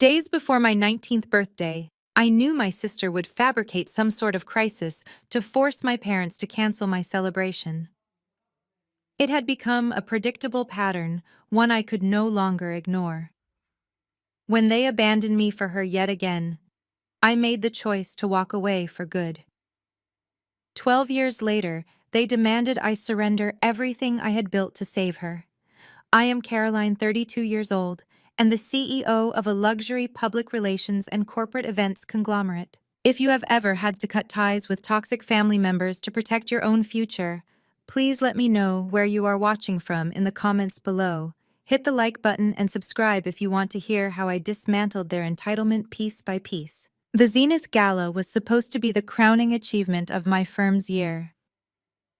Days before my 19th birthday, I knew my sister would fabricate some sort of crisis to force my parents to cancel my celebration. It had become a predictable pattern, one I could no longer ignore. When they abandoned me for her yet again, I made the choice to walk away for good. 12 years later, they demanded I surrender everything I had built to save her. I am Caroline, 32 years old, and the CEO of a luxury public relations and corporate events conglomerate. If you have ever had to cut ties with toxic family members to protect your own future, please let me know where you are watching from in the comments below. Hit the like button and subscribe if you want to hear how I dismantled their entitlement piece by piece. The Zenith Gala was supposed to be the crowning achievement of my firm's year.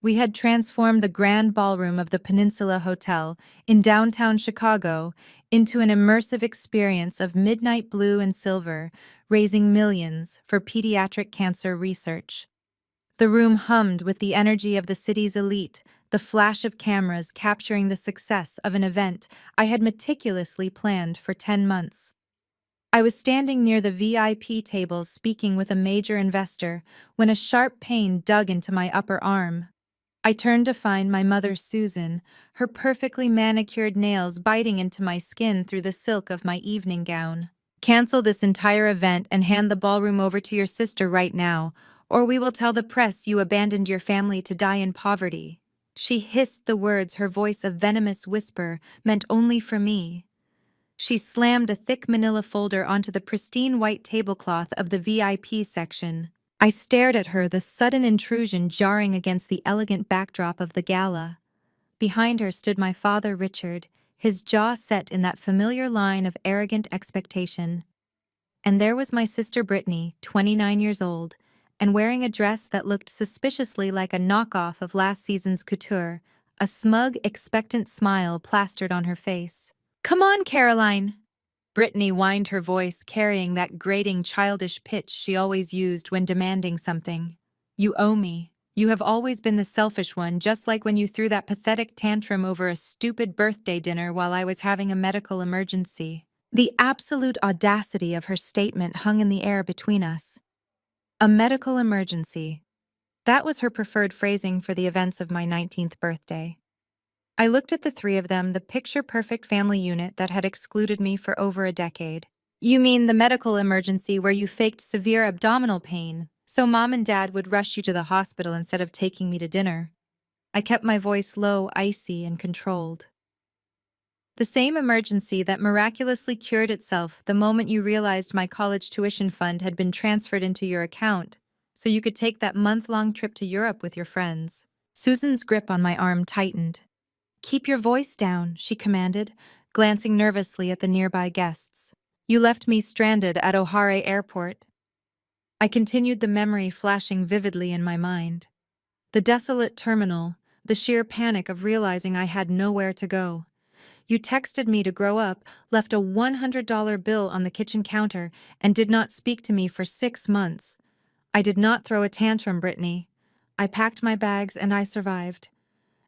We had transformed the grand ballroom of the Peninsula Hotel in downtown Chicago into an immersive experience of midnight blue and silver, raising millions for pediatric cancer research. The room hummed with the energy of the city's elite, the flash of cameras capturing the success of an event I had meticulously planned for 10 months. I was standing near the VIP tables speaking with a major investor when a sharp pain dug into my upper arm. I turned to find my mother, Susan, her perfectly manicured nails biting into my skin through the silk of my evening gown. Cancel this entire event and hand the ballroom over to your sister right now, or we will tell the press you abandoned your family to die in poverty. She hissed the words, her voice a venomous whisper meant only for me. She slammed a thick manila folder onto the pristine white tablecloth of the VIP section. I stared at her, the sudden intrusion jarring against the elegant backdrop of the gala. Behind her stood my father, Richard, his jaw set in that familiar line of arrogant expectation. And there was my sister Brittany, 29 years old, and wearing a dress that looked suspiciously like a knockoff of last season's couture, a smug, expectant smile plastered on her face. "Come on, Caroline!" Brittany whined, her voice carrying that grating, childish pitch she always used when demanding something. "You owe me. You have always been the selfish one, just like when you threw that pathetic tantrum over a stupid birthday dinner while I was having a medical emergency." The absolute audacity of her statement hung in the air between us. A medical emergency. That was her preferred phrasing for the events of my 19th birthday. I looked at the three of them, the picture-perfect family unit that had excluded me for over a decade. "You mean the medical emergency where you faked severe abdominal pain, so Mom and Dad would rush you to the hospital instead of taking me to dinner?" I kept my voice low, icy, and controlled. "The same emergency that miraculously cured itself the moment you realized my college tuition fund had been transferred into your account, so you could take that month-long trip to Europe with your friends." Susan's grip on my arm tightened. "Keep your voice down," she commanded, glancing nervously at the nearby guests. "You left me stranded at O'Hare Airport." I continued, the memory flashing vividly in my mind. The desolate terminal, the sheer panic of realizing I had nowhere to go. You texted me to grow up, left a $100 bill on the kitchen counter, and did not speak to me for 6 months. I did not throw a tantrum, Brittany. I packed my bags and I survived.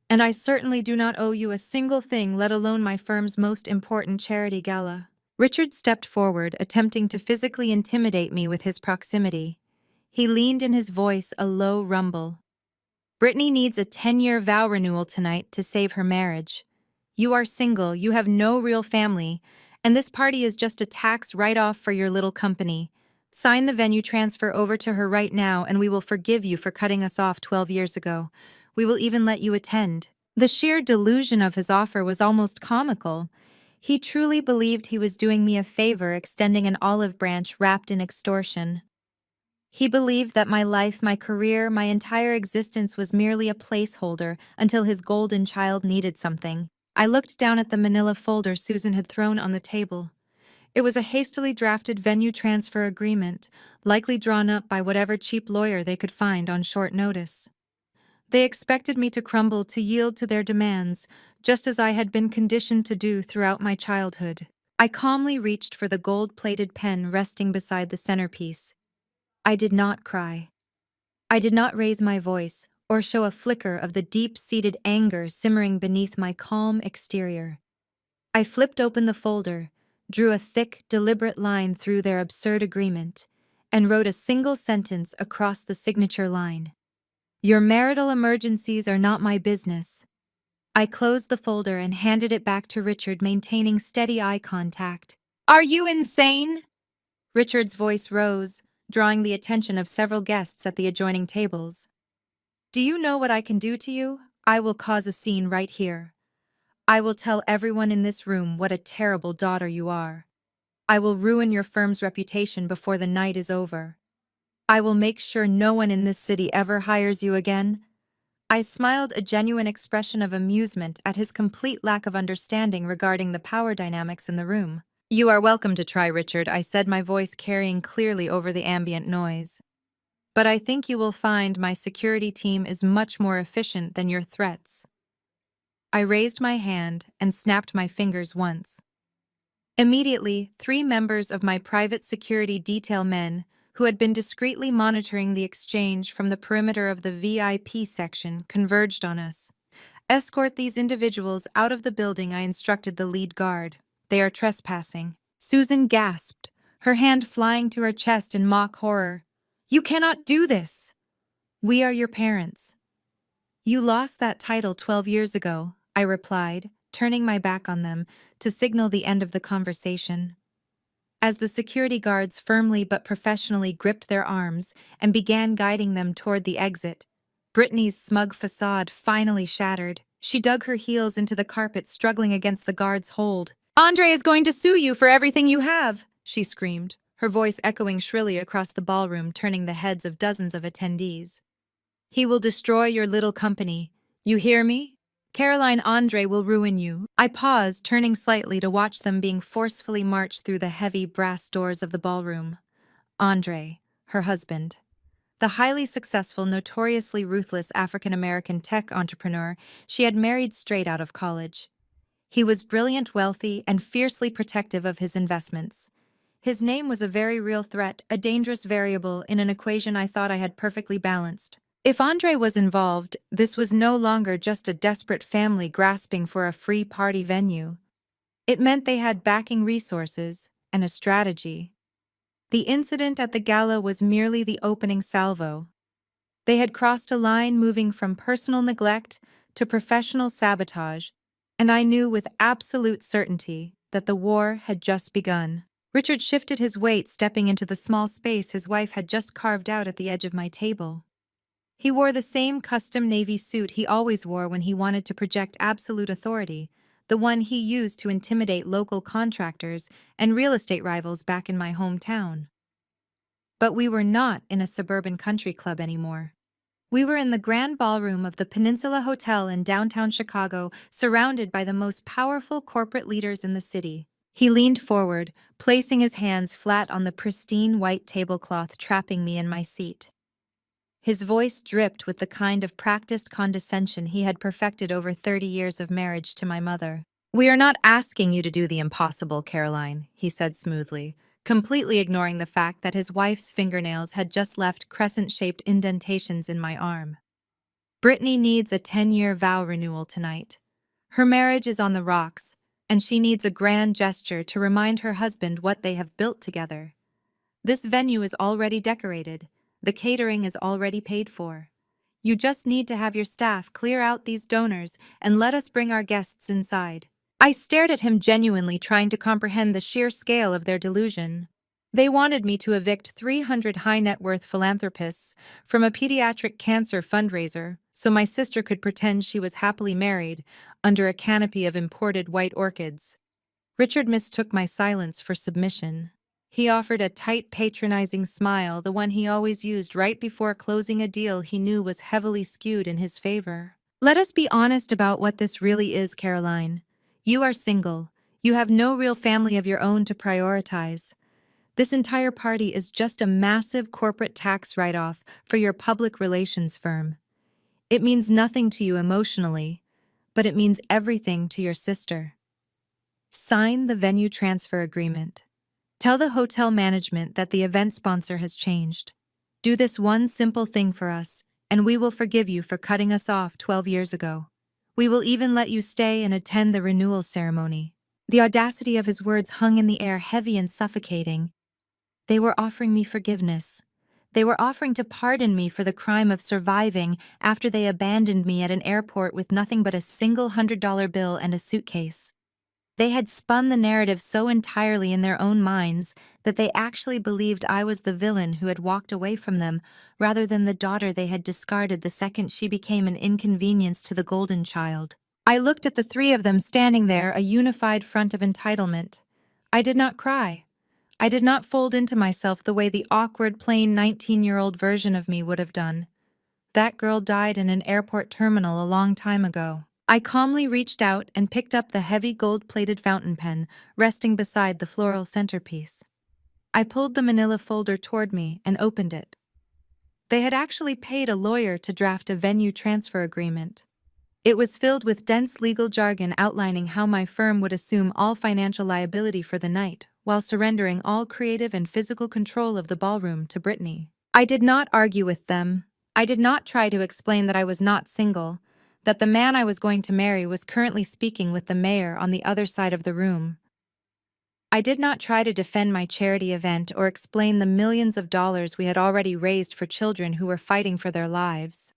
And I certainly do not owe you a single thing, let alone my firm's most important charity gala. Richard stepped forward, attempting to physically intimidate me with his proximity. He leaned in, his voice a low rumble. "Brittany needs a 10-year vow renewal tonight to save her marriage. You are single, you have no real family, and this party is just a tax write-off for your little company. Sign the venue transfer over to her right now and we will forgive you for cutting us off 12 years ago. We will even let you attend." The sheer delusion of his offer was almost comical. He truly believed he was doing me a favor, extending an olive branch wrapped in extortion. He believed that my life, my career, my entire existence was merely a placeholder until his golden child needed something. I looked down at the manila folder Susan had thrown on the table. It was a hastily drafted venue transfer agreement, likely drawn up by whatever cheap lawyer they could find on short notice. They expected me to crumble, to yield to their demands, just as I had been conditioned to do throughout my childhood. I calmly reached for the gold-plated pen resting beside the centerpiece. I did not cry. I did not raise my voice or show a flicker of the deep-seated anger simmering beneath my calm exterior. I flipped open the folder, drew a thick, deliberate line through their absurd agreement, and wrote a single sentence across the signature line. Your marital emergencies are not my business. I closed the folder and handed it back to Richard, maintaining steady eye contact. Are you insane? Richard's voice rose, drawing the attention of several guests at the adjoining tables. Do you know what I can do to you? I will cause a scene right here. I will tell everyone in this room what a terrible daughter you are. I will ruin your firm's reputation before the night is over. I will make sure no one in this city ever hires you again. I smiled, a genuine expression of amusement at his complete lack of understanding regarding the power dynamics in the room. You are welcome to try, Richard, I said, my voice carrying clearly over the ambient noise. But I think you will find my security team is much more efficient than your threats. I raised my hand and snapped my fingers once. Immediately, 3 members of my private security detail men, who had been discreetly monitoring the exchange from the perimeter of the VIP section, converged on us. Escort these individuals out of the building, I instructed the lead guard. They are trespassing. Susan gasped, her hand flying to her chest in mock horror. You cannot do this! We are your parents. You lost that title 12 years ago, I replied, turning my back on them to signal the end of the conversation. As the security guards firmly but professionally gripped their arms and began guiding them toward the exit, Brittany's smug facade finally shattered. She dug her heels into the carpet, struggling against the guard's hold. Andre is going to sue you for everything you have, she screamed, her voice echoing shrilly across the ballroom, turning the heads of dozens of attendees. He will destroy your little company. You hear me? Caroline, Andre will ruin you. I paused, turning slightly to watch them being forcefully marched through the heavy brass doors of the ballroom. Andre, her husband. The highly successful, notoriously ruthless African-American tech entrepreneur she had married straight out of college. He was brilliant, wealthy, and fiercely protective of his investments. His name was a very real threat, a dangerous variable in an equation I thought I had perfectly balanced. If Andre was involved, this was no longer just a desperate family grasping for a free party venue. It meant they had backing resources and a strategy. The incident at the gala was merely the opening salvo. They had crossed a line moving from personal neglect to professional sabotage, and I knew with absolute certainty that the war had just begun. Richard shifted his weight, stepping into the small space his wife had just carved out at the edge of my table. He wore the same custom navy suit he always wore when he wanted to project absolute authority, the one he used to intimidate local contractors and real estate rivals back in my hometown. But we were not in a suburban country club anymore. We were in the grand ballroom of the Peninsula Hotel in downtown Chicago, surrounded by the most powerful corporate leaders in the city. He leaned forward, placing his hands flat on the pristine white tablecloth, trapping me in my seat. His voice dripped with the kind of practiced condescension he had perfected over 30 years of marriage to my mother. We are not asking you to do the impossible, Caroline, he said smoothly, completely ignoring the fact that his wife's fingernails had just left crescent-shaped indentations in my arm. Brittany needs a 10-year vow renewal tonight. Her marriage is on the rocks, and she needs a grand gesture to remind her husband what they have built together. This venue is already decorated. The catering is already paid for. You just need to have your staff clear out these donors and let us bring our guests inside. I stared at him, genuinely trying to comprehend the sheer scale of their delusion. They wanted me to evict 300 high-net-worth philanthropists from a pediatric cancer fundraiser so my sister could pretend she was happily married under a canopy of imported white orchids. Richard mistook my silence for submission. He offered a tight, patronizing smile, the one he always used right before closing a deal he knew was heavily skewed in his favor. Let us be honest about what this really is, Caroline. You are single. You have no real family of your own to prioritize. This entire party is just a massive corporate tax write-off for your public relations firm. It means nothing to you emotionally, but it means everything to your sister. Sign the venue transfer agreement. Tell the hotel management that the event sponsor has changed. Do this one simple thing for us, and we will forgive you for cutting us off 12 years ago. We will even let you stay and attend the renewal ceremony. The audacity of his words hung in the air, heavy and suffocating. They were offering me forgiveness. They were offering to pardon me for the crime of surviving after they abandoned me at an airport with nothing but a single $100 bill and a suitcase. They had spun the narrative so entirely in their own minds that they actually believed I was the villain who had walked away from them, rather than the daughter they had discarded the second she became an inconvenience to the golden child. I looked at the three of them standing there, a unified front of entitlement. I did not cry. I did not fold into myself the way the awkward, plain 19-year-old version of me would have done. That girl died in an airport terminal a long time ago. I calmly reached out and picked up the heavy gold-plated fountain pen resting beside the floral centerpiece. I pulled the manila folder toward me and opened it. They had actually paid a lawyer to draft a venue transfer agreement. It was filled with dense legal jargon outlining how my firm would assume all financial liability for the night, while surrendering all creative and physical control of the ballroom to Brittany. I did not argue with them. I did not try to explain that I was not single, that the man I was going to marry was currently speaking with the mayor on the other side of the room. I did not try to defend my charity event or explain the millions of dollars we had already raised for children who were fighting for their lives.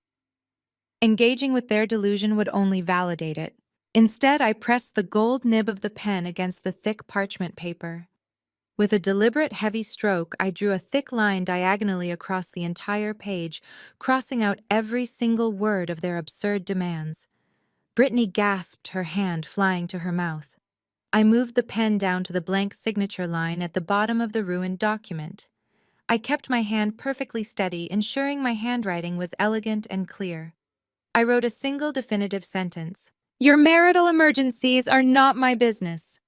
Engaging with their delusion would only validate it. Instead, I pressed the gold nib of the pen against the thick parchment paper. With a deliberate, heavy stroke, I drew a thick line diagonally across the entire page, crossing out every single word of their absurd demands. Brittany gasped, her hand flying to her mouth. I moved the pen down to the blank signature line at the bottom of the ruined document. I kept my hand perfectly steady, ensuring my handwriting was elegant and clear. I wrote a single definitive sentence. "Your marital emergencies are not my business."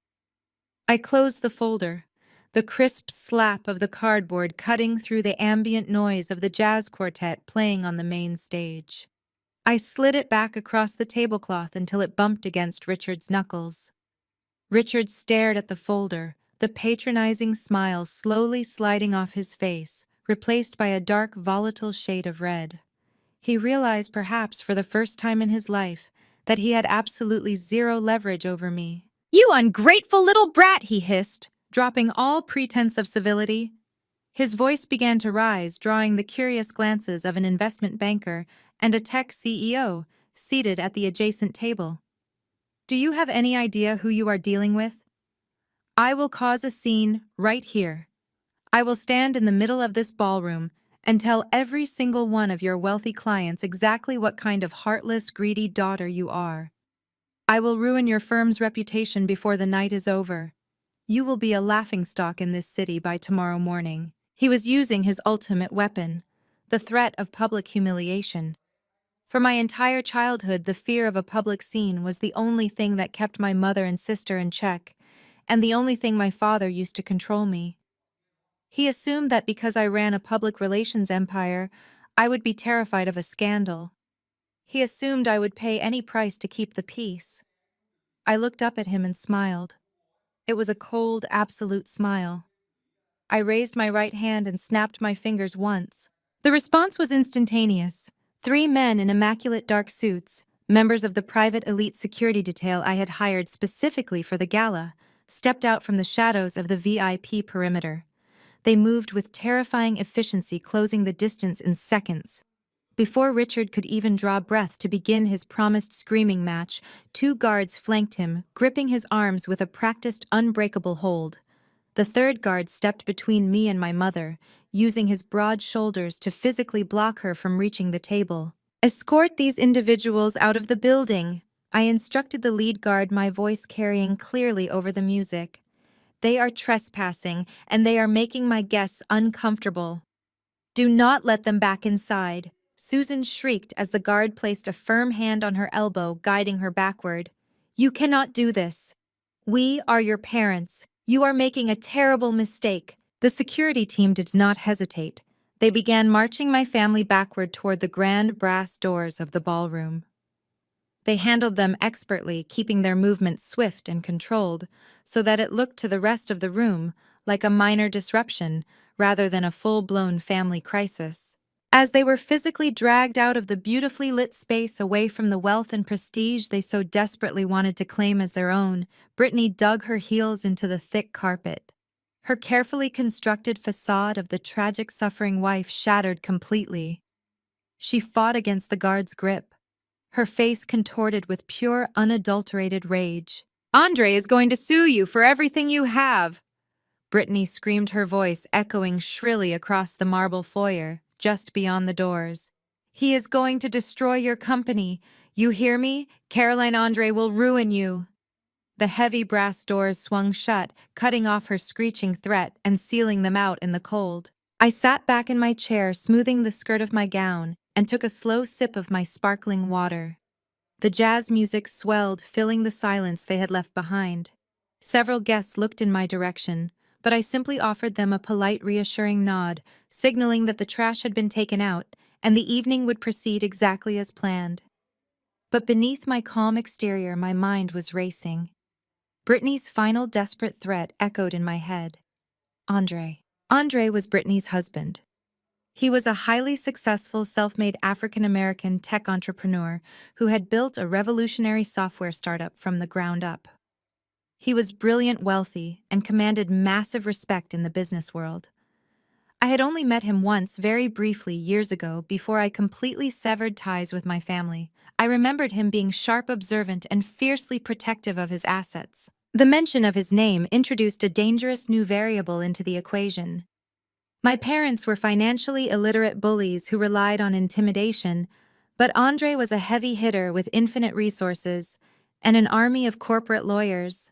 I closed the folder, the crisp slap of the cardboard cutting through the ambient noise of the jazz quartet playing on the main stage. I slid it back across the tablecloth until it bumped against Richard's knuckles. Richard stared at the folder, the patronizing smile slowly sliding off his face, replaced by a dark, volatile shade of red. He realized, perhaps for the first time in his life, that he had absolutely zero leverage over me. "You ungrateful little brat," he hissed, dropping all pretense of civility. His voice began to rise, drawing the curious glances of an investment banker and a tech CEO seated at the adjacent table. "Do you have any idea who you are dealing with? I will cause a scene right here. I will stand in the middle of this ballroom and tell every single one of your wealthy clients exactly what kind of heartless, greedy daughter you are. I will ruin your firm's reputation before the night is over. You will be a laughingstock in this city by tomorrow morning." He was using his ultimate weapon, the threat of public humiliation. For my entire childhood, the fear of a public scene was the only thing that kept my mother and sister in check, and the only thing my father used to control me. He assumed that because I ran a public relations empire, I would be terrified of a scandal. He assumed I would pay any price to keep the peace. I looked up at him and smiled. It was a cold, absolute smile. I raised my right hand and snapped my fingers once. The response was instantaneous. Three men in immaculate dark suits, members of the private elite security detail I had hired specifically for the gala, stepped out from the shadows of the VIP perimeter. They moved with terrifying efficiency, closing the distance in seconds. Before Richard could even draw breath to begin his promised screaming match, two guards flanked him, gripping his arms with a practiced, unbreakable hold. The third guard stepped between me and my mother, using his broad shoulders to physically block her from reaching the table. "Escort these individuals out of the building," I instructed the lead guard, my voice carrying clearly over the music. "They are trespassing, and they are making my guests uncomfortable." "Do not let them back inside," Susan shrieked as the guard placed a firm hand on her elbow, guiding her backward. "You cannot do this. We are your parents. You are making a terrible mistake." The security team did not hesitate. They began marching my family backward toward the grand brass doors of the ballroom. They handled them expertly, keeping their movements swift and controlled, so that it looked to the rest of the room like a minor disruption rather than a full-blown family crisis. As they were physically dragged out of the beautifully lit space away from the wealth and prestige they so desperately wanted to claim as their own, Brittany dug her heels into the thick carpet. Her carefully constructed facade of the tragic suffering wife shattered completely. She fought against the guard's grip, her face contorted with pure, unadulterated rage. "Andre is going to sue you for everything you have!" Brittany screamed, her voice echoing shrilly across the marble foyer, just beyond the doors. "He is going to destroy your company. You hear me? Caroline Andre will ruin you." The heavy brass doors swung shut, cutting off her screeching threat and sealing them out in the cold. I sat back in my chair, smoothing the skirt of my gown, and took a slow sip of my sparkling water. The jazz music swelled, filling the silence they had left behind. Several guests looked in my direction, but I simply offered them a polite, reassuring nod, signaling that the trash had been taken out and the evening would proceed exactly as planned. But beneath my calm exterior, my mind was racing. Brittany's final desperate threat echoed in my head. Andre. Andre was Brittany's husband. He was a highly successful self-made African-American tech entrepreneur who had built a revolutionary software startup from the ground up. He was brilliant, wealthy, and commanded massive respect in the business world. I had only met him once, very briefly, years ago, before I completely severed ties with my family. I remembered him being sharp, observant, and fiercely protective of his assets. The mention of his name introduced a dangerous new variable into the equation. My parents were financially illiterate bullies who relied on intimidation, but Andre was a heavy hitter with infinite resources and an army of corporate lawyers.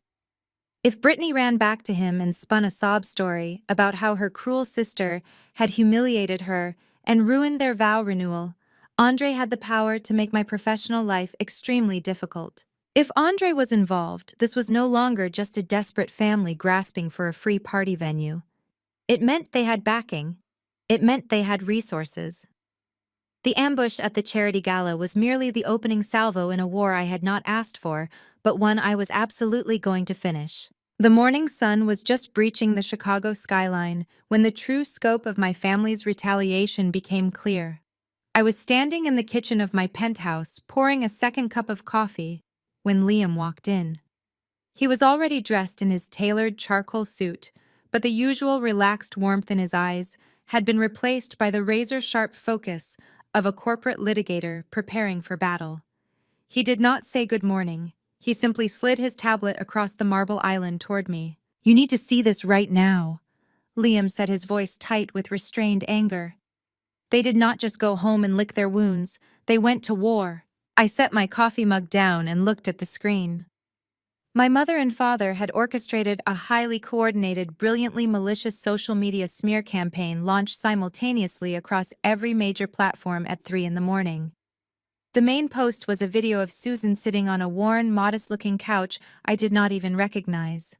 If Brittany ran back to him and spun a sob story about how her cruel sister had humiliated her and ruined their vow renewal, Andre had the power to make my professional life extremely difficult. If Andre was involved, this was no longer just a desperate family grasping for a free party venue. It meant they had backing. It meant they had resources. The ambush at the charity gala was merely the opening salvo in a war I had not asked for, but one I was absolutely going to finish. The morning sun was just breaching the Chicago skyline when the true scope of my family's retaliation became clear. I was standing in the kitchen of my penthouse, pouring a second cup of coffee, when Liam walked in. He was already dressed in his tailored charcoal suit, but the usual relaxed warmth in his eyes had been replaced by the razor-sharp focus of a corporate litigator preparing for battle. He did not say good morning. He simply slid his tablet across the marble island toward me. "You need to see this right now," Liam said, his voice tight with restrained anger. "They did not just go home and lick their wounds. They went to war." I set my coffee mug down and looked at the screen. My mother and father had orchestrated a highly coordinated, brilliantly malicious social media smear campaign launched simultaneously across every major platform at 3 in the morning. The main post was a video of Susan sitting on a worn, modest-looking couch I did not even recognize.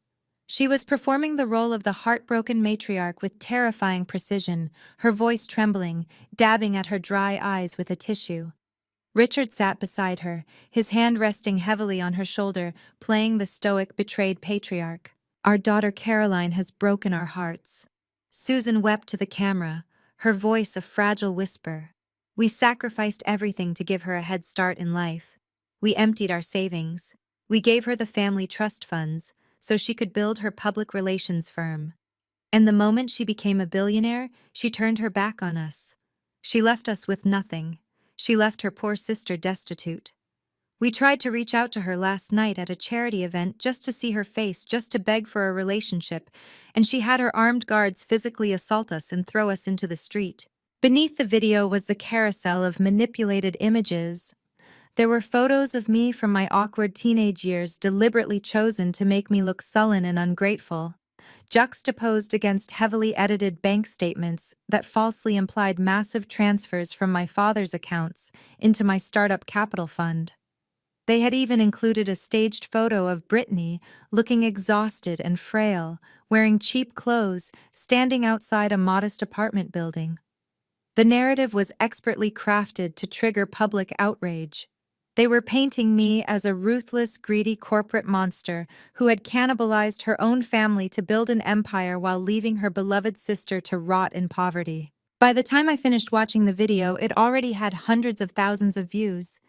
She was performing the role of the heartbroken matriarch with terrifying precision, her voice trembling, dabbing at her dry eyes with a tissue. Richard sat beside her, his hand resting heavily on her shoulder, playing the stoic, betrayed patriarch. "Our daughter Caroline has broken our hearts." Susan wept to the camera, her voice a fragile whisper. "We sacrificed everything to give her a head start in life. We emptied our savings. We gave her the family trust funds so she could build her public relations firm. And the moment she became a billionaire, she turned her back on us. She left us with nothing. She left her poor sister destitute. We tried to reach out to her last night at a charity event just to see her face, just to beg for a relationship, and she had her armed guards physically assault us and throw us into the street." Beneath the video was the carousel of manipulated images. There were photos of me from my awkward teenage years deliberately chosen to make me look sullen and ungrateful, juxtaposed against heavily edited bank statements that falsely implied massive transfers from my father's accounts into my startup capital fund. They had even included a staged photo of Brittany, looking exhausted and frail, wearing cheap clothes, standing outside a modest apartment building. The narrative was expertly crafted to trigger public outrage. They were painting me as a ruthless, greedy corporate monster who had cannibalized her own family to build an empire while leaving her beloved sister to rot in poverty. By the time I finished watching the video, it already had hundreds of thousands of views.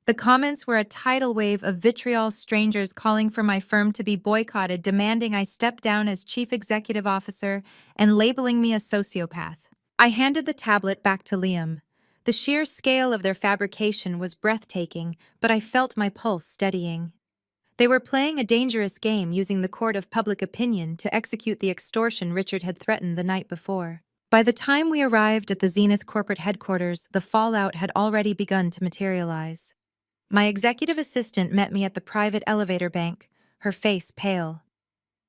The comments were a tidal wave of vitriol, strangers calling for my firm to be boycotted, demanding I step down as chief executive officer, and labeling me a sociopath. I handed the tablet back to Liam. The sheer scale of their fabrication was breathtaking, but I felt my pulse steadying. They were playing a dangerous game, using the court of public opinion to execute the extortion Richard had threatened the night before. By the time we arrived at the Zenith corporate headquarters, the fallout had already begun to materialize. My executive assistant met me at the private elevator bank, her face pale.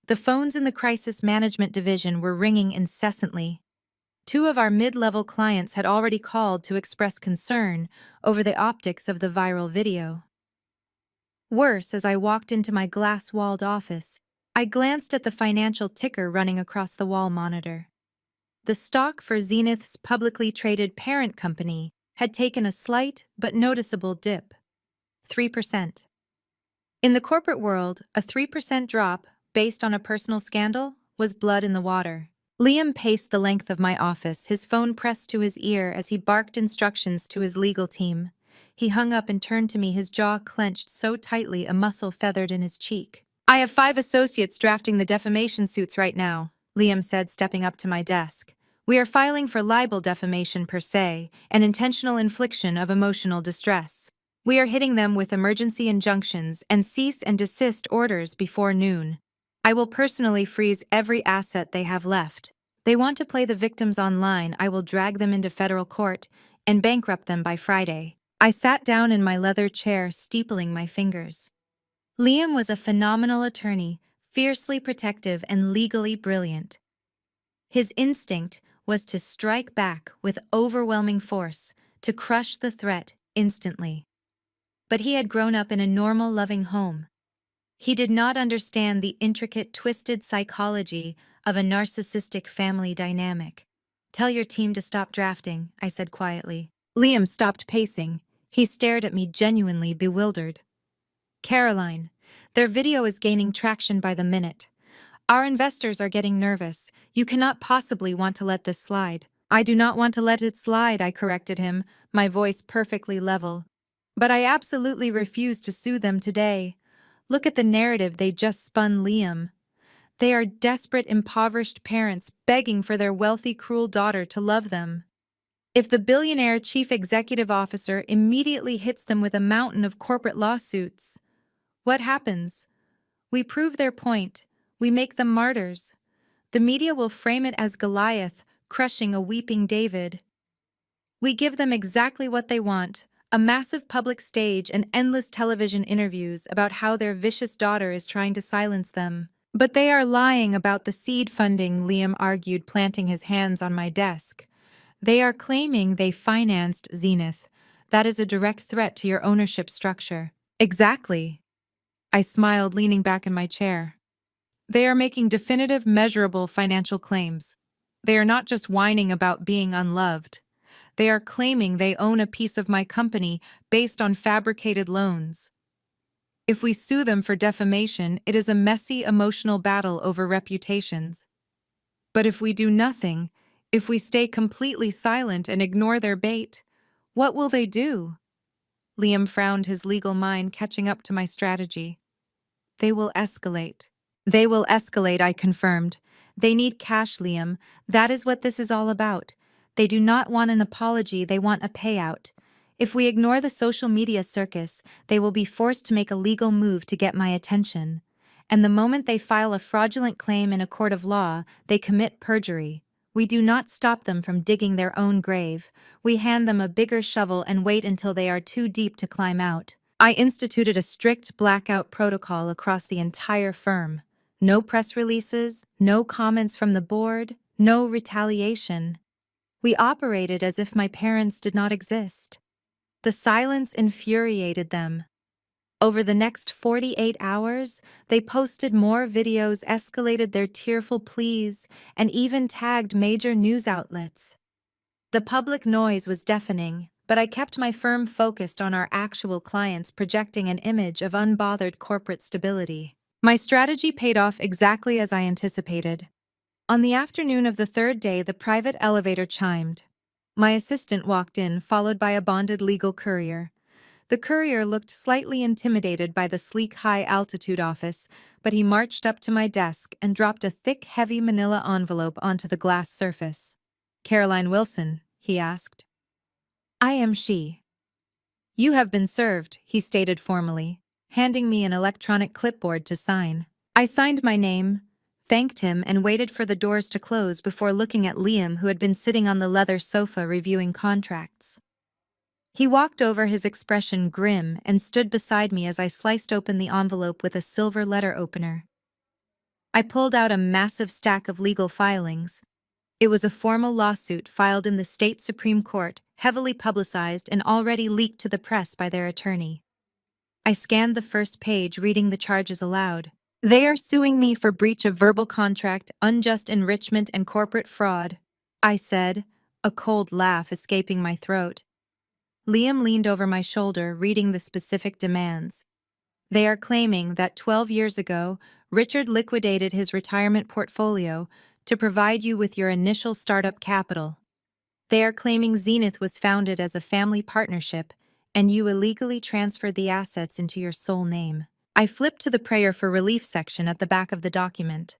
The phones in the crisis management division were ringing incessantly. Two of our mid-level clients had already called to express concern over the optics of the viral video. Worse, as I walked into my glass-walled office, I glanced at the financial ticker running across the wall monitor. The stock for Zenith's publicly traded parent company had taken a slight but noticeable dip. 3%. In the corporate world, a 3% drop, based on a personal scandal, was blood in the water. Liam paced the length of my office, his phone pressed to his ear as he barked instructions to his legal team. He hung up and turned to me, his jaw clenched so tightly a muscle feathered in his cheek. "I have 5 associates drafting the defamation suits right now," Liam said, stepping up to my desk. "We are filing for libel defamation per se, and intentional infliction of emotional distress. We are hitting them with emergency injunctions and cease and desist orders before noon. I will personally freeze every asset they have left. They want to play the victims online, I will drag them into federal court and bankrupt them by Friday." I sat down in my leather chair, steepling my fingers. Liam was a phenomenal attorney, fiercely protective and legally brilliant. His instinct was to strike back with overwhelming force, to crush the threat instantly. But he had grown up in a normal, loving home. He did not understand the intricate, twisted psychology of a narcissistic family dynamic. "Tell your team to stop drafting," I said quietly. Liam stopped pacing. He stared at me, genuinely bewildered. "Caroline, their video is gaining traction by the minute. Our investors are getting nervous. You cannot possibly want to let this slide." "I do not want to let it slide," I corrected him, my voice perfectly level. "But I absolutely refuse to sue them today. Look at the narrative they just spun, Liam. They are desperate, impoverished parents begging for their wealthy, cruel daughter to love them. If the billionaire chief executive officer immediately hits them with a mountain of corporate lawsuits, what happens? We prove their point. We make them martyrs. The media will frame it as Goliath crushing a weeping David. We give them exactly what they want: a massive public stage and endless television interviews about how their vicious daughter is trying to silence them. But they are lying about the seed funding," Liam argued, planting his hands on my desk. "They are claiming they financed Zenith. That is a direct threat to your ownership structure." "Exactly." I smiled, leaning back in my chair. "They are making definitive, measurable financial claims. They are not just whining about being unloved. They are claiming they own a piece of my company based on fabricated loans. If we sue them for defamation, it is a messy, emotional battle over reputations. But if we do nothing, if we stay completely silent and ignore their bait, what will they do?" Liam frowned, his legal mind catching up to my strategy. "They will escalate." "They will escalate," I confirmed. "They need cash, Liam. That is what this is all about. They do not want an apology, they want a payout. If we ignore the social media circus, they will be forced to make a legal move to get my attention. And the moment they file a fraudulent claim in a court of law, they commit perjury. We do not stop them from digging their own grave. We hand them a bigger shovel and wait until they are too deep to climb out." I instituted a strict blackout protocol across the entire firm. No press releases, no comments from the board, no retaliation. We operated as if my parents did not exist. The silence infuriated them. Over the next 48 hours, they posted more videos, escalated their tearful pleas, and even tagged major news outlets. The public noise was deafening, but I kept my firm focused on our actual clients, projecting an image of unbothered corporate stability. My strategy paid off exactly as I anticipated. On the afternoon of the third day, the private elevator chimed. My assistant walked in, followed by a bonded legal courier. The courier looked slightly intimidated by the sleek high-altitude office, but he marched up to my desk and dropped a thick, heavy manila envelope onto the glass surface. "Caroline Wilson?" he asked. "I am she." "You have been served," he stated formally, handing me an electronic clipboard to sign. I signed my name, thanked him, and waited for the doors to close before looking at Liam, who had been sitting on the leather sofa reviewing contracts. He walked over, his expression grim, and stood beside me as I sliced open the envelope with a silver letter opener. I pulled out a massive stack of legal filings. It was a formal lawsuit filed in the state Supreme Court, heavily publicized and already leaked to the press by their attorney. I scanned the first page, reading the charges aloud. "They are suing me for breach of verbal contract, unjust enrichment, and corporate fraud," I said, a cold laugh escaping my throat. Liam leaned over my shoulder, reading the specific demands. "They are claiming that 12 years ago, Richard liquidated his retirement portfolio to provide you with your initial startup capital. They are claiming Zenith was founded as a family partnership and you illegally transferred the assets into your sole name." I flipped to the prayer for relief section at the back of the document.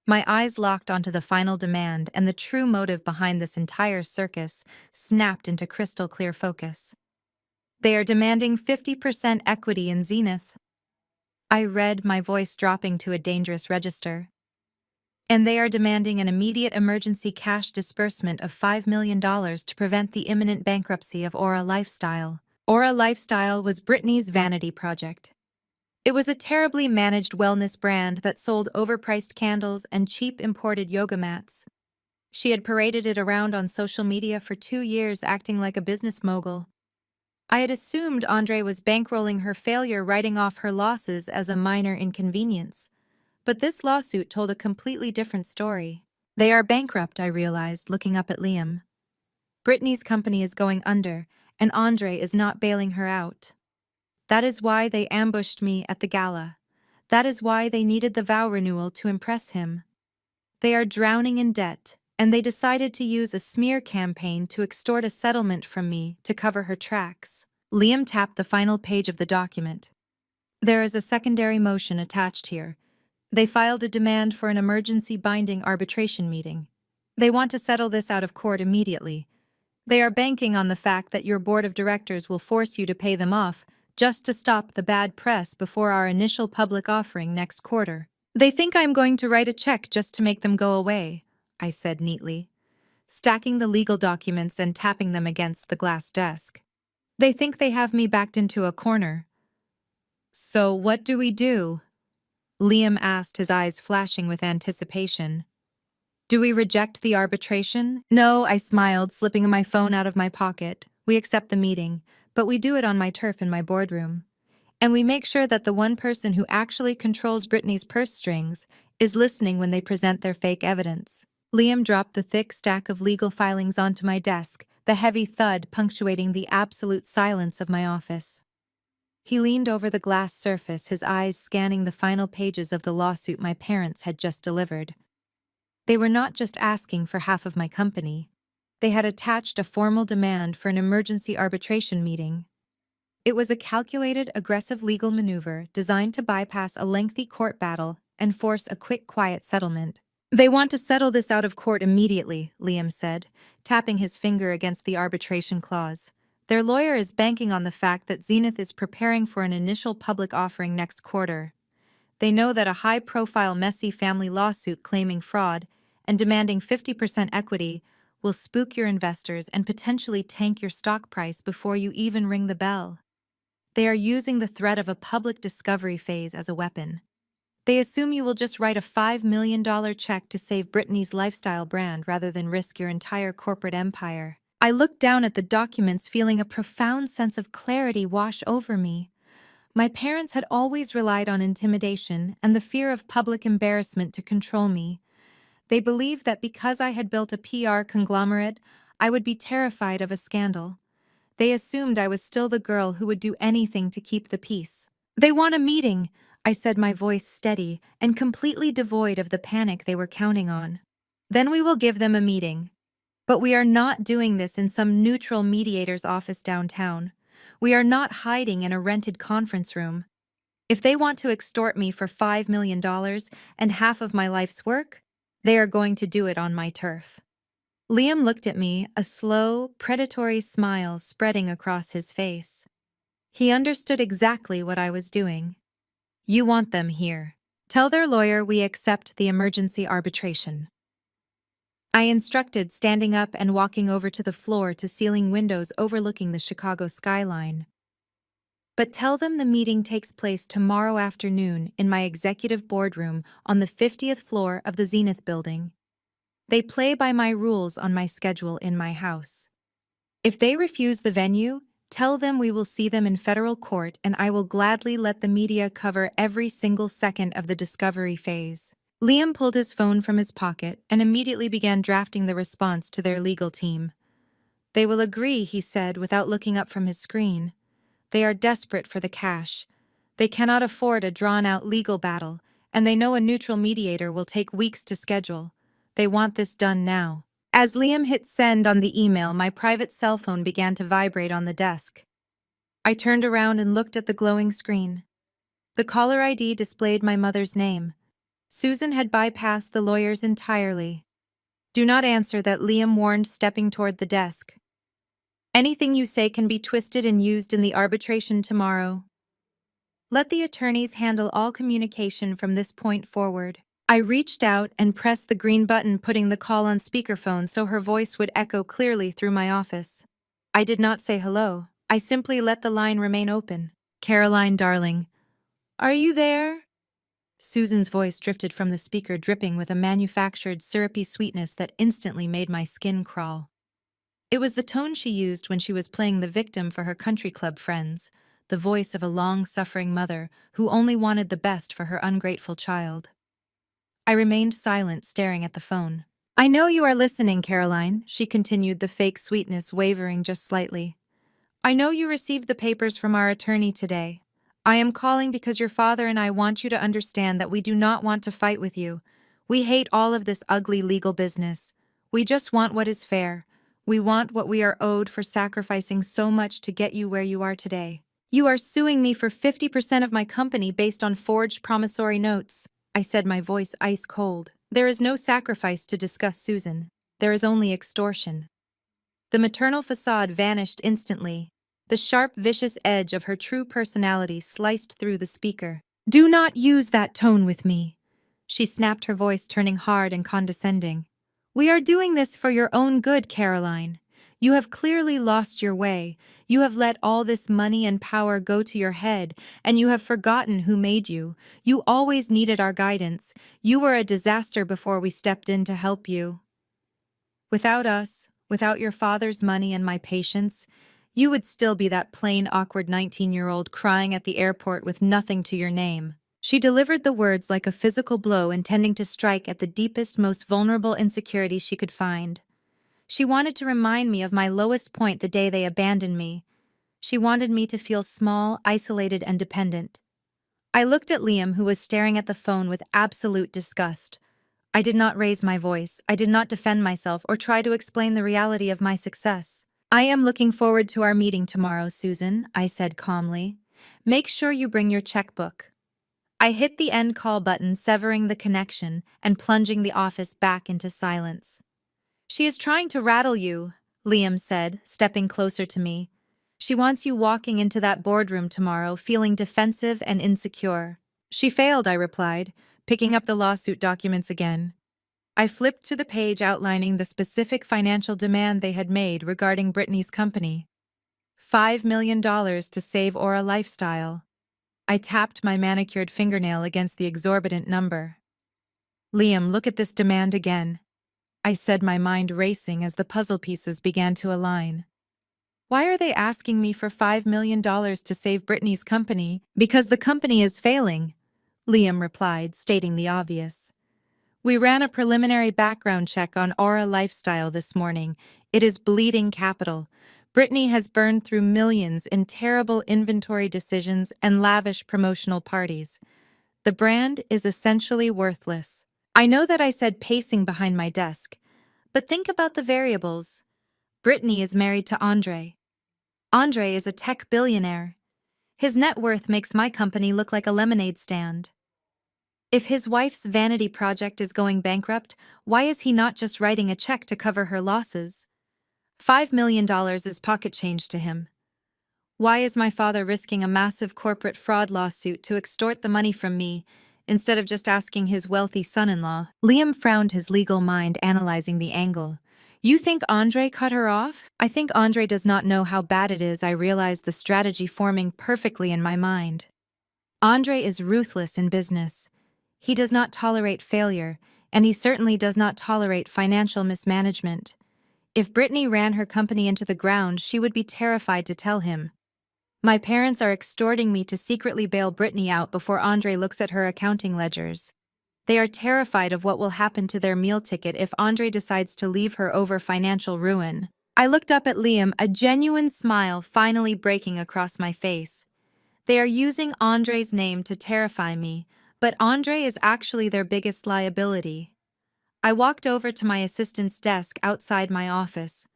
My eyes locked onto the final demand, and the true motive behind this entire circus snapped into crystal clear focus. "They are demanding 50% equity in Zenith." I read, my voice dropping to a dangerous register. "And they are demanding an immediate emergency cash disbursement of $5 million to prevent the imminent bankruptcy of Aura Lifestyle." Aura Lifestyle was Brittany's vanity project. It was a terribly managed wellness brand that sold overpriced candles and cheap imported yoga mats. She had paraded it around on social media for 2 years, acting like a business mogul. I had assumed Andre was bankrolling her failure, writing off her losses as a minor inconvenience. But this lawsuit told a completely different story. "They are bankrupt," I realized, looking up at Liam. "Brittany's company is going under, and Andre is not bailing her out. That is why they ambushed me at the gala. That is why they needed the vow renewal to impress him. They are drowning in debt, and they decided to use a smear campaign to extort a settlement from me to cover her tracks." Liam tapped the final page of the document. "There is a secondary motion attached here. They filed a demand for an emergency binding arbitration meeting. They want to settle this out of court immediately. They are banking on the fact that your board of directors will force you to pay them off just to stop the bad press before our initial public offering next quarter. They think I'm going to write a check just to make them go away," I said neatly, stacking the legal documents and tapping them against the glass desk. "They think they have me backed into a corner." "So what do we do?" Liam asked, his eyes flashing with anticipation. "Do we reject the arbitration?" "No," I smiled, slipping my phone out of my pocket. "We accept the meeting, but we do it on my turf in my boardroom. And we make sure that the one person who actually controls Brittany's purse strings is listening when they present their fake evidence." Liam dropped the thick stack of legal filings onto my desk, the heavy thud punctuating the absolute silence of my office. He leaned over the glass surface, his eyes scanning the final pages of the lawsuit my parents had just delivered. They were not just asking for half of my company. They had attached a formal demand for an emergency arbitration meeting. It was a calculated, aggressive legal maneuver designed to bypass a lengthy court battle and force a quick, quiet settlement. "They want to settle this out of court immediately," Liam said, tapping his finger against the arbitration clause. "Their lawyer is banking on the fact that Zenith is preparing for an initial public offering next quarter. They know that a high-profile, messy family lawsuit claiming fraud and demanding 50% equity will spook your investors and potentially tank your stock price before you even ring the bell. They are using the threat of a public discovery phase as a weapon. They assume you will just write a $5 million check to save Brittany's lifestyle brand rather than risk your entire corporate empire." I looked down at the documents, feeling a profound sense of clarity wash over me. My parents had always relied on intimidation and the fear of public embarrassment to control me. They believed that because I had built a PR conglomerate, I would be terrified of a scandal. They assumed I was still the girl who would do anything to keep the peace. "They want a meeting," I said, my voice steady and completely devoid of the panic they were counting on. "Then we will give them a meeting." But we are not doing this in some neutral mediator's office downtown. We are not hiding in a rented conference room. If they want to extort me for $5 million and half of my life's work, they are going to do it on my turf. Liam looked at me, a slow, predatory smile spreading across his face. He understood exactly what I was doing. You want them here. Tell their lawyer we accept the emergency arbitration. I instructed, standing up and walking over to the floor-to-ceiling windows overlooking the Chicago skyline. But tell them the meeting takes place tomorrow afternoon in my executive boardroom on the 50th floor of the Zenith building. They play by my rules on my schedule in my house. If they refuse the venue, tell them we will see them in federal court and I will gladly let the media cover every single second of the discovery phase. Liam pulled his phone from his pocket and immediately began drafting the response to their legal team. They will agree, he said without looking up from his screen. They are desperate for the cash. They cannot afford a drawn-out legal battle, and they know a neutral mediator will take weeks to schedule. They want this done now. As Liam hit send on the email, my private cell phone began to vibrate on the desk. I turned around and looked at the glowing screen. The caller ID displayed my mother's name. Susan had bypassed the lawyers entirely. Do not answer, that Liam warned, stepping toward the desk. Anything you say can be twisted and used in the arbitration tomorrow. Let the attorneys handle all communication from this point forward. I reached out and pressed the green button, putting the call on speakerphone so her voice would echo clearly through my office. I did not say hello. I simply let the line remain open. Caroline, darling. Are you there? Susan's voice drifted from the speaker, dripping with a manufactured, syrupy sweetness that instantly made my skin crawl. It was the tone she used when she was playing the victim for her country club friends, the voice of a long-suffering mother who only wanted the best for her ungrateful child. I remained silent, staring at the phone. I know you are listening, Caroline, she continued, the fake sweetness wavering just slightly. I know you received the papers from our attorney today. I am calling because your father and I want you to understand that we do not want to fight with you. We hate all of this ugly legal business. We just want what is fair. We want what we are owed for sacrificing so much to get you where you are today. You are suing me for 50% of my company based on forged promissory notes, I said, my voice ice cold. There is no sacrifice to discuss, Susan. There is only extortion. The maternal facade vanished instantly. The sharp, vicious edge of her true personality sliced through the speaker. Do not use that tone with me, she snapped, her voice turning hard and condescending. We are doing this for your own good, Caroline. You have clearly lost your way. You have let all this money and power go to your head, and you have forgotten who made you. You always needed our guidance. You were a disaster before we stepped in to help you. Without us, without your father's money and my patience, you would still be that plain, awkward 19-year-old crying at the airport with nothing to your name. She delivered the words like a physical blow, intending to strike at the deepest, most vulnerable insecurity she could find. She wanted to remind me of my lowest point the day they abandoned me. She wanted me to feel small, isolated, and dependent. I looked at Liam, who was staring at the phone with absolute disgust. I did not raise my voice. I did not defend myself or try to explain the reality of my success. I am looking forward to our meeting tomorrow, Susan, I said calmly. Make sure you bring your checkbook. I hit the end call button, severing the connection and plunging the office back into silence. She is trying to rattle you, Liam said, stepping closer to me. She wants you walking into that boardroom tomorrow feeling defensive and insecure. She failed, I replied, picking up the lawsuit documents again. I flipped to the page outlining the specific financial demand they had made regarding Brittany's company. $5 million to save Aura Lifestyle. I tapped my manicured fingernail against the exorbitant number. Liam, look at this demand again, I said, my mind racing as the puzzle pieces began to align. Why are they asking me for $5 million to save Brittany's company? Because the company is failing, Liam replied, stating the obvious. We ran a preliminary background check on Aura Lifestyle this morning. It is bleeding capital. Brittany has burned through millions in terrible inventory decisions and lavish promotional parties. The brand is essentially worthless. I know that I said, pacing behind my desk, But think about the variables. Brittany is married to Andre. Andre is a tech billionaire. His net worth makes my company look like a lemonade stand. If his wife's vanity project is going bankrupt, why is he not just writing a check to cover her losses? $5 million is pocket change to him. Why is my father risking a massive corporate fraud lawsuit to extort the money from me instead of just asking his wealthy son-in-law? Liam frowned, his legal mind analyzing the angle. You think Andre cut her off? I think Andre does not know how bad it is. I realized the strategy forming perfectly in my mind. Andre is ruthless in business. He does not tolerate failure, and he certainly does not tolerate financial mismanagement. If Brittany ran her company into the ground, she would be terrified to tell him. My parents are extorting me to secretly bail Brittany out before Andre looks at her accounting ledgers. They are terrified of what will happen to their meal ticket if Andre decides to leave her over financial ruin. I looked up at Liam, a genuine smile finally breaking across my face. They are using Andre's name to terrify me, but Andre is actually their biggest liability. I walked over to my assistant's desk outside my office.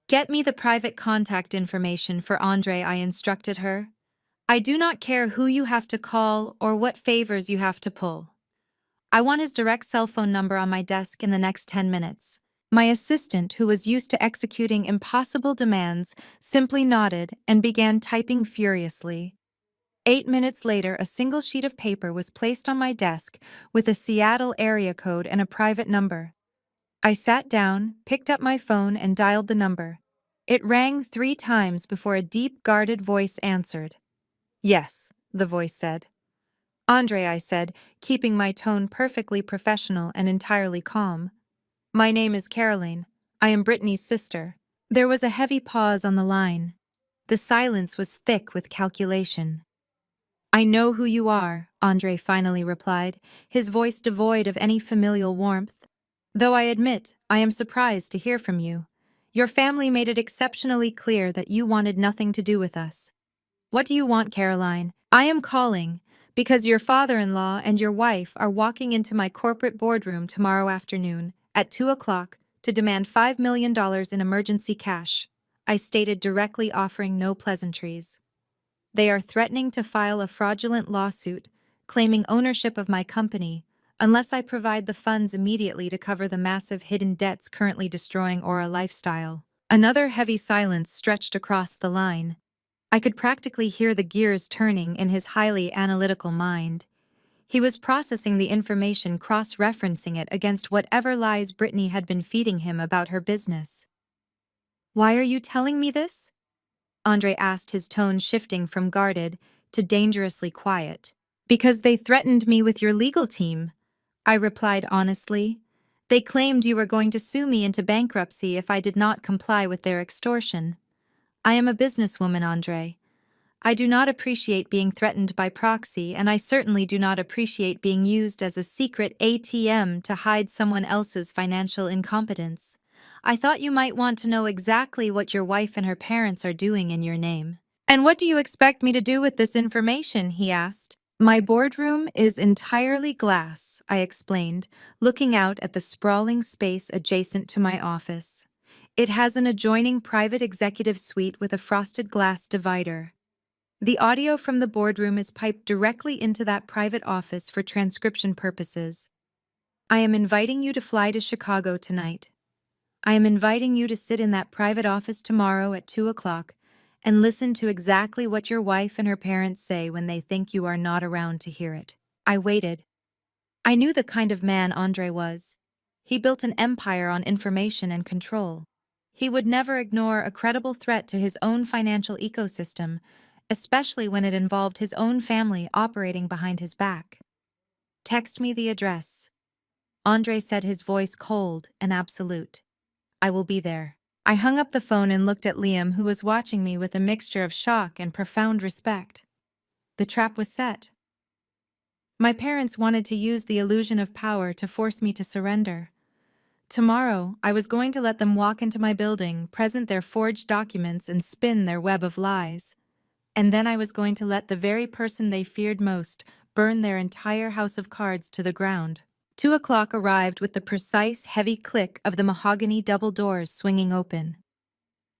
Get me the private contact information for Andre, I instructed her. I do not care who you have to call or what favors you have to pull. I want his direct cell phone number on my desk in the next 10 minutes. My assistant, who was used to executing impossible demands, simply nodded and began typing furiously. 8 minutes later, a single sheet of paper was placed on my desk with a Seattle area code and a private number. I sat down, picked up my phone, and dialed the number. It rang 3 times before a deep, guarded voice answered. Yes, the voice said. Andre, I said, keeping my tone perfectly professional and entirely calm. My name is Caroline. I am Brittany's sister. There was a heavy pause on the line. The silence was thick with calculation. I know who you are, Andre finally replied, his voice devoid of any familial warmth. Though I admit, I am surprised to hear from you. Your family made it exceptionally clear that you wanted nothing to do with us. What do you want, Caroline? I am calling because your father-in-law and your wife are walking into my corporate boardroom tomorrow afternoon at 2 o'clock to demand $5 million in emergency cash, I stated directly, offering no pleasantries. They are threatening to file a fraudulent lawsuit, claiming ownership of my company, unless I provide the funds immediately to cover the massive hidden debts currently destroying Aura Lifestyle. Another heavy silence stretched across the line. I could practically hear the gears turning in his highly analytical mind. He was processing the information, cross-referencing it against whatever lies Brittany had been feeding him about her business. Why are you telling me this? Andre asked, his tone shifting from guarded to dangerously quiet. Because they threatened me with your legal team, I replied honestly. They claimed you were going to sue me into bankruptcy if I did not comply with their extortion. I am a businesswoman, Andre. I do not appreciate being threatened by proxy, and I certainly do not appreciate being used as a secret ATM to hide someone else's financial incompetence. I thought you might want to know exactly what your wife and her parents are doing in your name. And what do you expect me to do with this information? He asked. My boardroom is entirely glass, I explained, looking out at the sprawling space adjacent to my office. It has an adjoining private executive suite with a frosted glass divider. The audio from the boardroom is piped directly into that private office for transcription purposes. I am inviting you to fly to Chicago tonight. I am inviting you to sit in that private office tomorrow at 2 o'clock and listen to exactly what your wife and her parents say when they think you are not around to hear it. I waited. I knew the kind of man Andre was. He built an empire on information and control. He would never ignore a credible threat to his own financial ecosystem, especially when it involved his own family operating behind his back. Text me the address. Andre said, his voice cold and absolute. I will be there. I hung up the phone and looked at Liam, who was watching me with a mixture of shock and profound respect. The trap was set. My parents wanted to use the illusion of power to force me to surrender. Tomorrow, I was going to let them walk into my building, present their forged documents, and spin their web of lies. And then I was going to let the very person they feared most burn their entire house of cards to the ground. 2 o'clock arrived with the precise, heavy click of the mahogany double doors swinging open.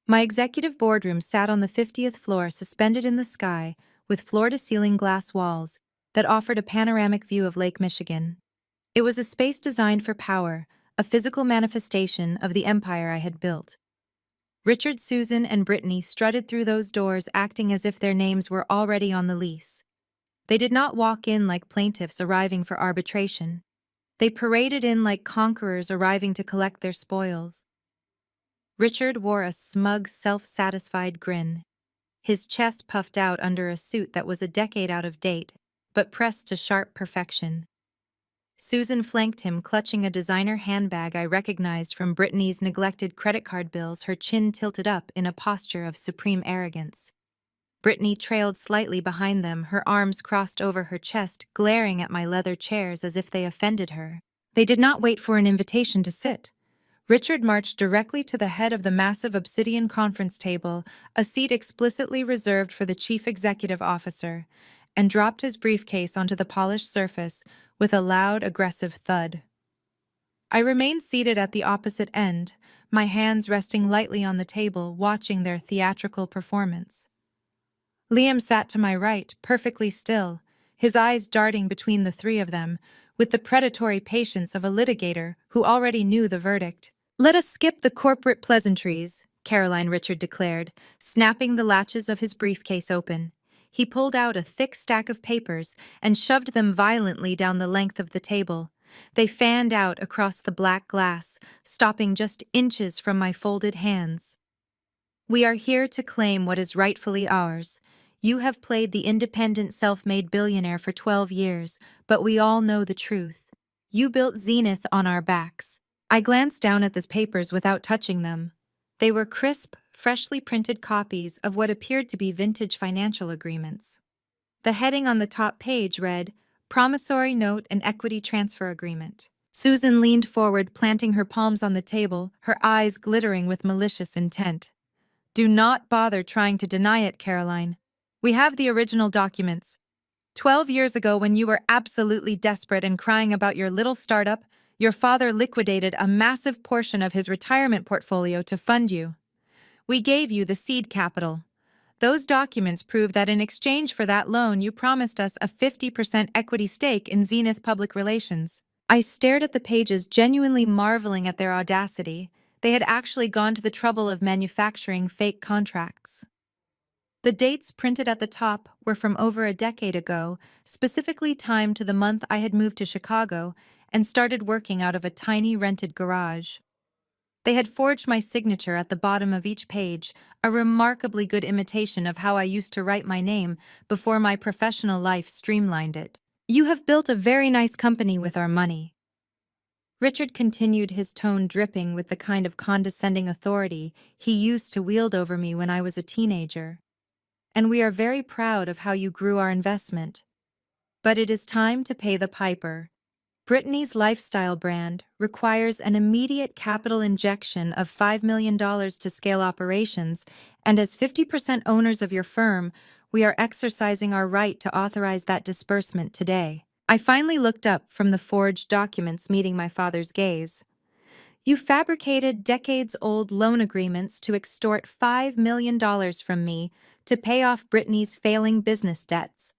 My executive boardroom sat on the 50th floor, suspended in the sky, with floor-to-ceiling glass walls that offered a panoramic view of Lake Michigan. It was a space designed for power, a physical manifestation of the empire I had built. Richard, Susan, and Brittany strutted through those doors, acting as if their names were already on the lease. They did not walk in like plaintiffs arriving for arbitration. They paraded in like conquerors arriving to collect their spoils. Richard wore a smug, self-satisfied grin. His chest puffed out under a suit that was a decade out of date, but pressed to sharp perfection. Susan flanked him, clutching a designer handbag I recognized from Brittany's neglected credit card bills, her chin tilted up in a posture of supreme arrogance. Brittany trailed slightly behind them, her arms crossed over her chest, glaring at my leather chairs as if they offended her. They did not wait for an invitation to sit. Richard marched directly to the head of the massive obsidian conference table, a seat explicitly reserved for the chief executive officer, and dropped his briefcase onto the polished surface with a loud, aggressive thud. I remained seated at the opposite end, my hands resting lightly on the table, watching their theatrical performance. Liam sat to my right, perfectly still, his eyes darting between the three of them, with the predatory patience of a litigator who already knew the verdict. "Let us skip the corporate pleasantries," Caroline Richard declared, snapping the latches of his briefcase open. He pulled out a thick stack of papers and shoved them violently down the length of the table. They fanned out across the black glass, stopping just inches from my folded hands. "We are here to claim what is rightfully ours. You have played the independent self-made billionaire for 12 years, but we all know the truth. You built Zenith on our backs." I glanced down at the papers without touching them. They were crisp, freshly printed copies of what appeared to be vintage financial agreements. The heading on the top page read, "Promissory Note and Equity Transfer Agreement." Susan leaned forward, planting her palms on the table, her eyes glittering with malicious intent. "Do not bother trying to deny it, Caroline. We have the original documents. 12 years ago, when you were absolutely desperate and crying about your little startup, your father liquidated a massive portion of his retirement portfolio to fund you. We gave you the seed capital. Those documents prove that in exchange for that loan, you promised us a 50% equity stake in Zenith Public Relations." I stared at the pages, genuinely marveling at their audacity. They had actually gone to the trouble of manufacturing fake contracts. The dates printed at the top were from over a decade ago, specifically timed to the month I had moved to Chicago and started working out of a tiny rented garage. They had forged my signature at the bottom of each page, a remarkably good imitation of how I used to write my name before my professional life streamlined it. "You have built a very nice company with our money." Richard continued, his tone dripping with the kind of condescending authority he used to wield over me when I was a teenager. "And we are very proud of how you grew our investment. But it is time to pay the piper. Brittany's lifestyle brand requires an immediate capital injection of $5 million to scale operations, and as 50% owners of your firm, we are exercising our right to authorize that disbursement today." I finally looked up from the forged documents, meeting my father's gaze. "You fabricated decades-old loan agreements to extort $5 million from me to pay off Brittany's failing business debts."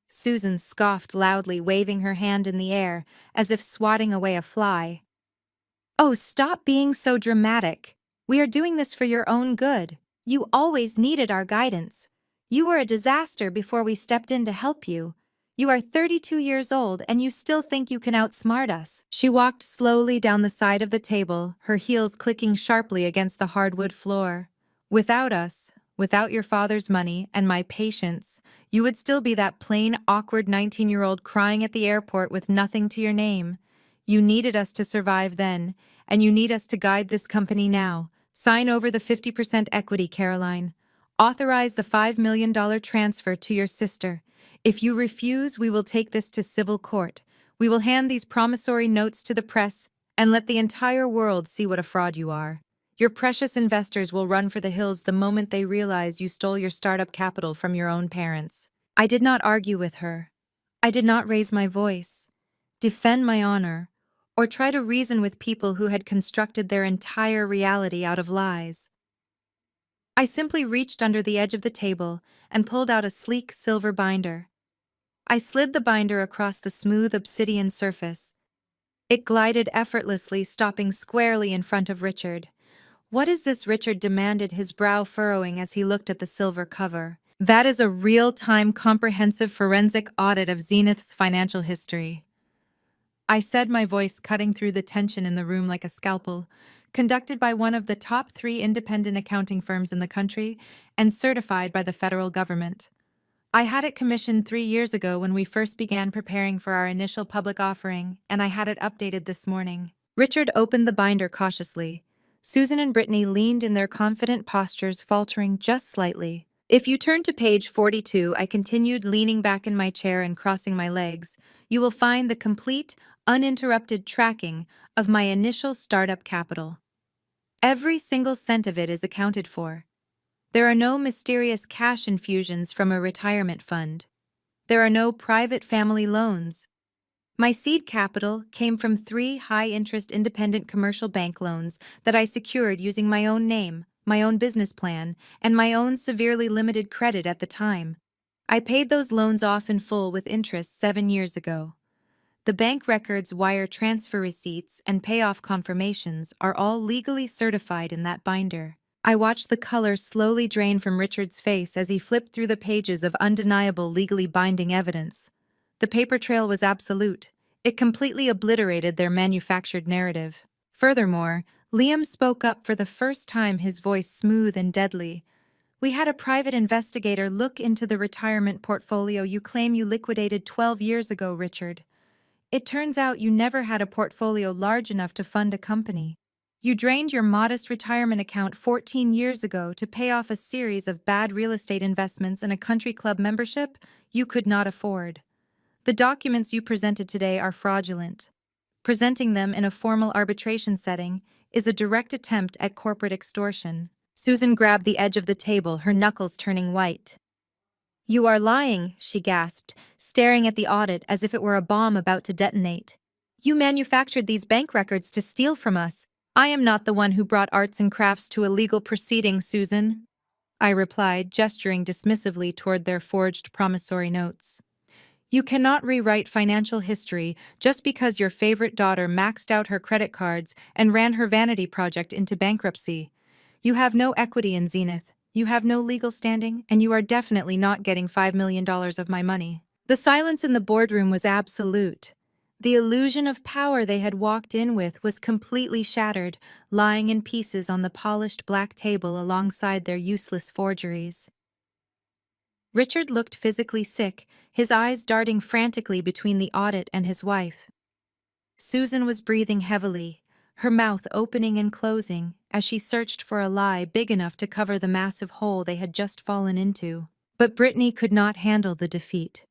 Susan scoffed loudly, waving her hand in the air as if swatting away a fly. "Oh, stop being so dramatic. We are doing this for your own good. You always needed our guidance. You were a disaster before we stepped in to help you. You are 32 years old and you still think you can outsmart us." She walked slowly down the side of the table, her heels clicking sharply against the hardwood floor. "Without us, without your father's money and my patience, you would still be that plain, awkward 19-year-old crying at the airport with nothing to your name. You needed us to survive then, and you need us to guide this company now. Sign over the 50% equity, Caroline. Authorize the $5 million transfer to your sister. If you refuse, we will take this to civil court. We will hand these promissory notes to the press and let the entire world see what a fraud you are. Your precious investors will run for the hills the moment they realize you stole your startup capital from your own parents." I did not argue with her. I did not raise my voice. defend my honor, or try to reason with people who had constructed their entire reality out of lies. I simply reached under the edge of the table and pulled out a sleek silver binder. I slid the binder across the smooth obsidian surface. It glided effortlessly, stopping squarely in front of Richard. "What is this?" Richard demanded, his brow furrowing as he looked at the silver cover. "That is a real-time comprehensive forensic audit of Zenith's financial history," I said, my voice cutting through the tension in the room like a scalpel. "Conducted by one of the top 3 independent accounting firms in the country and certified by the federal government. I had it commissioned 3 years ago when we first began preparing for our initial public offering, and I had it updated this morning." Richard opened the binder cautiously. Susan and Brittany leaned in their confident postures, faltering just slightly. "If you turn to page 42, I continued, leaning back in my chair and crossing my legs, "you will find the complete, uninterrupted tracking of my initial startup capital. Every single cent of it is accounted for. There are no mysterious cash infusions from a retirement fund. There are no private family loans. My seed capital came from 3 high-interest independent commercial bank loans that I secured using my own name, my own business plan, and my own severely limited credit at the time. I paid those loans off in full with interest 7 years ago. The bank records, wire transfer receipts, and payoff confirmations are all legally certified in that binder." I watched the color slowly drain from Richard's face as he flipped through the pages of undeniable, legally binding evidence. The paper trail was absolute. It completely obliterated their manufactured narrative. Furthermore, Liam spoke up for the first time, his voice smooth and deadly. "We had a private investigator look into the retirement portfolio you claim you liquidated 12 years ago, Richard. It turns out you never had a portfolio large enough to fund a company. You drained your modest retirement account 14 years ago to pay off a series of bad real estate investments and a country club membership you could not afford. The documents you presented today are fraudulent. Presenting them in a formal arbitration setting is a direct attempt at corporate extortion." Susan grabbed the edge of the table, her knuckles turning white. "You are lying," she gasped, staring at the audit as if it were a bomb about to detonate. "You manufactured these bank records to steal from us." "I am not the one who brought arts and crafts to a legal proceeding, Susan," I replied, gesturing dismissively toward their forged promissory notes. "You cannot rewrite financial history just because your favorite daughter maxed out her credit cards and ran her vanity project into bankruptcy. You have no equity in Zenith, you have no legal standing, and you are definitely not getting $5 million of my money." The silence in the boardroom was absolute. The illusion of power they had walked in with was completely shattered, lying in pieces on the polished black table alongside their useless forgeries. Richard looked physically sick, his eyes darting frantically between the audit and his wife. Susan was breathing heavily, her mouth opening and closing as she searched for a lie big enough to cover the massive hole they had just fallen into. But Brittany could not handle the defeat.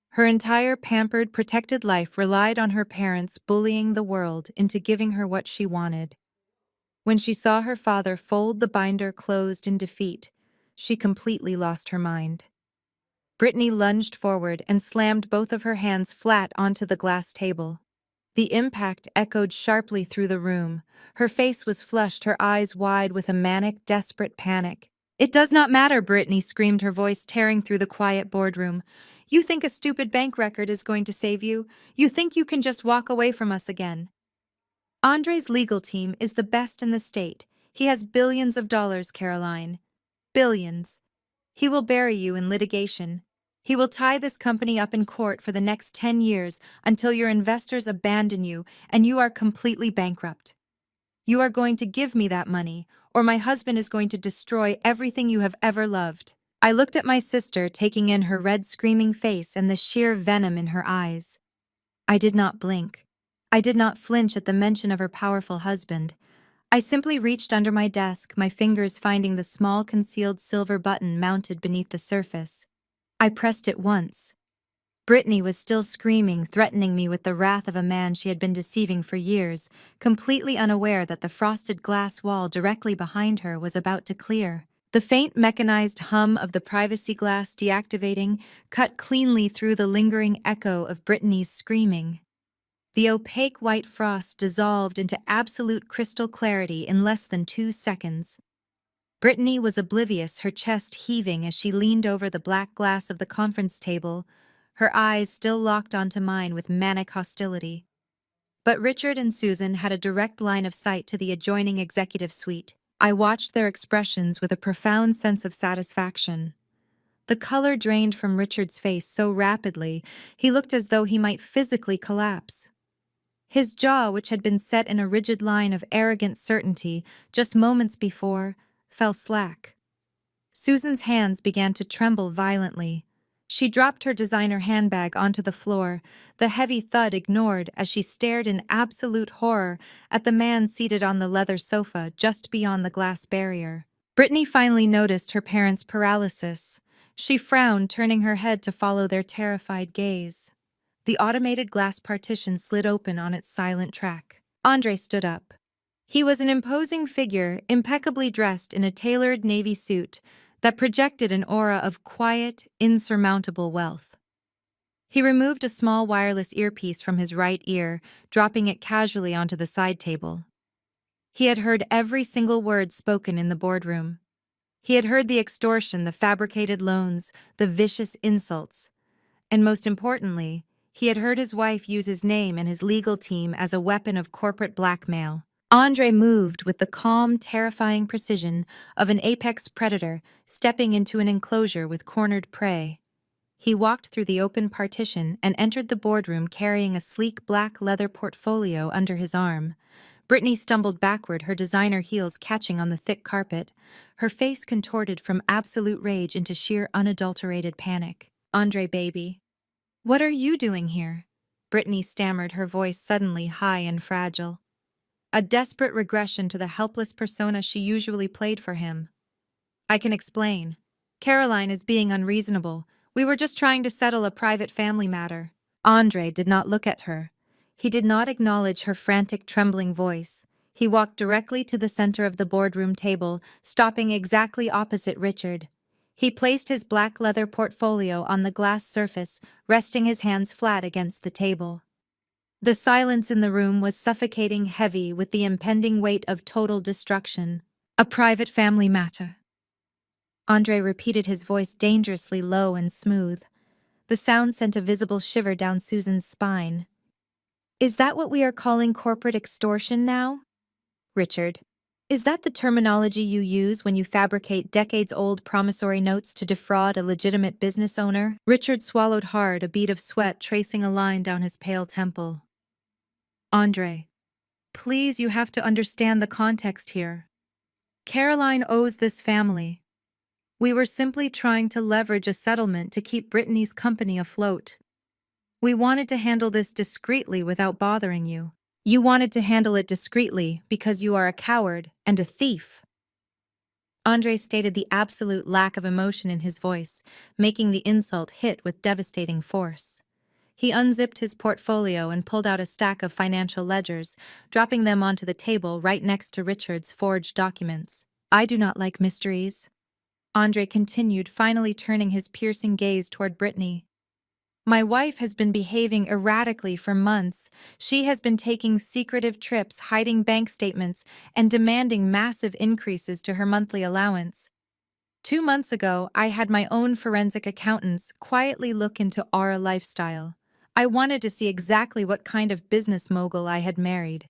Her entire pampered, protected life relied on her parents bullying the world into giving her what she wanted. When she saw her father fold the binder closed in defeat, she completely lost her mind. Brittany lunged forward and slammed both of her hands flat onto the glass table. The impact echoed sharply through the room. Her face was flushed, her eyes wide with a manic, desperate panic. "It does not matter," Brittany screamed, her voice tearing through the quiet boardroom. "You think a stupid bank record is going to save you? You think you can just walk away from us again? Andre's legal team is the best in the state. He has billions of dollars, Caroline. Billions. He will bury you in litigation. He will tie this company up in court for the next 10 years until your investors abandon you and you are completely bankrupt. You are going to give me that money, or my husband is going to destroy everything you have ever loved." I looked at my sister, taking in her red, screaming face and the sheer venom in her eyes. I did not blink. I did not flinch at the mention of her powerful husband. I simply reached under my desk, my fingers finding the small concealed silver button mounted beneath the surface. I pressed it once. Brittany was still screaming, threatening me with the wrath of a man she had been deceiving for years, completely unaware that the frosted glass wall directly behind her was about to clear. The faint mechanized hum of the privacy glass deactivating cut cleanly through the lingering echo of Brittany's screaming. The opaque white frost dissolved into absolute crystal clarity in less than 2 seconds. Brittany was oblivious, her chest heaving as she leaned over the black glass of the conference table, her eyes still locked onto mine with manic hostility. But Richard and Susan had a direct line of sight to the adjoining executive suite. I watched their expressions with a profound sense of satisfaction. The color drained from Richard's face so rapidly, he looked as though he might physically collapse. His jaw, which had been set in a rigid line of arrogant certainty just moments before, fell slack. Susan's hands began to tremble violently. She dropped her designer handbag onto the floor, the heavy thud ignored as she stared in absolute horror at the man seated on the leather sofa just beyond the glass barrier. Brittany finally noticed her parents' paralysis. She frowned, turning her head to follow their terrified gaze. The automated glass partition slid open on its silent track. Andre stood up. He was an imposing figure, impeccably dressed in a tailored navy suit that projected an aura of quiet, insurmountable wealth. He removed a small wireless earpiece from his right ear, dropping it casually onto the side table. He had heard every single word spoken in the boardroom. He had heard the extortion, the fabricated loans, the vicious insults, and most importantly, he had heard his wife use his name and his legal team as a weapon of corporate blackmail. Andre moved with the calm, terrifying precision of an apex predator stepping into an enclosure with cornered prey. He walked through the open partition and entered the boardroom carrying a sleek black leather portfolio under his arm. Brittany stumbled backward, her designer heels catching on the thick carpet, her face contorted from absolute rage into sheer unadulterated panic. "Andre, baby, what are you doing here?" Brittany stammered, her voice suddenly high and fragile. A desperate regression to the helpless persona she usually played for him. "I can explain. Caroline is being unreasonable. We were just trying to settle a private family matter." Andre did not look at her. He did not acknowledge her frantic, trembling voice. He walked directly to the center of the boardroom table, stopping exactly opposite Richard. He placed his black leather portfolio on the glass surface, resting his hands flat against the table. The silence in the room was suffocating, heavy with the impending weight of total destruction. "A private family matter." Andre repeated, his voice dangerously low and smooth. The sound sent a visible shiver down Susan's spine. "Is that what we are calling corporate extortion now? Richard, is that the terminology you use when you fabricate decades-old promissory notes to defraud a legitimate business owner?" Richard swallowed hard, a bead of sweat tracing a line down his pale temple. "Andre, please, you have to understand the context here. Caroline owes this family. We were simply trying to leverage a settlement to keep Brittany's company afloat. We wanted to handle this discreetly without bothering you. You wanted to handle it discreetly because you are a coward and a thief." Andre stated, the absolute lack of emotion in his voice, making the insult hit with devastating force. He unzipped his portfolio and pulled out a stack of financial ledgers, dropping them onto the table right next to Richard's forged documents. "I do not like mysteries," Andre continued, finally turning his piercing gaze toward Brittany. "My wife has been behaving erratically for months. She has been taking secretive trips, hiding bank statements, and demanding massive increases to her monthly allowance. 2 months ago, I had my own forensic accountants quietly look into our lifestyle. I wanted to see exactly what kind of business mogul I had married."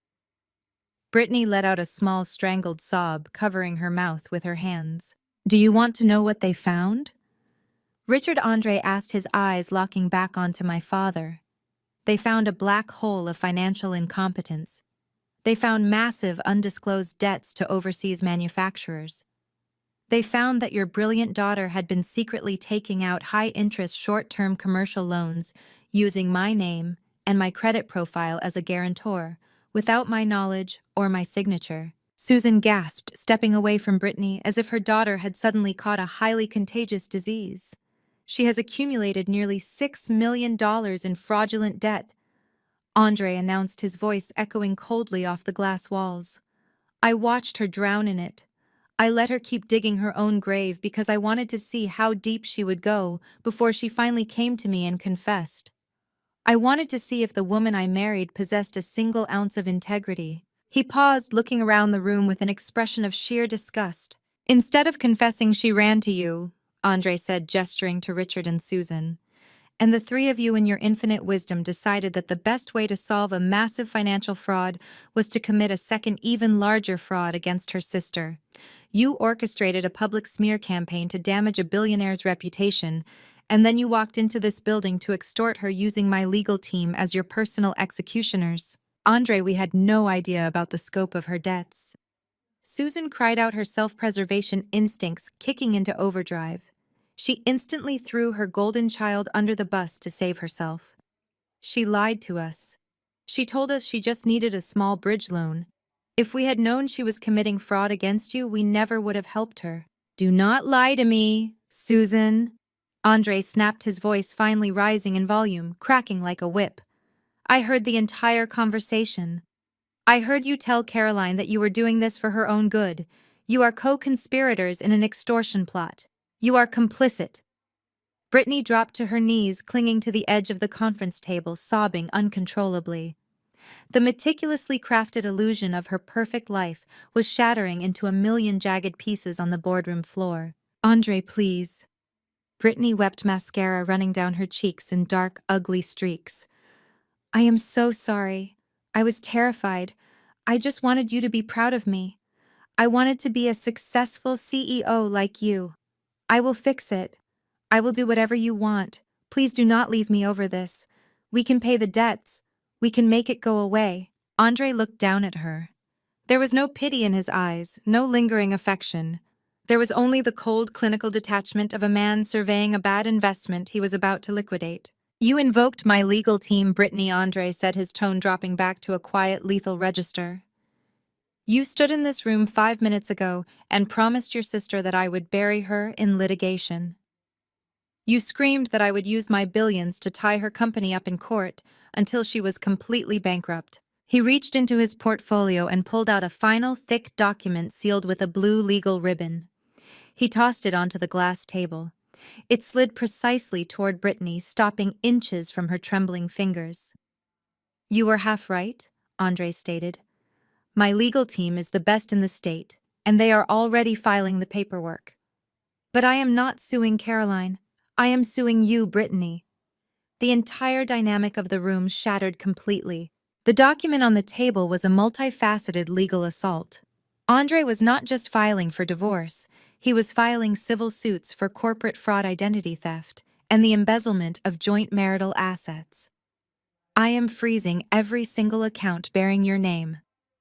Brittany let out a small strangled sob, covering her mouth with her hands. "Do you want to know what they found?" Richard Andre asked, his eyes locking back onto my father. "They found a black hole of financial incompetence. They found massive undisclosed debts to overseas manufacturers. They found that your brilliant daughter had been secretly taking out high-interest short-term commercial loans using my name and my credit profile as a guarantor, without my knowledge or my signature." Susan gasped, stepping away from Brittany as if her daughter had suddenly caught a highly contagious disease. "She has accumulated nearly $6 million in fraudulent debt," Andre announced, his voice echoing coldly off the glass walls. "I watched her drown in it. I let her keep digging her own grave because I wanted to see how deep she would go before she finally came to me and confessed." I wanted to see if the woman I married possessed a single ounce of integrity. He paused, looking around the room with an expression of sheer disgust. Instead of confessing she ran to you, Andre said, gesturing to Richard and Susan, and the three of you in your infinite wisdom decided that the best way to solve a massive financial fraud was to commit a second, even larger fraud against her sister. You orchestrated a public smear campaign to damage a billionaire's reputation, and then you walked into this building to extort her using my legal team as your personal executioners. Andre, we had no idea about the scope of her debts. Susan cried out, her self-preservation instincts kicking into overdrive. She instantly threw her golden child under the bus to save herself. She lied to us. She told us she just needed a small bridge loan. If we had known she was committing fraud against you, we never would have helped her. Do not lie to me, Susan. Andre snapped, his voice finally rising in volume, cracking like a whip. I heard the entire conversation. I heard you tell Caroline that you were doing this for her own good. You are co-conspirators in an extortion plot. You are complicit. Brittany dropped to her knees, clinging to the edge of the conference table, sobbing uncontrollably. The meticulously crafted illusion of her perfect life was shattering into a million jagged pieces on the boardroom floor. Andre, please. Brittany wept, mascara running down her cheeks in dark, ugly streaks. I am so sorry. I was terrified. I just wanted you to be proud of me. I wanted to be a successful CEO like you. I will fix it. I will do whatever you want. Please do not leave me over this. We can pay the debts. We can make it go away. Andre looked down at her. There was no pity in his eyes, no lingering affection. There was only the cold, clinical detachment of a man surveying a bad investment he was about to liquidate. You invoked my legal team, Brittany, Andre said, his tone dropping back to a quiet, lethal register. You stood in this room 5 minutes ago and promised your sister that I would bury her in litigation. You screamed that I would use my billions to tie her company up in court until she was completely bankrupt. He reached into his portfolio and pulled out a final, thick document sealed with a blue legal ribbon. He tossed it onto the glass table. It slid precisely toward Brittany, stopping inches from her trembling fingers. You were half right, Andre stated. My legal team is the best in the state, and they are already filing the paperwork. But I am not suing Caroline. I am suing you, Brittany. The entire dynamic of the room shattered completely. The document on the table was a multifaceted legal assault. Andre was not just filing for divorce, he was filing civil suits for corporate fraud, identity theft, and the embezzlement of joint marital assets. I am freezing every single account bearing your name,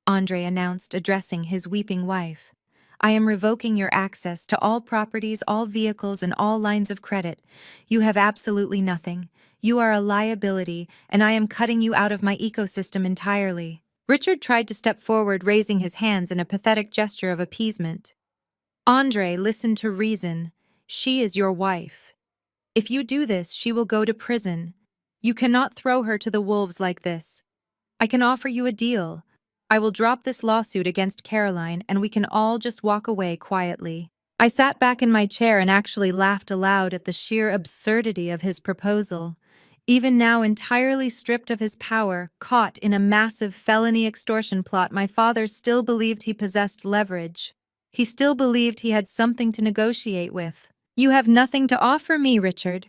Andre announced, addressing his weeping wife. I am revoking your access to all properties, all vehicles, and all lines of credit. You have absolutely nothing. You are a liability, and I am cutting you out of my ecosystem entirely. Richard tried to step forward, raising his hands in a pathetic gesture of appeasement. Andre, listen to reason. She is your wife. If you do this, she will go to prison. You cannot throw her to the wolves like this. I can offer you a deal. I will drop this lawsuit against Caroline and we can all just walk away quietly. I sat back in my chair and actually laughed aloud at the sheer absurdity of his proposal. Even now, entirely stripped of his power, caught in a massive felony extortion plot, my father still believed he possessed leverage. He still believed he had something to negotiate with. You have nothing to offer me, Richard,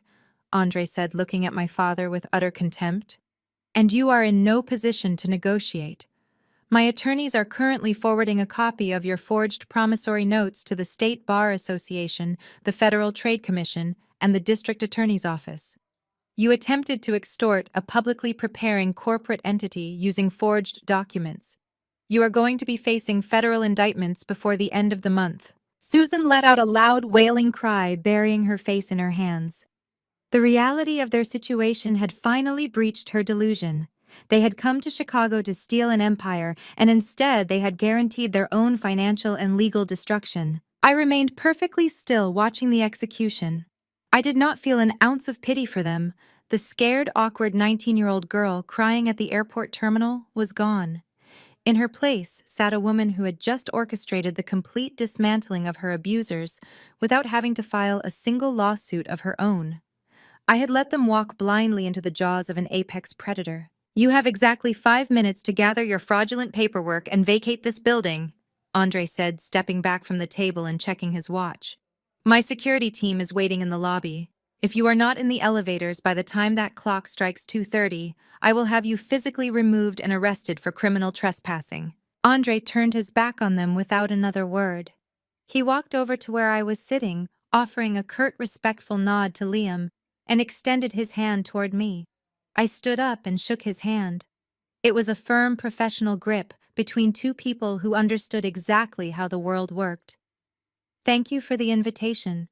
Andre said, looking at my father with utter contempt. And you are in no position to negotiate. My attorneys are currently forwarding a copy of your forged promissory notes to the State Bar Association, the Federal Trade Commission, and the District Attorney's Office. You attempted to extort a publicly preparing corporate entity using forged documents. You are going to be facing federal indictments before the end of the month. Susan let out a loud, wailing cry, burying her face in her hands. The reality of their situation had finally breached her delusion. They had come to Chicago to steal an empire, and instead they had guaranteed their own financial and legal destruction. I remained perfectly still, watching the execution. I did not feel an ounce of pity for them. The scared, awkward 19-year-old girl crying at the airport terminal was gone. In her place sat a woman who had just orchestrated the complete dismantling of her abusers without having to file a single lawsuit of her own. I had let them walk blindly into the jaws of an apex predator. "You have exactly 5 minutes to gather your fraudulent paperwork and vacate this building," Andre said, stepping back from the table and checking his watch. "My security team is waiting in the lobby. If you are not in the elevators by the time that clock strikes 2:30, I will have you physically removed and arrested for criminal trespassing." Andre turned his back on them without another word. He walked over to where I was sitting, offering a curt, respectful nod to Liam, and extended his hand toward me. I stood up and shook his hand. It was a firm, professional grip between two people who understood exactly how the world worked. "Thank you for the invitation,"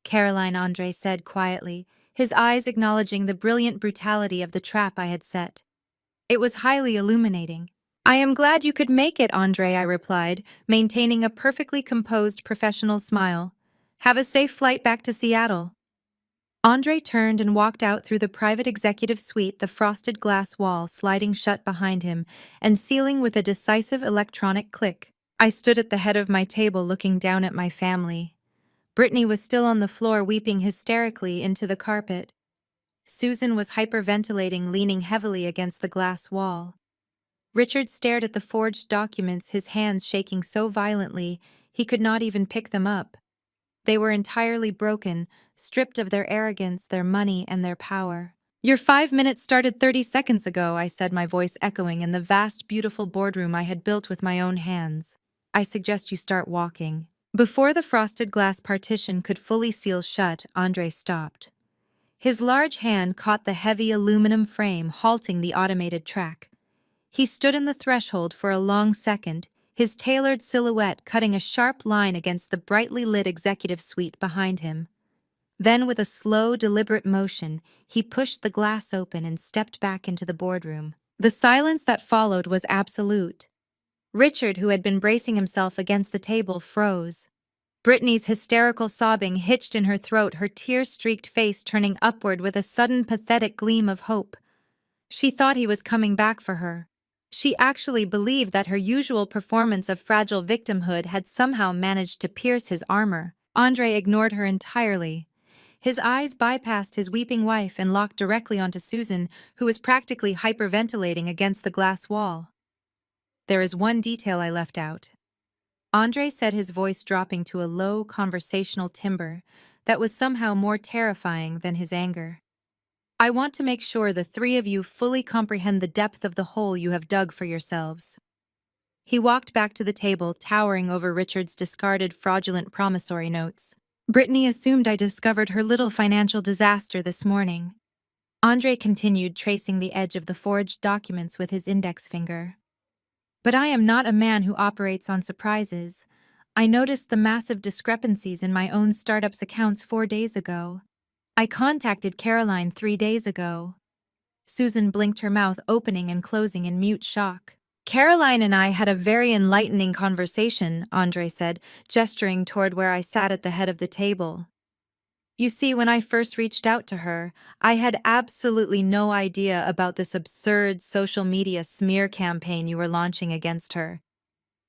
Caroline Andre said quietly, his eyes acknowledging the brilliant brutality of the trap I had set. It was highly illuminating. "I am glad you could make it, Andre," I replied, maintaining a perfectly composed professional smile. "Have a safe flight back to Seattle." Andre turned and walked out through the private executive suite, the frosted glass wall sliding shut behind him and sealing with a decisive electronic click. I stood at the head of my table looking down at my family. Brittany was still on the floor weeping hysterically into the carpet. Susan was hyperventilating, leaning heavily against the glass wall. Richard stared at the forged documents, his hands shaking so violently he could not even pick them up. They were entirely broken, stripped of their arrogance, their money, and their power. "Your 5 minutes started 30 seconds ago," I said, my voice echoing in the vast, beautiful boardroom I had built with my own hands. "I suggest you start walking." Before the frosted glass partition could fully seal shut, Andre stopped. His large hand caught the heavy aluminum frame, halting the automated track. He stood in the threshold for a long second, his tailored silhouette cutting a sharp line against the brightly lit executive suite behind him. Then, with a slow, deliberate motion, he pushed the glass open and stepped back into the boardroom. The silence that followed was absolute. Richard, who had been bracing himself against the table, froze. Brittany's hysterical sobbing hitched in her throat, her tear-streaked face turning upward with a sudden pathetic gleam of hope. She thought he was coming back for her. She actually believed that her usual performance of fragile victimhood had somehow managed to pierce his armor. Andre ignored her entirely. His eyes bypassed his weeping wife and locked directly onto Susan, who was practically hyperventilating against the glass wall. "There is one detail I left out," Andre said, his voice dropping to a low, conversational timbre that was somehow more terrifying than his anger. "I want to make sure the three of you fully comprehend the depth of the hole you have dug for yourselves." He walked back to the table, towering over Richard's discarded fraudulent promissory notes. "Brittany assumed I discovered her little financial disaster this morning." Andre continued, tracing the edge of the forged documents with his index finger. "But I am not a man who operates on surprises. I noticed the massive discrepancies in my own startup's accounts 4 days ago. I contacted Caroline 3 days ago." Susan blinked, her mouth opening and closing in mute shock. "Caroline and I had a very enlightening conversation," Andre said, gesturing toward where I sat at the head of the table. "You see, when I first reached out to her, I had absolutely no idea about this absurd social media smear campaign you were launching against her.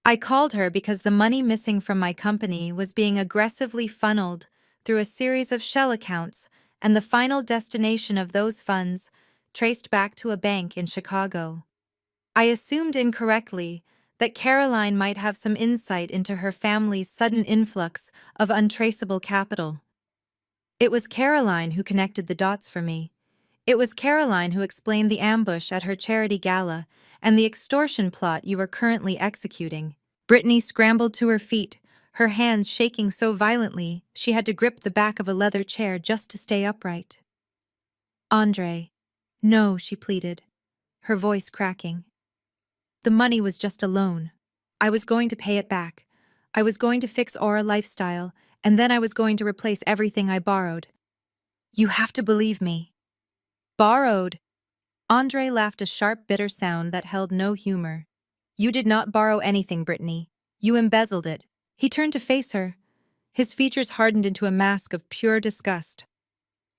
I called her because the money missing from my company was being aggressively funneled through a series of shell accounts, and the final destination of those funds traced back to a bank in Chicago. I assumed incorrectly that Caroline might have some insight into her family's sudden influx of untraceable capital. It was Caroline who connected the dots for me. It was Caroline who explained the ambush at her charity gala and the extortion plot you are currently executing." Brittany scrambled to her feet, her hands shaking so violently she had to grip the back of a leather chair just to stay upright. "Andre." "No," she pleaded, her voice cracking. "The money was just a loan. I was going to pay it back. I was going to fix Aura Lifestyle, and then I was going to replace everything I borrowed." "You have to believe me." "Borrowed?" Andre laughed, a sharp, bitter sound that held no humor. "You did not borrow anything, Brittany. You embezzled it." He turned to face her. His features hardened into a mask of pure disgust.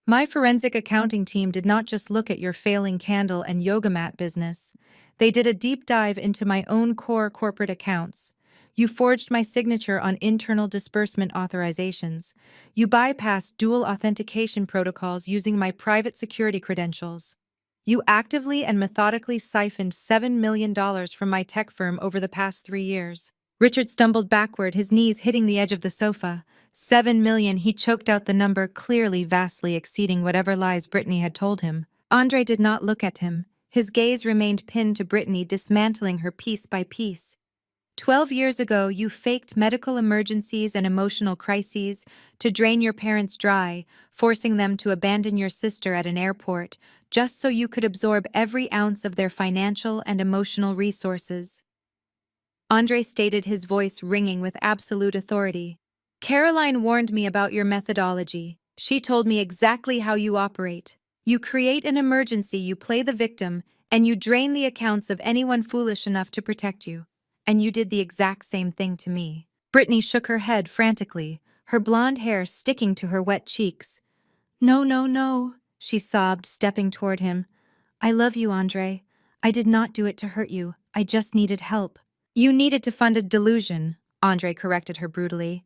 "My forensic accounting team did not just look at your failing candle and yoga mat business. They did a deep dive into my own core corporate accounts. You forged my signature on internal disbursement authorizations. You bypassed dual authentication protocols using my private security credentials. You actively and methodically siphoned $7 million from my tech firm over the past 3 years. Richard stumbled backward, his knees hitting the edge of the sofa. 7 million, he choked out the number, clearly vastly exceeding whatever lies Brittany had told him. Andre did not look at him. His gaze remained pinned to Brittany, dismantling her piece by piece. 12 years ago, you faked medical emergencies and emotional crises to drain your parents dry, forcing them to abandon your sister at an airport, just so you could absorb every ounce of their financial and emotional resources. Andre stated, his voice ringing with absolute authority. Caroline warned me about your methodology. She told me exactly how you operate. You create an emergency, you play the victim, and you drain the accounts of anyone foolish enough to protect you. And you did the exact same thing to me. Brittany shook her head frantically, her blonde hair sticking to her wet cheeks. No, no, no, she sobbed, stepping toward him. I love you, Andre. I did not do it to hurt you. I just needed help. You needed to fund a delusion, Andre corrected her brutally.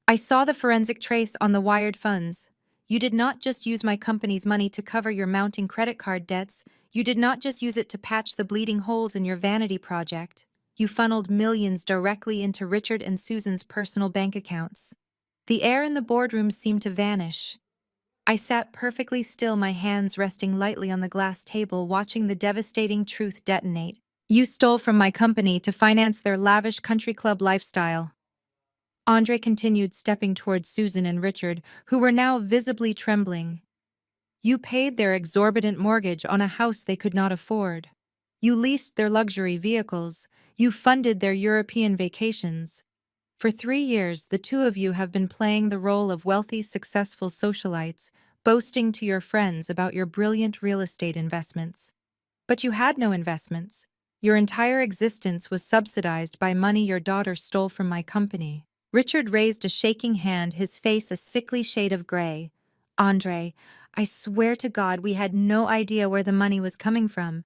I saw the forensic trace on the wired funds. You did not just use my company's money to cover your mounting credit card debts. You did not just use it to patch the bleeding holes in your vanity project. You funneled millions directly into Richard and Susan's personal bank accounts. The air in the boardroom seemed to vanish. I sat perfectly still, my hands resting lightly on the glass table, watching the devastating truth detonate. You stole from my company to finance their lavish country club lifestyle. Andre continued, stepping towards Susan and Richard, who were now visibly trembling. You paid their exorbitant mortgage on a house they could not afford. You leased their luxury vehicles. You funded their European vacations. For 3 years, the two of you have been playing the role of wealthy, successful socialites, boasting to your friends about your brilliant real estate investments. But you had no investments. Your entire existence was subsidized by money your daughter stole from my company. Richard raised a shaking hand, his face a sickly shade of gray. Andre, I swear to God we had no idea where the money was coming from.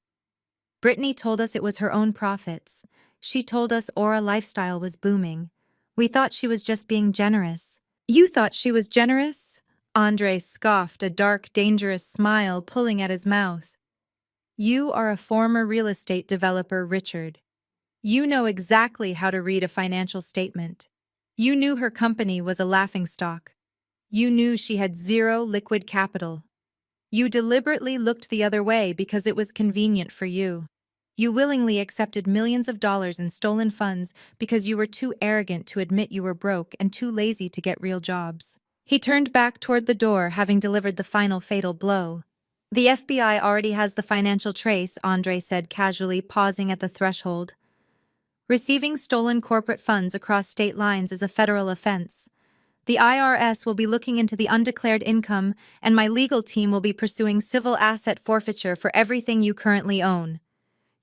Brittany told us it was her own profits. She told us Aura Lifestyle was booming. We thought she was just being generous. You thought she was generous? Andre scoffed, a dark, dangerous smile pulling at his mouth. You are a former real estate developer, Richard. You know exactly how to read a financial statement. You knew her company was a laughingstock. You knew she had zero liquid capital. You deliberately looked the other way because it was convenient for you. You willingly accepted millions of dollars in stolen funds because you were too arrogant to admit you were broke and too lazy to get real jobs. He turned back toward the door, having delivered the final fatal blow. The FBI already has the financial trace, Andre said casually, pausing at the threshold. Receiving stolen corporate funds across state lines is a federal offense. The IRS will be looking into the undeclared income, and my legal team will be pursuing civil asset forfeiture for everything you currently own.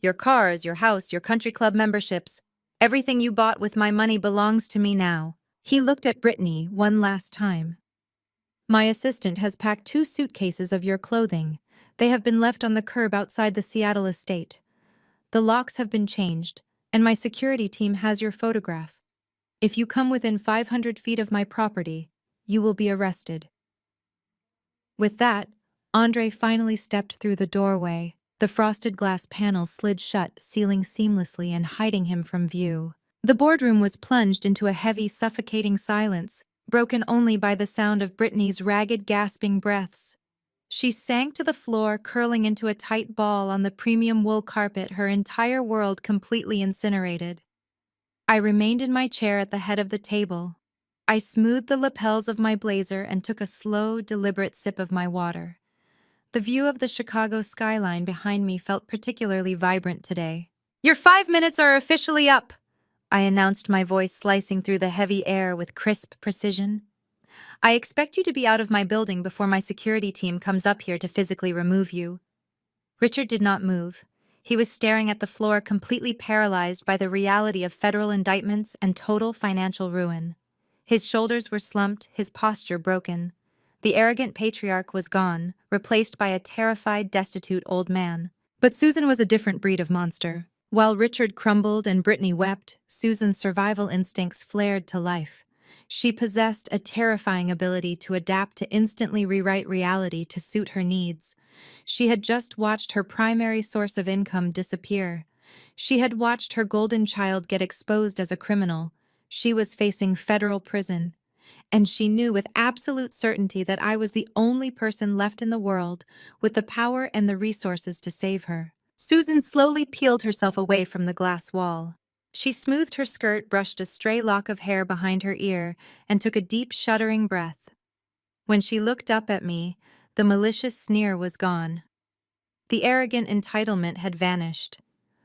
Your cars, your house, your country club memberships, everything you bought with my money belongs to me now. He looked at Brittany one last time. My assistant has packed 2 suitcases of your clothing. They have been left on the curb outside the Seattle estate. The locks have been changed, and my security team has your photograph. If you come within 500 feet of my property, you will be arrested. With that, Andre finally stepped through the doorway. The frosted glass panels slid shut, sealing seamlessly and hiding him from view. The boardroom was plunged into a heavy, suffocating silence, broken only by the sound of Brittany's ragged, gasping breaths. She sank to the floor, curling into a tight ball on the premium wool carpet, her entire world completely incinerated. I remained in my chair at the head of the table. I smoothed the lapels of my blazer and took a slow, deliberate sip of my water. The view of the Chicago skyline behind me felt particularly vibrant today. Your 5 minutes are officially up, I announced, my voice slicing through the heavy air with crisp precision. I expect you to be out of my building before my security team comes up here to physically remove you. Richard did not move. He was staring at the floor, completely paralyzed by the reality of federal indictments and total financial ruin. His shoulders were slumped, his posture broken. The arrogant patriarch was gone, replaced by a terrified, destitute old man. But Susan was a different breed of monster. While Richard crumbled and Brittany wept, Susan's survival instincts flared to life. She possessed a terrifying ability to adapt to instantly rewrite reality to suit her needs. She had just watched her primary source of income disappear. She had watched her golden child get exposed as a criminal. She was facing federal prison. And she knew with absolute certainty that I was the only person left in the world with the power and the resources to save her. Susan slowly peeled herself away from the glass wall. She smoothed her skirt, brushed a stray lock of hair behind her ear, and took a deep, shuddering breath. When she looked up at me, the malicious sneer was gone. The arrogant entitlement had vanished.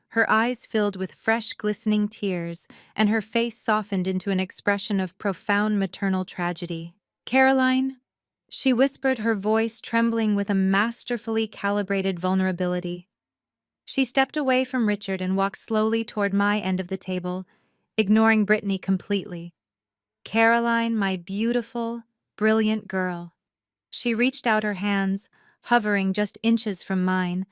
Her eyes filled with fresh, glistening tears, and her face softened into an expression of profound maternal tragedy. "Caroline," she whispered, her voice trembling with a masterfully calibrated vulnerability. She stepped away from Richard and walked slowly toward my end of the table, ignoring Brittany completely. "Caroline, my beautiful, brilliant girl." She reached out her hands, hovering just inches from mine,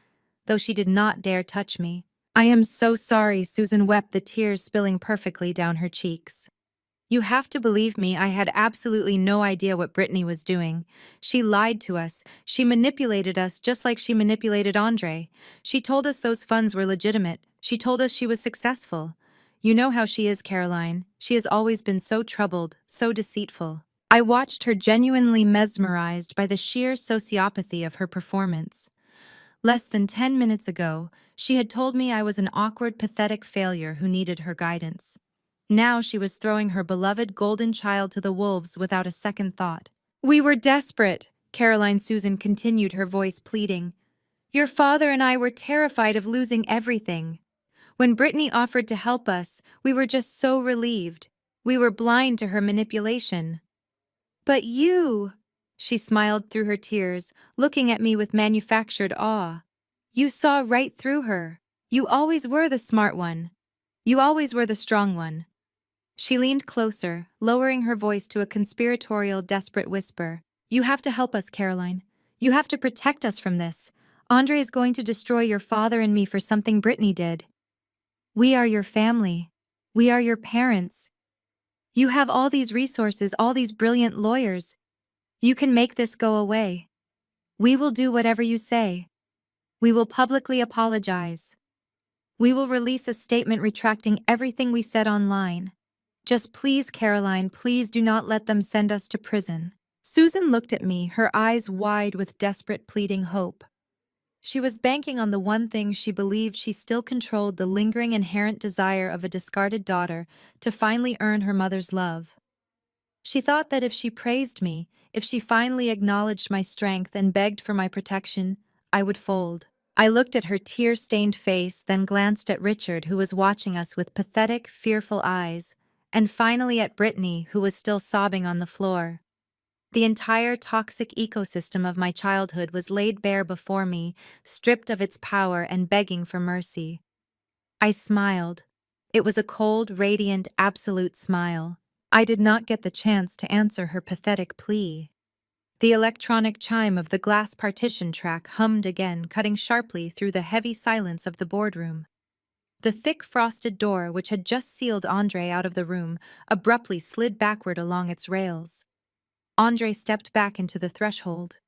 though she did not dare touch me. "I am so sorry," Susan wept, the tears spilling perfectly down her cheeks. "You have to believe me, I had absolutely no idea what Brittany was doing. She lied to us. She manipulated us just like she manipulated Andre. She told us those funds were legitimate. She told us she was successful. You know how she is, Caroline. She has always been so troubled, so deceitful." I watched her, genuinely mesmerized by the sheer sociopathy of her performance. Less than 10 minutes ago, she had told me I was an awkward, pathetic failure who needed her guidance. Now she was throwing her beloved golden child to the wolves without a second thought. "We were desperate," Caroline Susan continued, her voice pleading. "Your father and I were terrified of losing everything. When Brittany offered to help us, we were just so relieved. We were blind to her manipulation." "But you," she smiled through her tears, looking at me with manufactured awe. "You saw right through her. You always were the smart one. You always were the strong one." She leaned closer, lowering her voice to a conspiratorial, desperate whisper. "You have to help us, Caroline. You have to protect us from this. Andre is going to destroy your father and me for something Brittany did. We are your family. We are your parents. You have all these resources, all these brilliant lawyers. You can make this go away. We will do whatever you say. We will publicly apologize. We will release a statement retracting everything we said online. Just please, Caroline, please do not let them send us to prison." Susan looked at me, her eyes wide with desperate, pleading hope. She was banking on the one thing she believed she still controlled, the lingering inherent desire of a discarded daughter to finally earn her mother's love. She thought that if she praised me, if she finally acknowledged my strength and begged for my protection, I would fold. I looked at her tear-stained face, then glanced at Richard, who was watching us with pathetic, fearful eyes, and finally at Brittany, who was still sobbing on the floor. The entire toxic ecosystem of my childhood was laid bare before me, stripped of its power and begging for mercy. I smiled. It was a cold, radiant, absolute smile. I did not get the chance to answer her pathetic plea. The electronic chime of the glass partition track hummed again, cutting sharply through the heavy silence of the boardroom. The thick frosted door, which had just sealed Andre out of the room, abruptly slid backward along its rails. Andre stepped back into the threshold.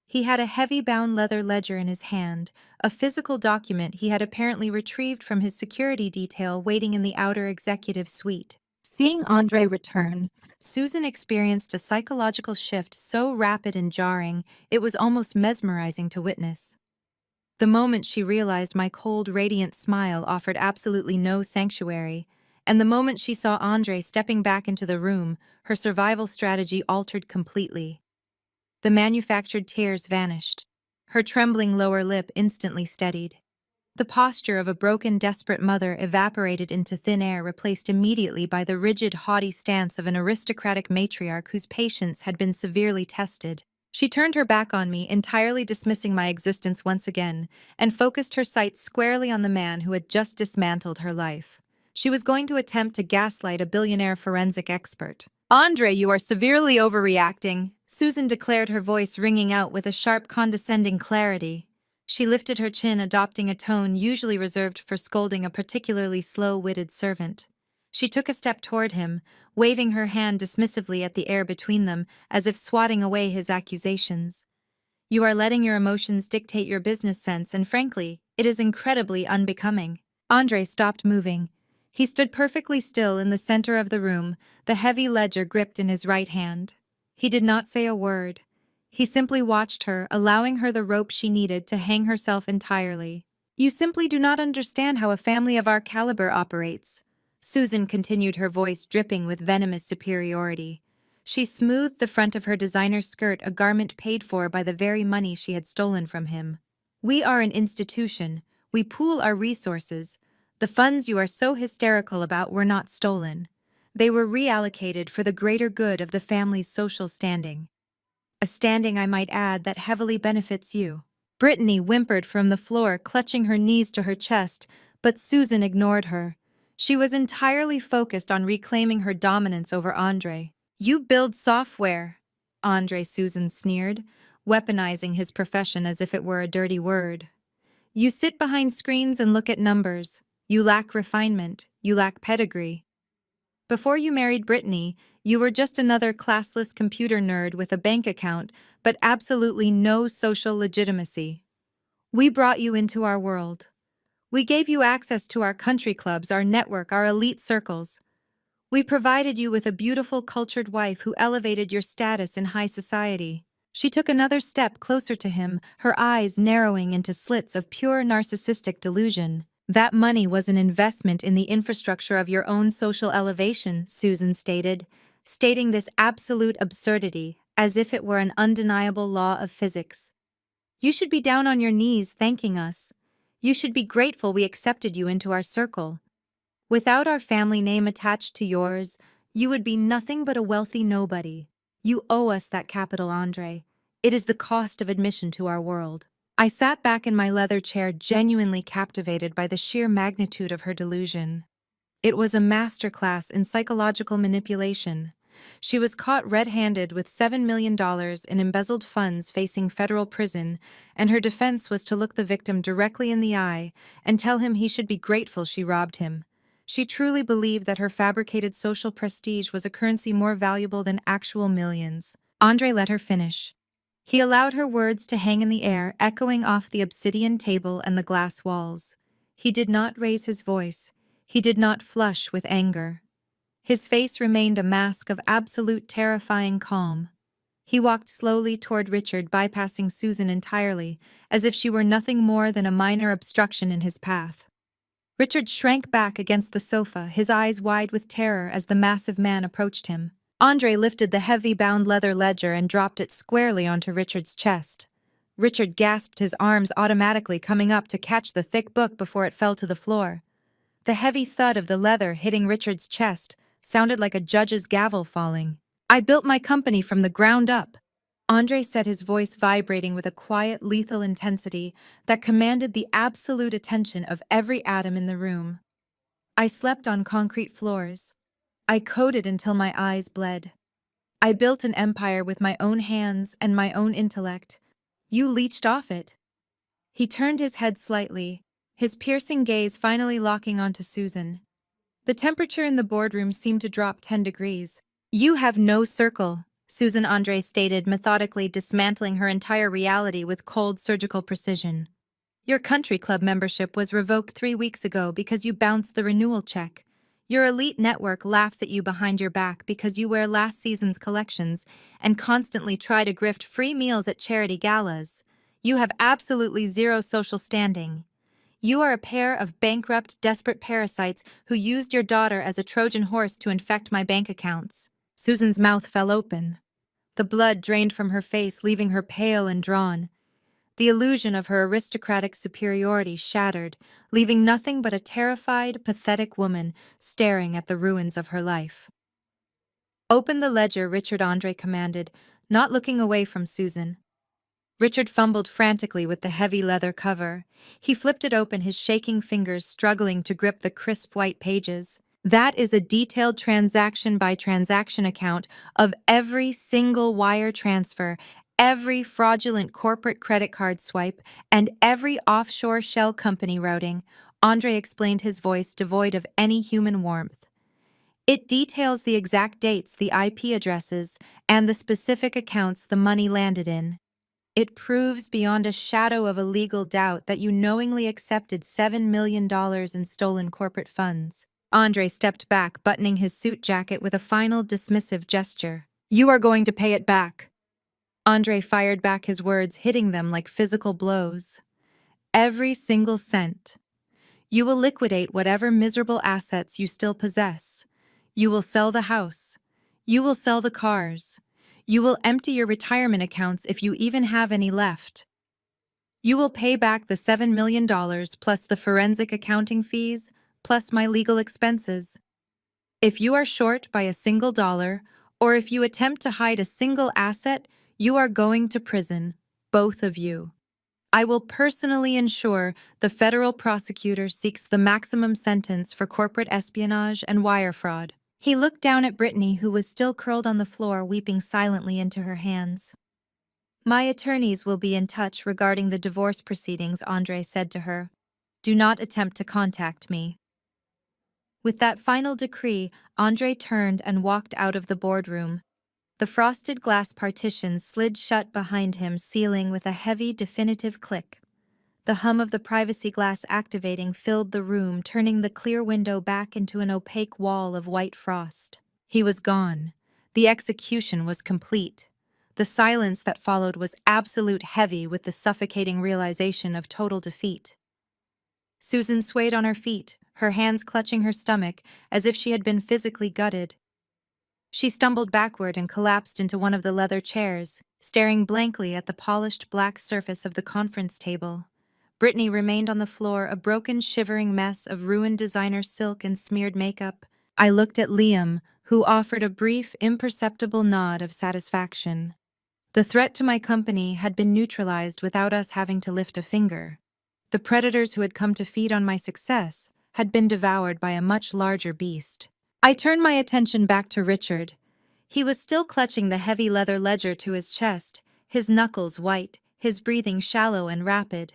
He had a heavy-bound leather ledger in his hand, a physical document he had apparently retrieved from his security detail waiting in the outer executive suite. Seeing Andre return, Susan experienced a psychological shift so rapid and jarring, it was almost mesmerizing to witness. The moment she realized my cold, radiant smile offered absolutely no sanctuary, and the moment she saw Andre stepping back into the room, her survival strategy altered completely. The manufactured tears vanished. Her trembling lower lip instantly steadied. The posture of a broken, desperate mother evaporated into thin air, replaced immediately by the rigid, haughty stance of an aristocratic matriarch whose patience had been severely tested. She turned her back on me, entirely dismissing my existence once again, and focused her sights squarely on the man who had just dismantled her life. She was going to attempt to gaslight a billionaire forensic expert. "Andre, you are severely overreacting," Susan declared, her voice ringing out with a sharp, condescending clarity. She lifted her chin, adopting a tone usually reserved for scolding a particularly slow-witted servant. She took a step toward him, waving her hand dismissively at the air between them, as if swatting away his accusations. You are letting your emotions dictate your business sense, and frankly, it is incredibly unbecoming. Andre stopped moving. He stood perfectly still in the center of the room, the heavy ledger gripped in his right hand. He did not say a word. He simply watched her, allowing her the rope she needed to hang herself entirely. You simply do not understand how a family of our caliber operates. Susan continued, her voice dripping with venomous superiority. She smoothed the front of her designer skirt, a garment paid for by the very money she had stolen from him. We are an institution. We pool our resources. The funds you are so hysterical about were not stolen. They were reallocated for the greater good of the family's social standing. A standing, I might add, that heavily benefits you. Brittany whimpered from the floor, clutching her knees to her chest, but Susan ignored her. She was entirely focused on reclaiming her dominance over Andre. You build software, Susan sneered, weaponizing his profession as if it were a dirty word. You sit behind screens and look at numbers. You lack refinement. You lack pedigree. Before you married Brittany, you were just another classless computer nerd with a bank account, but absolutely no social legitimacy. We brought you into our world. We gave you access to our country clubs, our network, our elite circles. We provided you with a beautiful, cultured wife who elevated your status in high society. She took another step closer to him, her eyes narrowing into slits of pure narcissistic delusion. That money was an investment in the infrastructure of your own social elevation, Susan stated, stating this absolute absurdity as if it were an undeniable law of physics. You should be down on your knees thanking us. You should be grateful we accepted you into our circle. Without our family name attached to yours, you would be nothing but a wealthy nobody. You owe us that capital, Andre. It is the cost of admission to our world. I sat back in my leather chair, genuinely captivated by the sheer magnitude of her delusion. It was a masterclass in psychological manipulation. She was caught red-handed with $7 million in embezzled funds facing federal prison, and her defense was to look the victim directly in the eye and tell him he should be grateful she robbed him. She truly believed that her fabricated social prestige was a currency more valuable than actual millions. Andre let her finish. He allowed her words to hang in the air, echoing off the obsidian table and the glass walls. He did not raise his voice. He did not flush with anger. His face remained a mask of absolute terrifying calm. He walked slowly toward Richard, bypassing Susan entirely, as if she were nothing more than a minor obstruction in his path. Richard shrank back against the sofa, his eyes wide with terror as the massive man approached him. Andre lifted the heavy bound leather ledger and dropped it squarely onto Richard's chest. Richard gasped, his arms automatically coming up to catch the thick book before it fell to the floor. The heavy thud of the leather hitting Richard's chest sounded like a judge's gavel falling. I built my company from the ground up. Andre said, his voice vibrating with a quiet, lethal intensity that commanded the absolute attention of every atom in the room. I slept on concrete floors. I coded until my eyes bled. I built an empire with my own hands and my own intellect. You leached off it. He turned his head slightly, his piercing gaze finally locking onto Susan. The temperature in the boardroom seemed to drop 10 degrees. You have no circle, Susan, Andre stated, methodically dismantling her entire reality with cold surgical precision. Your country club membership was revoked 3 weeks ago because you bounced the renewal check. Your elite network laughs at you behind your back because you wear last season's collections and constantly try to grift free meals at charity galas. You have absolutely zero social standing. You are a pair of bankrupt, desperate parasites who used your daughter as a Trojan horse to infect my bank accounts. Susan's mouth fell open. The blood drained from her face, leaving her pale and drawn. The illusion of her aristocratic superiority shattered, leaving nothing but a terrified, pathetic woman staring at the ruins of her life. Open the ledger, Richard, Andre commanded, not looking away from Susan. Richard fumbled frantically with the heavy leather cover. He flipped it open, his shaking fingers struggling to grip the crisp white pages. That is a detailed transaction-by-transaction account of every single wire transfer, every fraudulent corporate credit card swipe, and every offshore shell company routing, Andre explained, his voice devoid of any human warmth. It details the exact dates, the IP addresses, and the specific accounts the money landed in. It proves beyond a shadow of a legal doubt that you knowingly accepted $7 million in stolen corporate funds. Andre stepped back, buttoning his suit jacket with a final dismissive gesture. You are going to pay it back. Andre fired back his words, hitting them like physical blows. Every single cent. You will liquidate whatever miserable assets you still possess. You will sell the house. You will sell the cars. You will empty your retirement accounts if you even have any left. You will pay back the $7 million plus the forensic accounting fees, plus my legal expenses. If you are short by a single dollar, or if you attempt to hide a single asset, you are going to prison, both of you. I will personally ensure the federal prosecutor seeks the maximum sentence for corporate espionage and wire fraud. He looked down at Brittany, who was still curled on the floor, weeping silently into her hands. My attorneys will be in touch regarding the divorce proceedings, Andre said to her. Do not attempt to contact me. With that final decree, Andre turned and walked out of the boardroom. The frosted glass partitions slid shut behind him, sealing with a heavy, definitive click. The hum of the privacy glass activating filled the room, turning the clear window back into an opaque wall of white frost. He was gone. The execution was complete. The silence that followed was absolute, heavy with the suffocating realization of total defeat. Susan swayed on her feet, her hands clutching her stomach as if she had been physically gutted. She stumbled backward and collapsed into one of the leather chairs, staring blankly at the polished black surface of the conference table. Brittany remained on the floor, a broken, shivering mess of ruined designer silk and smeared makeup. I looked at Liam, who offered a brief, imperceptible nod of satisfaction. The threat to my company had been neutralized without us having to lift a finger. The predators who had come to feed on my success had been devoured by a much larger beast. I turned my attention back to Richard. He was still clutching the heavy leather ledger to his chest, his knuckles white, his breathing shallow and rapid.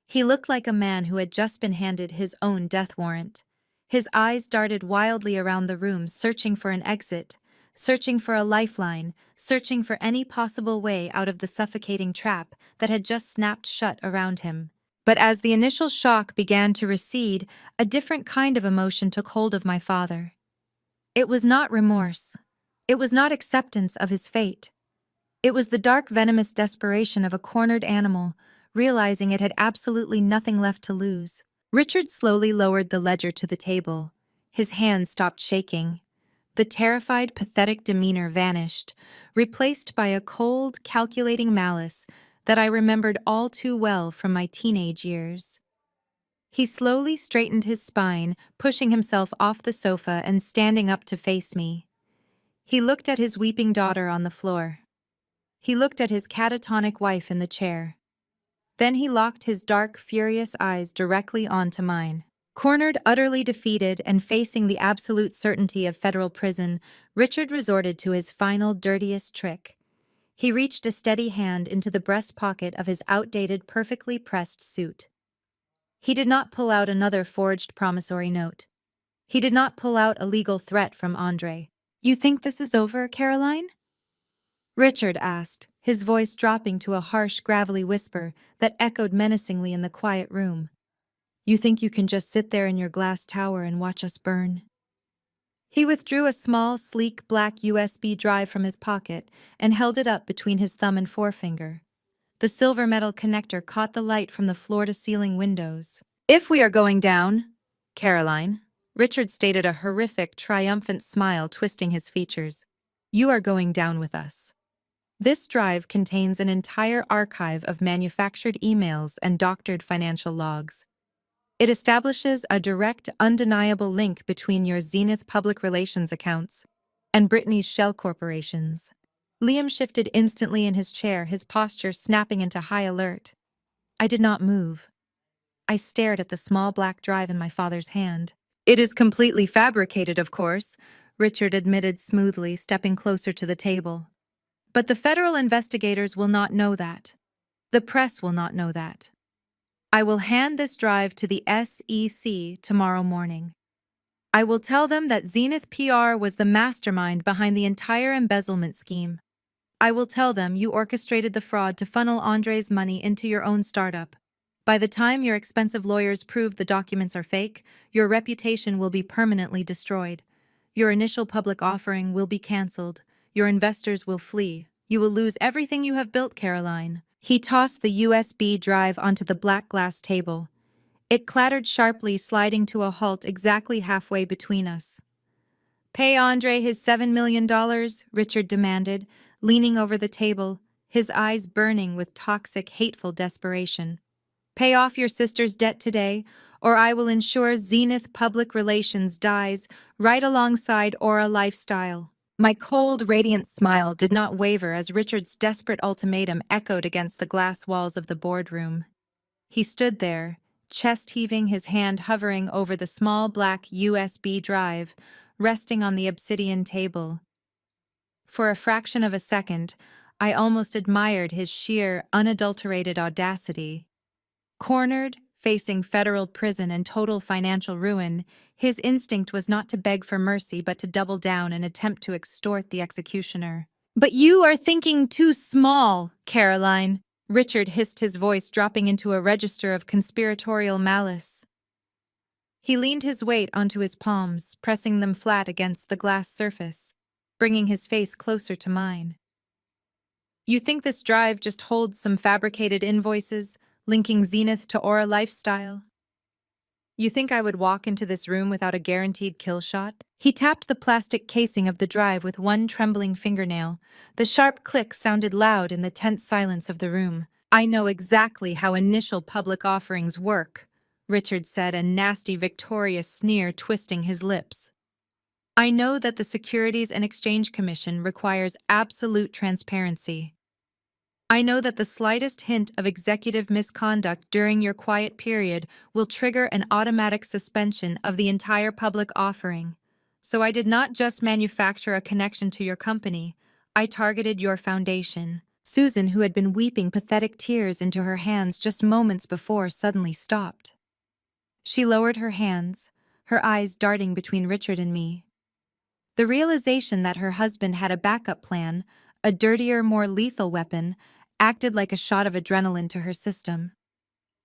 He looked like a man who had just been handed his own death warrant. His eyes darted wildly around the room, searching for an exit, searching for a lifeline, searching for any possible way out of the suffocating trap that had just snapped shut around him. But as the initial shock began to recede, a different kind of emotion took hold of my father. It was not remorse. It was not acceptance of his fate. It was the dark, venomous desperation of a cornered animal, realizing it had absolutely nothing left to lose. Richard slowly lowered the ledger to the table. His hands stopped shaking. The terrified, pathetic demeanor vanished, replaced by a cold, calculating malice that I remembered all too well from my teenage years. He slowly straightened his spine, pushing himself off the sofa and standing up to face me. He looked at his weeping daughter on the floor. He looked at his catatonic wife in the chair. Then he locked his dark, furious eyes directly onto mine. Cornered, utterly defeated, and facing the absolute certainty of federal prison, Richard resorted to his final, dirtiest trick. He reached a steady hand into the breast pocket of his outdated, perfectly pressed suit. He did not pull out another forged promissory note. He did not pull out a legal threat from Andre. You think this is over, Caroline? Richard asked, his voice dropping to a harsh, gravelly whisper that echoed menacingly in the quiet room. You think you can just sit there in your glass tower and watch us burn? He withdrew a small, sleek, black USB drive from his pocket and held it up between his thumb and forefinger. The silver metal connector caught the light from the floor-to-ceiling windows. If we are going down, Caroline, Richard stated, a horrific, triumphant smile twisting his features, you are going down with us. This drive contains an entire archive of manufactured emails and doctored financial logs. It establishes a direct, undeniable link between your Zenith public relations accounts and Brittany's shell corporations. Liam shifted instantly in his chair, his posture snapping into high alert. I did not move. I stared at the small black drive in my father's hand. It is completely fabricated, of course, Richard admitted smoothly, stepping closer to the table. But the federal investigators will not know that. The press will not know that. I will hand this drive to the SEC tomorrow morning. I will tell them that Zenith PR was the mastermind behind the entire embezzlement scheme. I will tell them you orchestrated the fraud to funnel Andre's money into your own startup. By the time your expensive lawyers prove the documents are fake, your reputation will be permanently destroyed. Your initial public offering will be canceled. Your investors will flee. You will lose everything you have built, Caroline. He tossed the USB drive onto the black glass table. It clattered sharply, sliding to a halt exactly halfway between us. Pay Andre his $7 million, Richard demanded, leaning over the table, his eyes burning with toxic, hateful desperation. Pay off your sister's debt today, or I will ensure Zenith Public Relations dies right alongside Aura Lifestyle. My cold, radiant smile did not waver as Richard's desperate ultimatum echoed against the glass walls of the boardroom. He stood there, chest heaving, his hand hovering over the small black USB drive, resting on the obsidian table. For a fraction of a second, I almost admired his sheer, unadulterated audacity. Cornered, facing federal prison and total financial ruin, his instinct was not to beg for mercy but to double down and attempt to extort the executioner. But you are thinking too small, Caroline. Richard hissed, his voice dropping into a register of conspiratorial malice. He leaned his weight onto his palms, pressing them flat against the glass surface, bringing his face closer to mine. You think this drive just holds some fabricated invoices, linking Zenith to Aura Lifestyle? You think I would walk into this room without a guaranteed kill shot? He tapped the plastic casing of the drive with one trembling fingernail. The sharp click sounded loud in the tense silence of the room. I know exactly how initial public offerings work, Richard said, a nasty, victorious sneer twisting his lips. I know that the Securities and Exchange Commission requires absolute transparency. I know that the slightest hint of executive misconduct during your quiet period will trigger an automatic suspension of the entire public offering. So I did not just manufacture a connection to your company, I targeted your foundation. Susan, who had been weeping pathetic tears into her hands just moments before, suddenly stopped. She lowered her hands, her eyes darting between Richard and me. The realization that her husband had a backup plan, a dirtier, more lethal weapon, acted like a shot of adrenaline to her system.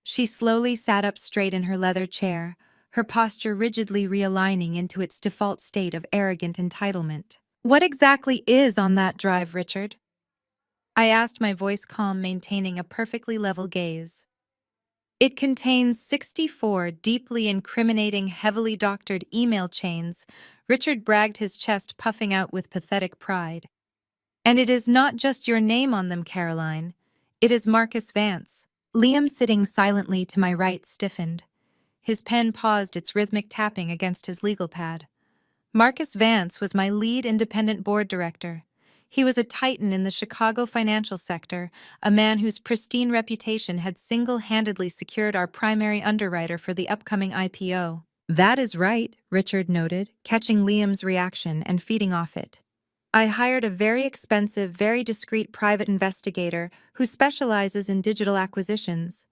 She slowly sat up straight in her leather chair, her posture rigidly realigning into its default state of arrogant entitlement. What exactly is on that drive, Richard? I asked, my voice calm, maintaining a perfectly level gaze. It contains 64 deeply incriminating, heavily doctored email chains. Richard bragged, his chest puffing out with pathetic pride. And it is not just your name on them, Caroline. It is Marcus Vance. Liam, sitting silently to my right, stiffened. His pen paused its rhythmic tapping against his legal pad. Marcus Vance was my lead independent board director. He was a titan in the Chicago financial sector, a man whose pristine reputation had single-handedly secured our primary underwriter for the upcoming IPO. That is right, Richard noted, catching Liam's reaction and feeding off it. I hired a very expensive, very discreet private investigator who specializes in digital acquisitions.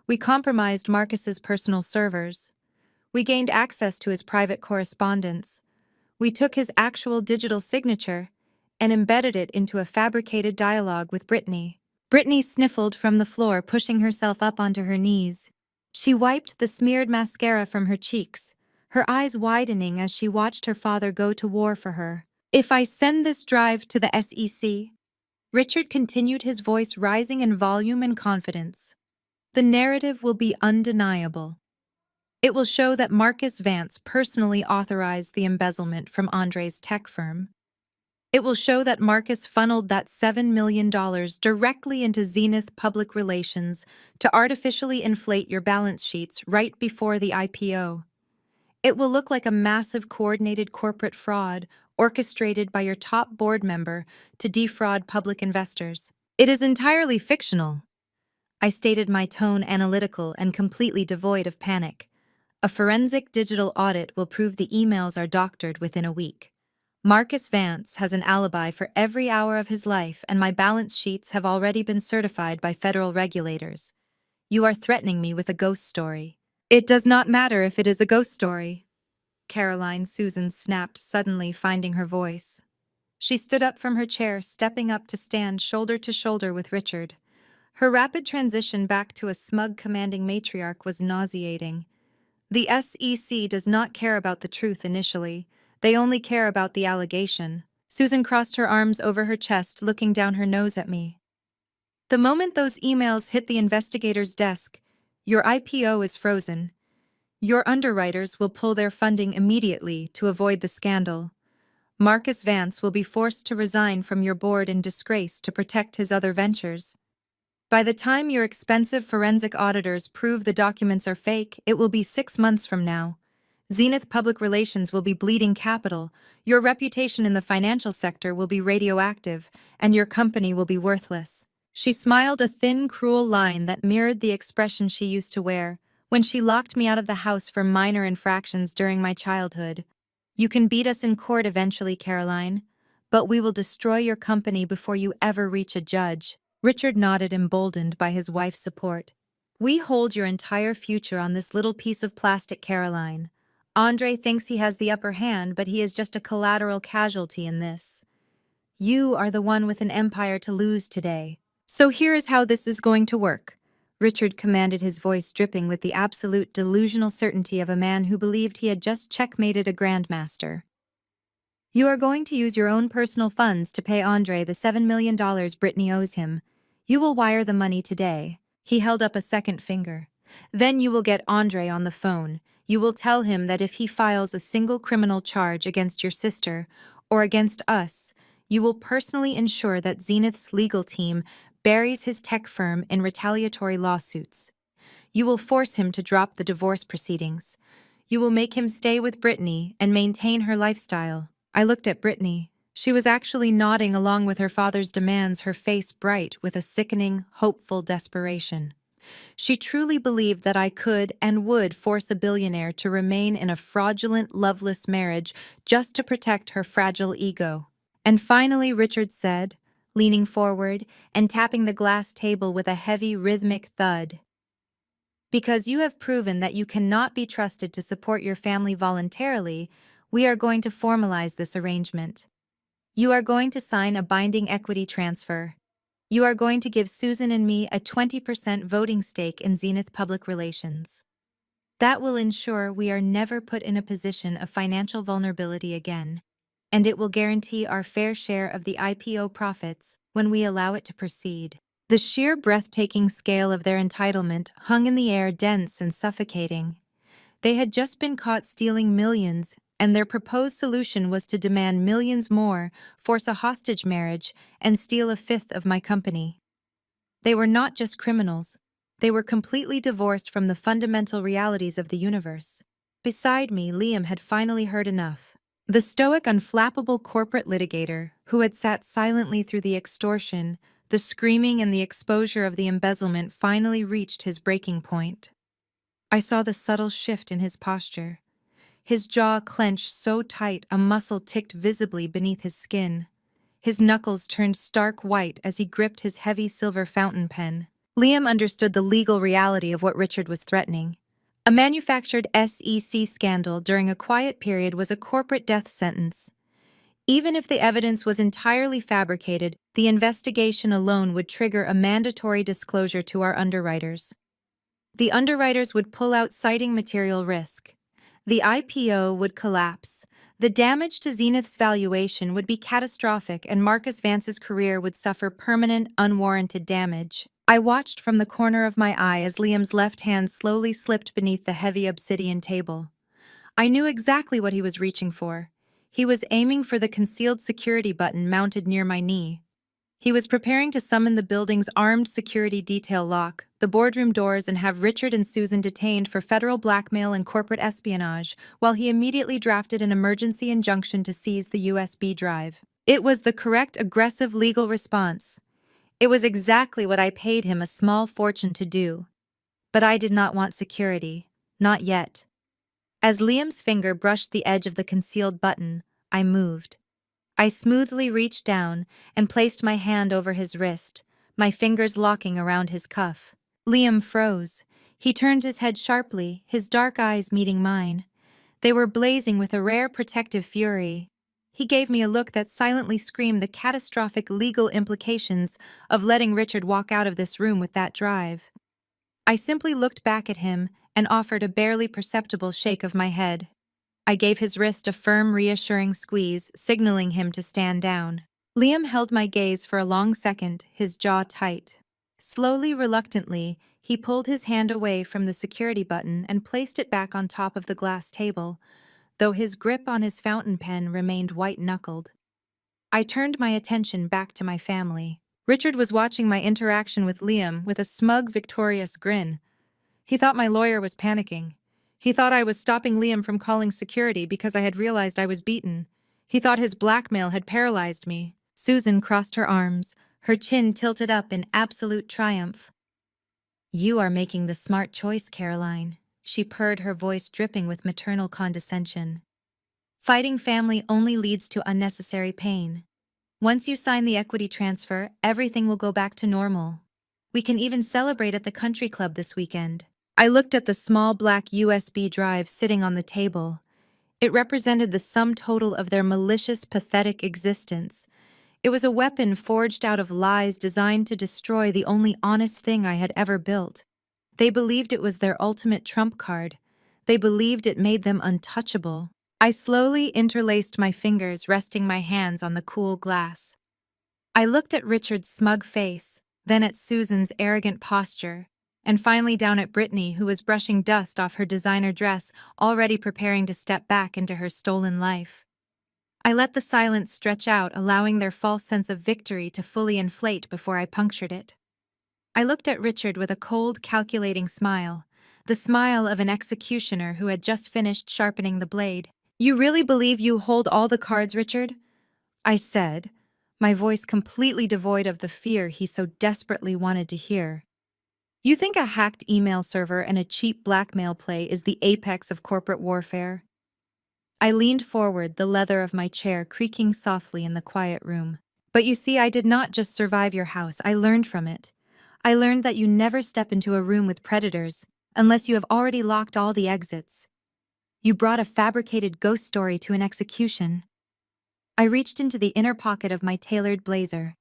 We compromised Marcus's personal servers. We gained access to his private correspondence. We took his actual digital signature and embedded it into a fabricated dialogue with Brittany. Brittany sniffled from the floor, pushing herself up onto her knees. She wiped the smeared mascara from her cheeks, her eyes widening as she watched her father go to war for her. If I send this drive to the SEC, Richard continued, his voice rising in volume and confidence, the narrative will be undeniable. It will show that Marcus Vance personally authorized the embezzlement from Andre's tech firm. It will show that Marcus funneled that $7 million directly into Zenith Public Relations to artificially inflate your balance sheets right before the IPO. It will look like a massive coordinated corporate fraud orchestrated by your top board member to defraud public investors. It is entirely fictional. I stated, my tone analytical and completely devoid of panic. A forensic digital audit will prove the emails are doctored within a week. Marcus Vance has an alibi for every hour of his life, and my balance sheets have already been certified by federal regulators. You are threatening me with a ghost story. It does not matter if it is a ghost story. Caroline Susan snapped, suddenly finding her voice. She stood up from her chair, stepping up to stand shoulder to shoulder with Richard. Her rapid transition back to a smug, commanding matriarch was nauseating. The SEC does not care about the truth initially. They only care about the allegation. Susan crossed her arms over her chest, looking down her nose at me. The moment those emails hit the investigator's desk, your IPO is frozen. Your underwriters will pull their funding immediately to avoid the scandal. Marcus Vance will be forced to resign from your board in disgrace to protect his other ventures. By the time your expensive forensic auditors prove the documents are fake, it will be 6 months from now. Zenith Public Relations will be bleeding capital, your reputation in the financial sector will be radioactive, and your company will be worthless. She smiled, a thin, cruel line that mirrored the expression she used to wear when she locked me out of the house for minor infractions during my childhood. You can beat us in court eventually, Caroline, but we will destroy your company before you ever reach a judge. Richard nodded, emboldened by his wife's support. We hold your entire future on this little piece of plastic, Caroline. Andre thinks he has the upper hand, but he is just a collateral casualty in this. You are the one with an empire to lose today. So here is how this is going to work. Richard commanded, his voice dripping with the absolute delusional certainty of a man who believed he had just checkmated a grandmaster. You are going to use your own personal funds to pay Andre the $7 million Brittany owes him. You will wire the money today. He held up a second finger. Then you will get Andre on the phone. You will tell him that if he files a single criminal charge against your sister, or against us, you will personally ensure that Zenith's legal team buries his tech firm in retaliatory lawsuits. You will force him to drop the divorce proceedings. You will make him stay with Brittany and maintain her lifestyle. I looked at Brittany. She was actually nodding along with her father's demands, her face bright with a sickening, hopeful desperation. She truly believed that I could and would force a billionaire to remain in a fraudulent, loveless marriage just to protect her fragile ego. And finally, Richard said, leaning forward and tapping the glass table with a heavy, rhythmic thud, "Because you have proven that you cannot be trusted to support your family voluntarily, we are going to formalize this arrangement. You are going to sign a binding equity transfer. You are going to give Susan and me a 20% voting stake in Zenith Public Relations. That will ensure we are never put in a position of financial vulnerability again, and it will guarantee our fair share of the IPO profits when we allow it to proceed." The sheer breathtaking scale of their entitlement hung in the air, dense and suffocating. They had just been caught stealing millions, and their proposed solution was to demand millions more, force a hostage marriage, and steal a fifth of my company. They were not just criminals. They were completely divorced from the fundamental realities of the universe. Beside me, Liam had finally heard enough. The stoic, unflappable corporate litigator, who had sat silently through the extortion, the screaming, and the exposure of the embezzlement, finally reached his breaking point. I saw the subtle shift in his posture. His jaw clenched so tight a muscle ticked visibly beneath his skin. His knuckles turned stark white as he gripped his heavy silver fountain pen. Liam understood the legal reality of what Richard was threatening. A manufactured SEC scandal during a quiet period was a corporate death sentence. Even if the evidence was entirely fabricated, the investigation alone would trigger a mandatory disclosure to our underwriters. The underwriters would pull out, citing material risk. The IPO would collapse. The damage to Zenith's valuation would be catastrophic, and Marcus Vance's career would suffer permanent, unwarranted damage. I watched from the corner of my eye as Liam's left hand slowly slipped beneath the heavy obsidian table. I knew exactly what he was reaching for. He was aiming for the concealed security button mounted near my knee. He was preparing to summon the building's armed security detail, lock the boardroom doors, and have Richard and Susan detained for federal blackmail and corporate espionage, while he immediately drafted an emergency injunction to seize the USB drive. It was the correct, aggressive legal response. It was exactly what I paid him a small fortune to do. But I did not want security. Not yet. As Liam's finger brushed the edge of the concealed button, I moved. I smoothly reached down and placed my hand over his wrist, my fingers locking around his cuff. Liam froze. He turned his head sharply, his dark eyes meeting mine. They were blazing with a rare protective fury. He gave me a look that silently screamed the catastrophic legal implications of letting Richard walk out of this room with that drive. I simply looked back at him and offered a barely perceptible shake of my head. I gave his wrist a firm, reassuring squeeze, signaling him to stand down. Liam held my gaze for a long second, his jaw tight. Slowly, reluctantly, he pulled his hand away from the security button and placed it back on top of the glass table, though his grip on his fountain pen remained white-knuckled. I turned my attention back to my family. Richard was watching my interaction with Liam with a smug, victorious grin. He thought my lawyer was panicking. He thought I was stopping Liam from calling security because I had realized I was beaten. He thought his blackmail had paralyzed me. Susan crossed her arms, her chin tilted up in absolute triumph. "You are making the smart choice, Caroline," she purred, her voice dripping with maternal condescension. "Fighting family only leads to unnecessary pain. Once you sign the equity transfer, everything will go back to normal. We can even celebrate at the country club this weekend." I looked at the small black USB drive sitting on the table. It represented the sum total of their malicious, pathetic existence. It was a weapon forged out of lies designed to destroy the only honest thing I had ever built. They believed it was their ultimate trump card. They believed it made them untouchable. I slowly interlaced my fingers, resting my hands on the cool glass. I looked at Richard's smug face, then at Susan's arrogant posture, and finally down at Brittany, who was brushing dust off her designer dress, already preparing to step back into her stolen life. I let the silence stretch out, allowing their false sense of victory to fully inflate before I punctured it. I looked at Richard with a cold, calculating smile, the smile of an executioner who had just finished sharpening the blade. "You really believe you hold all the cards, Richard?" I said, my voice completely devoid of the fear he so desperately wanted to hear. "You think a hacked email server and a cheap blackmail play is the apex of corporate warfare?" I leaned forward, the leather of my chair creaking softly in the quiet room. "But you see, I did not just survive your house, I learned from it. I learned that you never step into a room with predators unless you have already locked all the exits. You brought a fabricated ghost story to an execution." I reached into the inner pocket of my tailored blazer.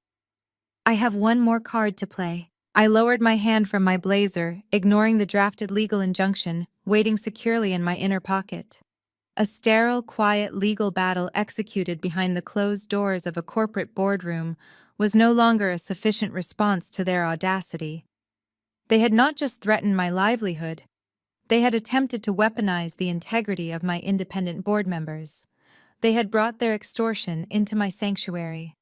"I have one more card to play." I lowered my hand from my blazer, ignoring the drafted legal injunction, waiting securely in my inner pocket. A sterile, quiet legal battle executed behind the closed doors of a corporate boardroom was no longer a sufficient response to their audacity. They had not just threatened my livelihood, they had attempted to weaponize the integrity of my independent board members. They had brought their extortion into my sanctuary.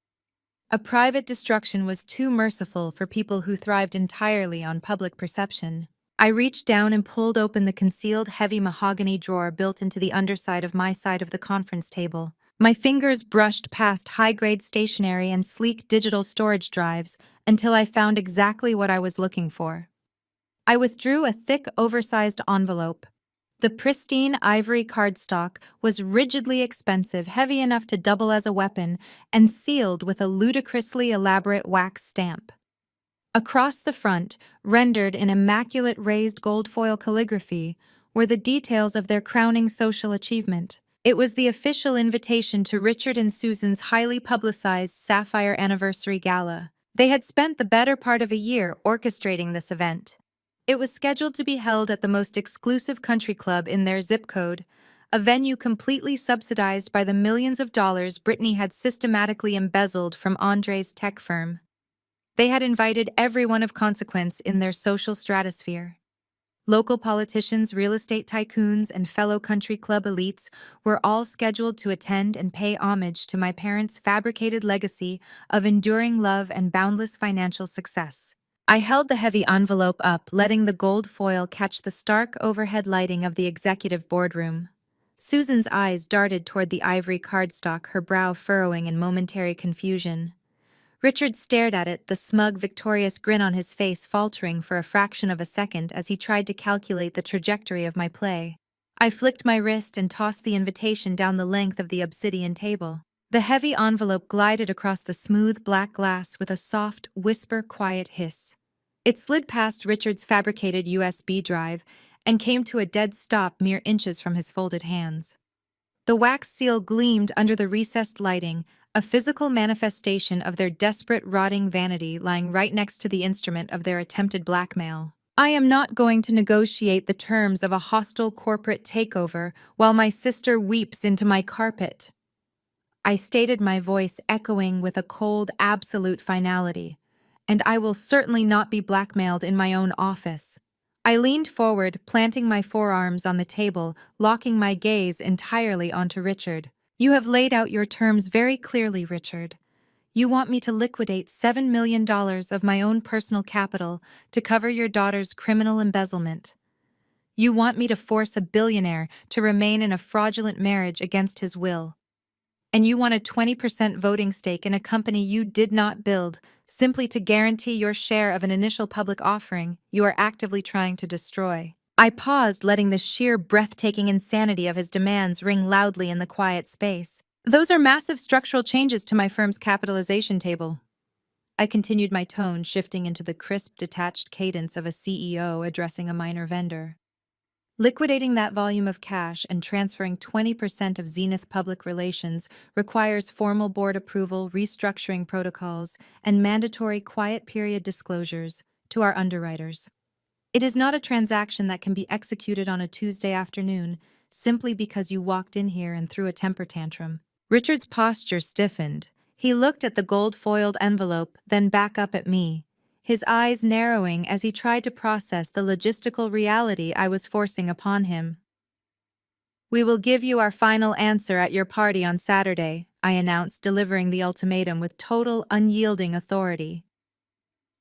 A private destruction was too merciful for people who thrived entirely on public perception. I reached down and pulled open the concealed heavy mahogany drawer built into the underside of my side of the conference table. My fingers brushed past high-grade stationery and sleek digital storage drives until I found exactly what I was looking for. I withdrew a thick, oversized envelope. The pristine ivory cardstock was rigidly expensive, heavy enough to double as a weapon, and sealed with a ludicrously elaborate wax stamp. Across the front, rendered in immaculate raised gold foil calligraphy, were the details of their crowning social achievement. It was the official invitation to Richard and Susan's highly publicized Sapphire Anniversary Gala. They had spent the better part of a year orchestrating this event. It was scheduled to be held at the most exclusive country club in their zip code, a venue completely subsidized by the millions of dollars Brittany had systematically embezzled from Andre's tech firm. They had invited everyone of consequence in their social stratosphere. Local politicians, real estate tycoons, and fellow country club elites were all scheduled to attend and pay homage to my parents' fabricated legacy of enduring love and boundless financial success. I held the heavy envelope up, letting the gold foil catch the stark overhead lighting of the executive boardroom. Susan's eyes darted toward the ivory cardstock, her brow furrowing in momentary confusion. Richard stared at it, the smug, victorious grin on his face faltering for a fraction of a second as he tried to calculate the trajectory of my play. I flicked my wrist and tossed the invitation down the length of the obsidian table. The heavy envelope glided across the smooth black glass with a soft, quiet hiss. It slid past Richard's fabricated USB drive and came to a dead stop mere inches from his folded hands. The wax seal gleamed under the recessed lighting, a physical manifestation of their desperate, rotting vanity lying right next to the instrument of their attempted blackmail. I am not going to negotiate the terms of a hostile corporate takeover while my sister weeps into my carpet. I stated, my voice echoing with a cold, absolute finality. And I will certainly not be blackmailed in my own office. I leaned forward, planting my forearms on the table, locking my gaze entirely onto Richard. You have laid out your terms very clearly, Richard. You want me to liquidate $7 million of my own personal capital to cover your daughter's criminal embezzlement. You want me to force a billionaire to remain in a fraudulent marriage against his will. And you want a 20% voting stake in a company you did not build, simply to guarantee your share of an initial public offering you are actively trying to destroy. I paused, letting the sheer breathtaking insanity of his demands ring loudly in the quiet space. Those are massive structural changes to my firm's capitalization table. I continued, my tone shifting into the crisp, detached cadence of a CEO addressing a minor vendor. Liquidating that volume of cash and transferring 20% of Zenith Public Relations requires formal board approval, restructuring protocols, and mandatory quiet period disclosures to our underwriters. It is not a transaction that can be executed on a Tuesday afternoon simply because you walked in here and threw a temper tantrum. Richard's posture stiffened. He looked at the gold-foiled envelope, then back up at me, his eyes narrowing as he tried to process the logistical reality I was forcing upon him. We will give you our final answer at your party on Saturday, I announced, delivering the ultimatum with total, unyielding authority.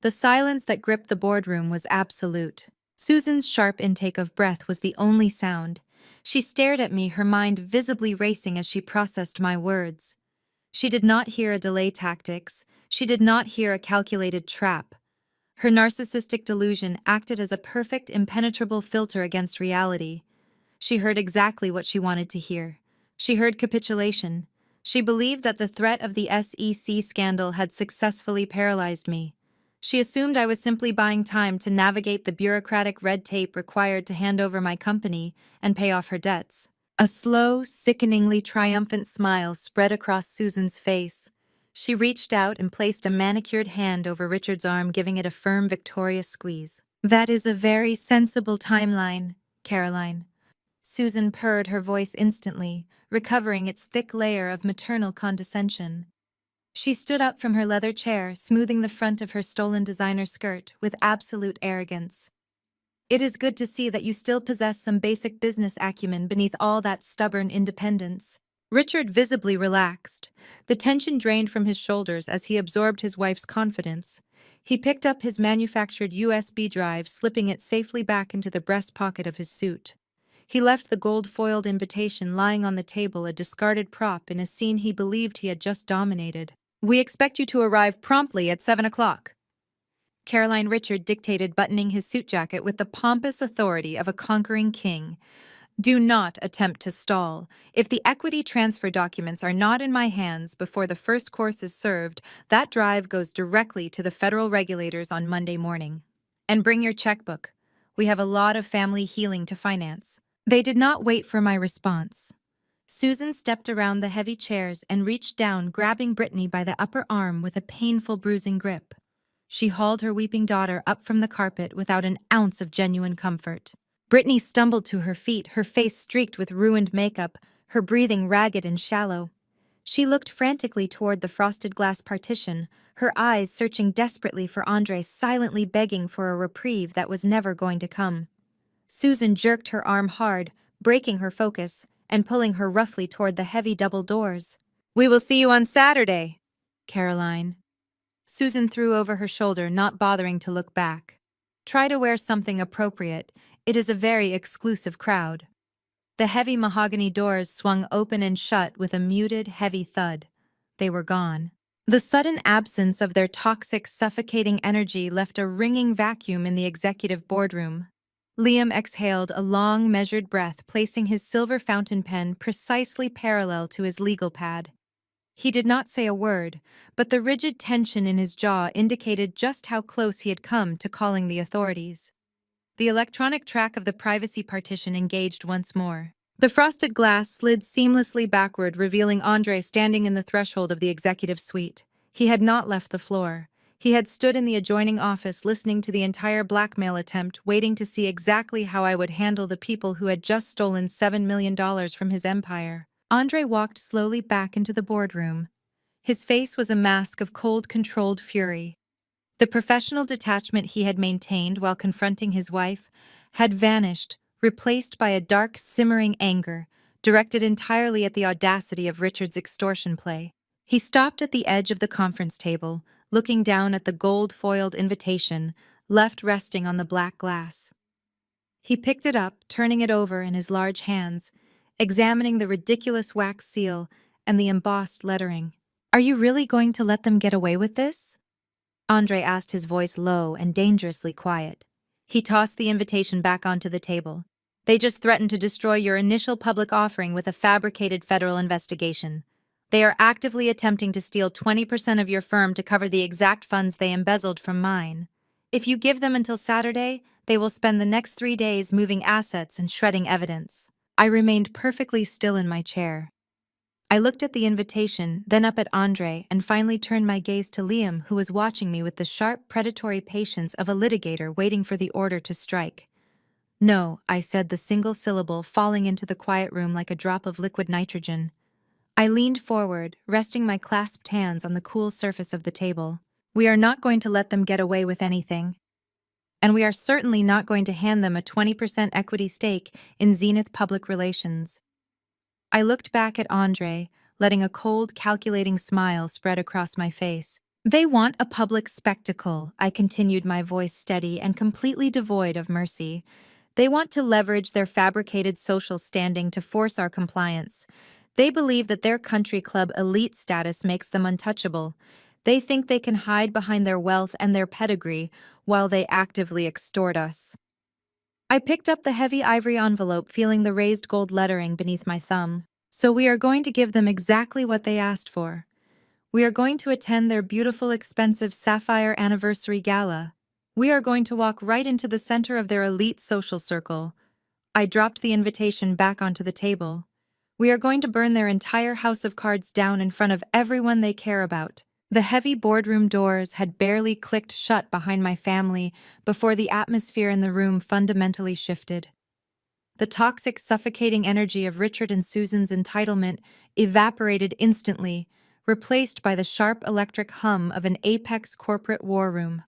The silence that gripped the boardroom was absolute. Susan's sharp intake of breath was the only sound. She stared at me, her mind visibly racing as she processed my words. She did not hear a delay tactics. She did not hear a calculated trap. Her narcissistic delusion acted as a perfect, impenetrable filter against reality. She heard exactly what she wanted to hear. She heard capitulation. She believed that the threat of the SEC scandal had successfully paralyzed me. She assumed I was simply buying time to navigate the bureaucratic red tape required to hand over my company and pay off her debts. A slow, sickeningly triumphant smile spread across Susan's face. She reached out and placed a manicured hand over Richard's arm, giving it a firm, victorious squeeze. That is a very sensible timeline, Caroline. Susan purred, her voice instantly, recovering its thick layer of maternal condescension. She stood up from her leather chair, smoothing the front of her stolen designer skirt with absolute arrogance. It is good to see that you still possess some basic business acumen beneath all that stubborn independence. Richard visibly relaxed. The tension drained from his shoulders as he absorbed his wife's confidence. He picked up his manufactured USB drive, slipping it safely back into the breast pocket of his suit. He left the gold-foiled invitation lying on the table, a discarded prop in a scene he believed he had just dominated. We expect you to arrive promptly at 7 o'clock. Caroline, Richard dictated, buttoning his suit jacket with the pompous authority of a conquering king. Do not attempt to stall. If the equity transfer documents are not in my hands before the first course is served, that drive goes directly to the federal regulators on Monday morning. And bring your checkbook. We have a lot of family healing to finance. They did not wait for my response. Susan stepped around the heavy chairs and reached down, grabbing Brittany by the upper arm with a painful, bruising grip. She hauled her weeping daughter up from the carpet without an ounce of genuine comfort. Brittany stumbled to her feet, her face streaked with ruined makeup, her breathing ragged and shallow. She looked frantically toward the frosted glass partition, her eyes searching desperately for Andre, silently begging for a reprieve that was never going to come. Susan jerked her arm hard, breaking her focus, and pulling her roughly toward the heavy double doors. We will see you on Saturday, Caroline. Susan threw over her shoulder, not bothering to look back. Try to wear something appropriate. It is a very exclusive crowd. The heavy mahogany doors swung open and shut with a muted, heavy thud. They were gone. The sudden absence of their toxic, suffocating energy left a ringing vacuum in the executive boardroom. Liam exhaled a long, measured breath, placing his silver fountain pen precisely parallel to his legal pad. He did not say a word, but the rigid tension in his jaw indicated just how close he had come to calling the authorities. The electronic track of the privacy partition engaged once more. The frosted glass slid seamlessly backward, revealing Andre standing in the threshold of the executive suite. He had not left the floor. He had stood in the adjoining office listening to the entire blackmail attempt, waiting to see exactly how I would handle the people who had just stolen $7 million from his empire. Andre walked slowly back into the boardroom. His face was a mask of cold, controlled fury. The professional detachment he had maintained while confronting his wife had vanished, replaced by a dark, simmering anger, directed entirely at the audacity of Richard's extortion play. He stopped at the edge of the conference table, looking down at the gold-foiled invitation, left resting on the black glass. He picked it up, turning it over in his large hands, examining the ridiculous wax seal and the embossed lettering. "Are you really going to let them get away with this?" Andre asked, his voice low and dangerously quiet. He tossed the invitation back onto the table. "They just threatened to destroy your initial public offering with a fabricated federal investigation. They are actively attempting to steal 20% of your firm to cover the exact funds they embezzled from mine. If you give them until Saturday, they will spend the next 3 days moving assets and shredding evidence." I remained perfectly still in my chair. I looked at the invitation, then up at Andre, and finally turned my gaze to Liam, who was watching me with the sharp, predatory patience of a litigator waiting for the order to strike. "No," I said, the single syllable falling into the quiet room like a drop of liquid nitrogen. I leaned forward, resting my clasped hands on the cool surface of the table. "We are not going to let them get away with anything. And we are certainly not going to hand them a 20% equity stake in Zenith Public Relations." I looked back at Andre, letting a cold, calculating smile spread across my face. "They want a public spectacle," I continued, my voice steady and completely devoid of mercy. "They want to leverage their fabricated social standing to force our compliance. They believe that their country club elite status makes them untouchable. They think they can hide behind their wealth and their pedigree while they actively extort us." I picked up the heavy ivory envelope, feeling the raised gold lettering beneath my thumb. "So we are going to give them exactly what they asked for. We are going to attend their beautiful, expensive Sapphire Anniversary Gala. We are going to walk right into the center of their elite social circle." I dropped the invitation back onto the table. "We are going to burn their entire house of cards down in front of everyone they care about." The heavy boardroom doors had barely clicked shut behind my family before the atmosphere in the room fundamentally shifted. The toxic, suffocating energy of Richard and Susan's entitlement evaporated instantly, replaced by the sharp electric hum of an apex corporate war room.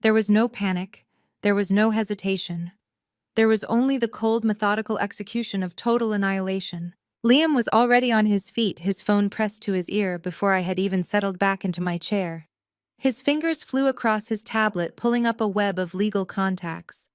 There was no panic, there was no hesitation. There was only the cold, methodical execution of total annihilation. Liam was already on his feet, his phone pressed to his ear before I had even settled back into my chair. His fingers flew across his tablet, pulling up a web of legal contacts.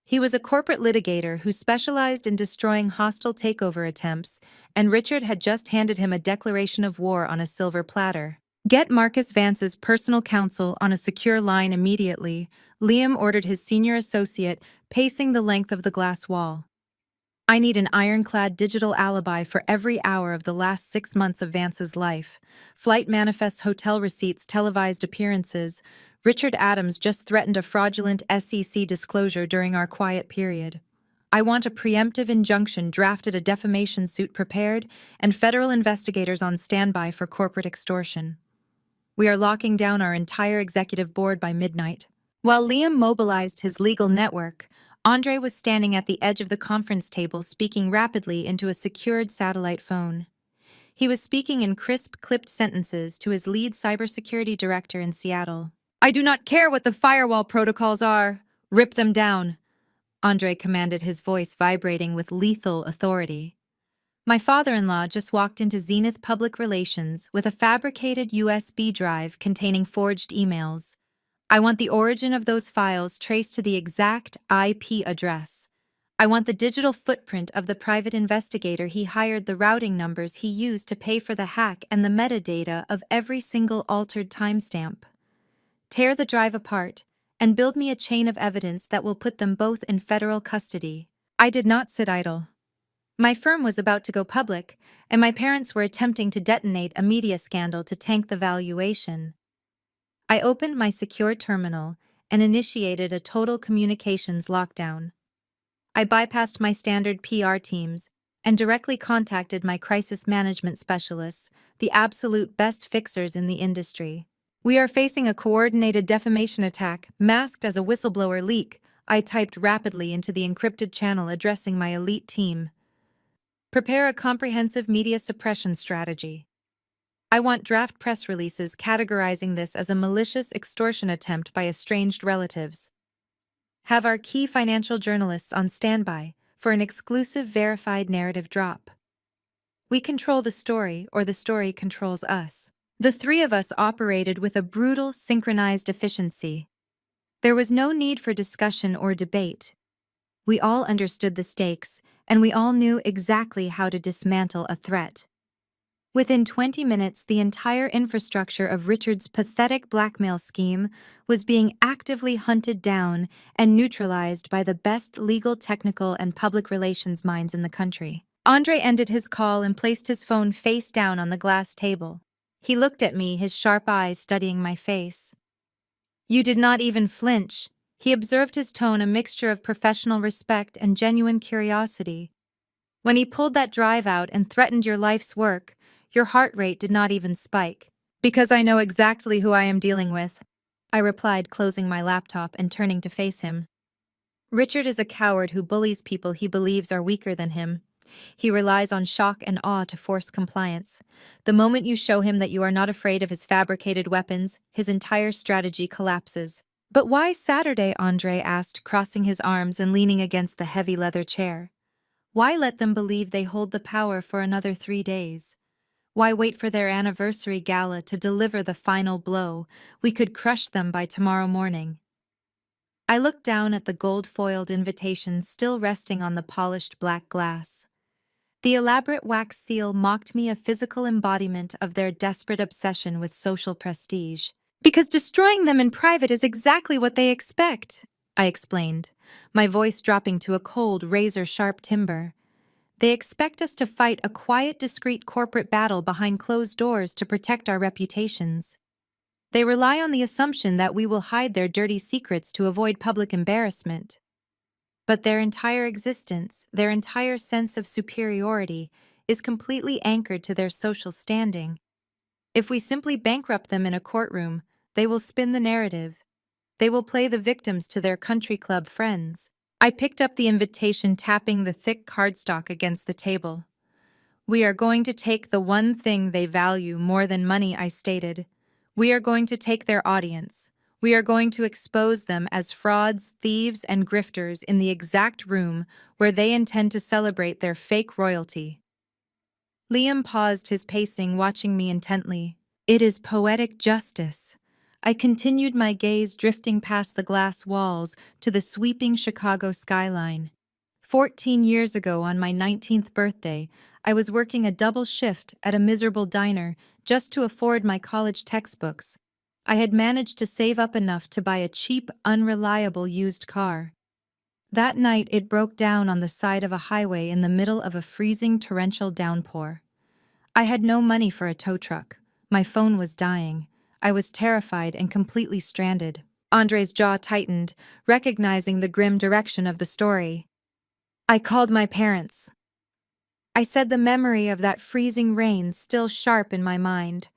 He was a corporate litigator who specialized in destroying hostile takeover attempts, and Richard had just handed him a declaration of war on a silver platter. "Get Marcus Vance's personal counsel on a secure line immediately," Liam ordered his senior associate, pacing the length of the glass wall. "I need an ironclad digital alibi for every hour of the last 6 months of Vance's life. Flight manifests, hotel receipts, televised appearances. Richard Adams just threatened a fraudulent SEC disclosure during our quiet period. I want a preemptive injunction drafted, a defamation suit prepared, and federal investigators on standby for corporate extortion. We are locking down our entire executive board by midnight." While Liam mobilized his legal network, Andre was standing at the edge of the conference table, speaking rapidly into a secured satellite phone. He was speaking in crisp, clipped sentences to his lead cybersecurity director in Seattle. "I do not care what the firewall protocols are. Rip them down," Andre commanded, his voice vibrating with lethal authority. My father-in-law just walked into Zenith Public Relations with a fabricated USB drive containing forged emails. "I want the origin of those files traced to the exact IP address. I want the digital footprint of the private investigator he hired, the routing numbers he used to pay for the hack, and the metadata of every single altered timestamp. Tear the drive apart and build me a chain of evidence that will put them both in federal custody." I did not sit idle. My firm was about to go public, and my parents were attempting to detonate a media scandal to tank the valuation. I opened my secure terminal and initiated a total communications lockdown. I bypassed my standard PR teams and directly contacted my crisis management specialists, the absolute best fixers in the industry. "We are facing a coordinated defamation attack, masked as a whistleblower leak," I typed rapidly into the encrypted channel addressing my elite team. "Prepare a comprehensive media suppression strategy. I want draft press releases categorizing this as a malicious extortion attempt by estranged relatives. Have our key financial journalists on standby for an exclusive verified narrative drop. We control the story, or the story controls us." The three of us operated with a brutal, synchronized efficiency. There was no need for discussion or debate. We all understood the stakes, and we all knew exactly how to dismantle a threat. Within 20 minutes, the entire infrastructure of Richard's pathetic blackmail scheme was being actively hunted down and neutralized by the best legal, technical, and public relations minds in the country. Andre ended his call and placed his phone face down on the glass table. He looked at me, his sharp eyes studying my face. "You did not even flinch." He observed, his tone a mixture of professional respect and genuine curiosity. "When he pulled that drive out and threatened your life's work, your heart rate did not even spike." "Because I know exactly who I am dealing with," I replied, closing my laptop and turning to face him. "Richard is a coward who bullies people he believes are weaker than him. He relies on shock and awe to force compliance. The moment you show him that you are not afraid of his fabricated weapons, his entire strategy collapses." "But why Saturday?" Andre asked, crossing his arms and leaning against the heavy leather chair. "Why let them believe they hold the power for another 3 days? Why wait for their anniversary gala to deliver the final blow? We could crush them by tomorrow morning." I looked down at the gold-foiled invitation still resting on the polished black glass. The elaborate wax seal mocked me, a physical embodiment of their desperate obsession with social prestige. "Because destroying them in private is exactly what they expect," I explained, my voice dropping to a cold, razor-sharp timbre. "They expect us to fight a quiet, discreet corporate battle behind closed doors to protect our reputations. They rely on the assumption that we will hide their dirty secrets to avoid public embarrassment. But their entire existence, their entire sense of superiority, is completely anchored to their social standing. If we simply bankrupt them in a courtroom, they will spin the narrative. They will play the victims to their country club friends." I picked up the invitation, tapping the thick cardstock against the table. "We are going to take the one thing they value more than money," I stated. "We are going to take their audience. We are going to expose them as frauds, thieves, and grifters in the exact room where they intend to celebrate their fake royalty." Liam paused his pacing, watching me intently. "It is poetic justice." I continued, my gaze drifting past the glass walls to the sweeping Chicago skyline. 14 years ago, on my 19th birthday, I was working a double shift at a miserable diner just to afford my college textbooks. I had managed to save up enough to buy a cheap, unreliable used car. That night, it broke down on the side of a highway in the middle of a freezing torrential downpour. I had no money for a tow truck. My phone was dying. I was terrified and completely stranded. Andre's jaw tightened, recognizing the grim direction of the story. I called my parents. I said, the memory of that freezing rain still sharp in my mind.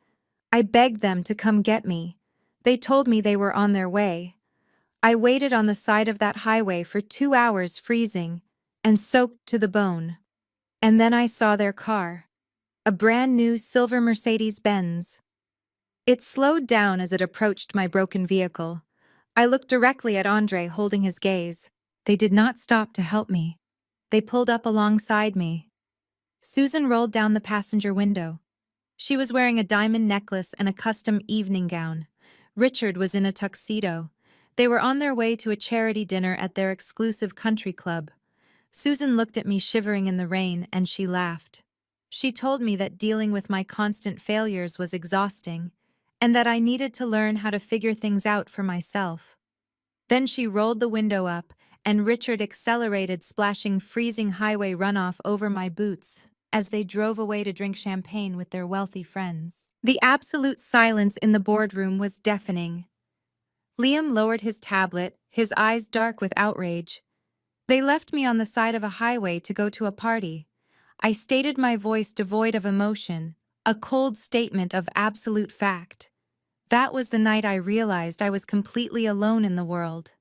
I begged them to come get me. They told me they were on their way. I waited on the side of that highway for 2 hours, freezing and soaked to the bone. And then I saw their car, a brand new silver Mercedes-Benz. It slowed down as it approached my broken vehicle. I looked directly at Andre, holding his gaze. They did not stop to help me. They pulled up alongside me. Susan rolled down the passenger window. She was wearing a diamond necklace and a custom evening gown. Richard was in a tuxedo. They were on their way to a charity dinner at their exclusive country club. Susan looked at me, shivering in the rain, and she laughed. She told me that dealing with my constant failures was exhausting, and that I needed to learn how to figure things out for myself. Then she rolled the window up and Richard accelerated, splashing freezing highway runoff over my boots as they drove away to drink champagne with their wealthy friends. The absolute silence in the boardroom was deafening. Liam lowered his tablet, his eyes dark with outrage. They left me on the side of a highway to go to a party. I stated, my voice devoid of emotion, a cold statement of absolute fact. That was the night I realized I was completely alone in the world.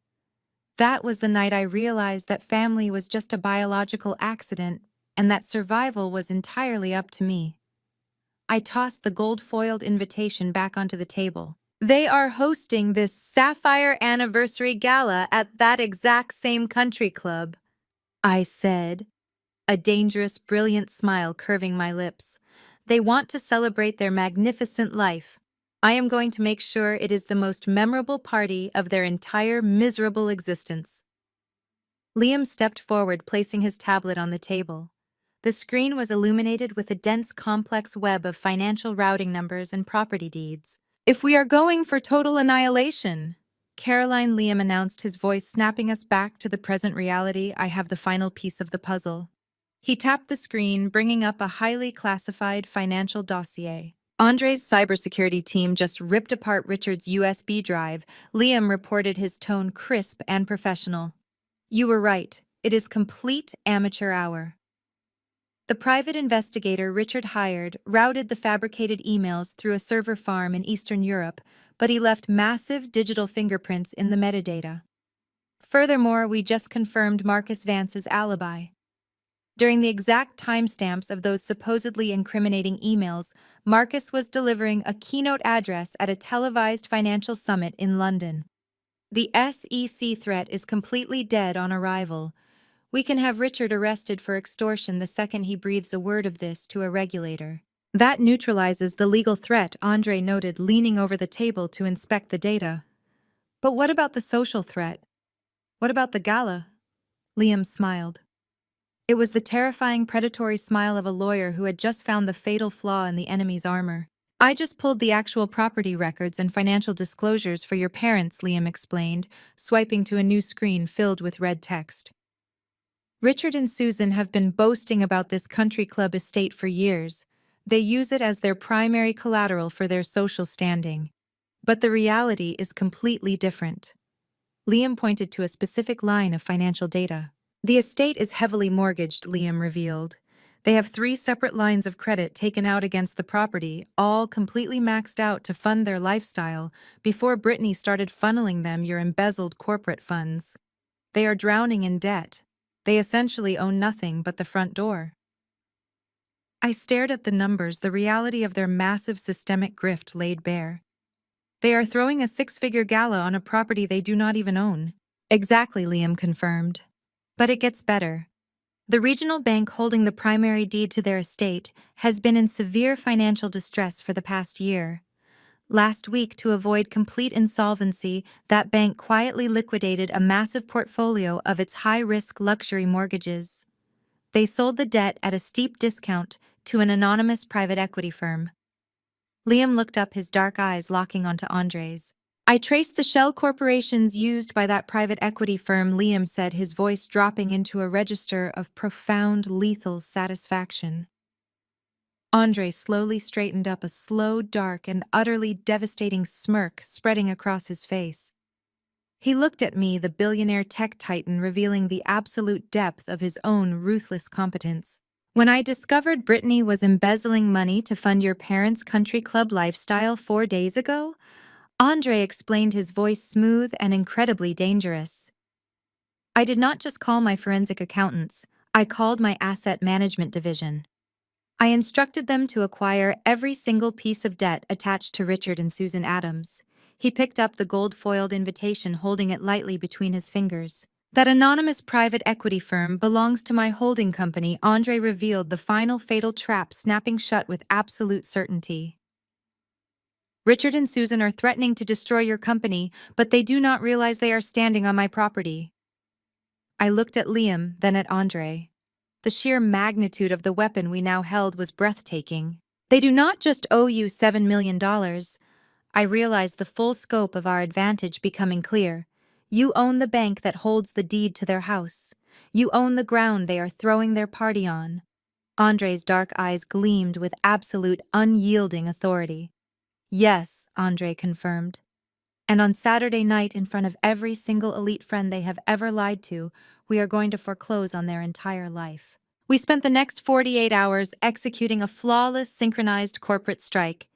That was the night I realized that family was just a biological accident and that survival was entirely up to me. I tossed the gold-foiled invitation back onto the table. They are hosting this Sapphire Anniversary Gala at that exact same country club, I said, a dangerous, brilliant smile curving my lips. They want to celebrate their magnificent life. I am going to make sure it is the most memorable party of their entire miserable existence. Liam stepped forward, placing his tablet on the table. The screen was illuminated with a dense, complex web of financial routing numbers and property deeds. If we are going for total annihilation, Caroline, Liam announced, his voice snapping us back to the present reality, I have the final piece of the puzzle. He tapped the screen, bringing up a highly classified financial dossier. Andre's cybersecurity team just ripped apart Richard's USB drive. Liam reported, his tone crisp and professional. You were right. It is complete amateur hour. The private investigator Richard hired routed the fabricated emails through a server farm in Eastern Europe, but he left massive digital fingerprints in the metadata. Furthermore, we just confirmed Marcus Vance's alibi. During the exact timestamps of those supposedly incriminating emails, Marcus was delivering a keynote address at a televised financial summit in London. The SEC threat is completely dead on arrival. We can have Richard arrested for extortion the second he breathes a word of this to a regulator. That neutralizes the legal threat, Andre noted, leaning over the table to inspect the data. But what about the social threat? What about the gala? Liam smiled. It was the terrifying, predatory smile of a lawyer who had just found the fatal flaw in the enemy's armor. I just pulled the actual property records and financial disclosures for your parents, Liam explained, swiping to a new screen filled with red text. Richard and Susan have been boasting about this country club estate for years. They use it as their primary collateral for their social standing. But the reality is completely different. Liam pointed to a specific line of financial data. The estate is heavily mortgaged, Liam revealed. They have 3 separate lines of credit taken out against the property, all completely maxed out to fund their lifestyle before Brittany started funneling them your embezzled corporate funds. They are drowning in debt. They essentially own nothing but the front door. I stared at the numbers, the reality of their massive systemic grift laid bare. They are throwing a 6-figure gala on a property they do not even own. Exactly, Liam confirmed. But it gets better. The regional bank holding the primary deed to their estate has been in severe financial distress for the past year. Last week, to avoid complete insolvency, that bank quietly liquidated a massive portfolio of its high-risk luxury mortgages. They sold the debt at a steep discount to an anonymous private equity firm. Liam looked up, his dark eyes locking onto Andre's. I traced the shell corporations used by that private equity firm, Liam said, his voice dropping into a register of profound, lethal satisfaction. Andre slowly straightened up, a slow, dark, and utterly devastating smirk spreading across his face. He looked at me, the billionaire tech titan, revealing the absolute depth of his own ruthless competence. When I discovered Brittany was embezzling money to fund your parents' country club lifestyle 4 days ago, Andre explained, his voice smooth and incredibly dangerous. I did not just call my forensic accountants, I called my asset management division. I instructed them to acquire every single piece of debt attached to Richard and Susan Adams. He picked up the gold-foiled invitation, holding it lightly between his fingers. That anonymous private equity firm belongs to my holding company, Andre revealed, the final fatal trap snapping shut with absolute certainty. Richard and Susan are threatening to destroy your company, but they do not realize they are standing on my property. I looked at Liam, then at Andre. The sheer magnitude of the weapon we now held was breathtaking. They do not just owe you $7 million. I realized the full scope of our advantage becoming clear. You own the bank that holds the deed to their house. You own the ground they are throwing their party on. Andre's dark eyes gleamed with absolute, unyielding authority. Yes, Andre confirmed. And on Saturday night, in front of every single elite friend they have ever lied to, we are going to foreclose on their entire life. We spent the next 48 hours executing a flawless, synchronized corporate strike.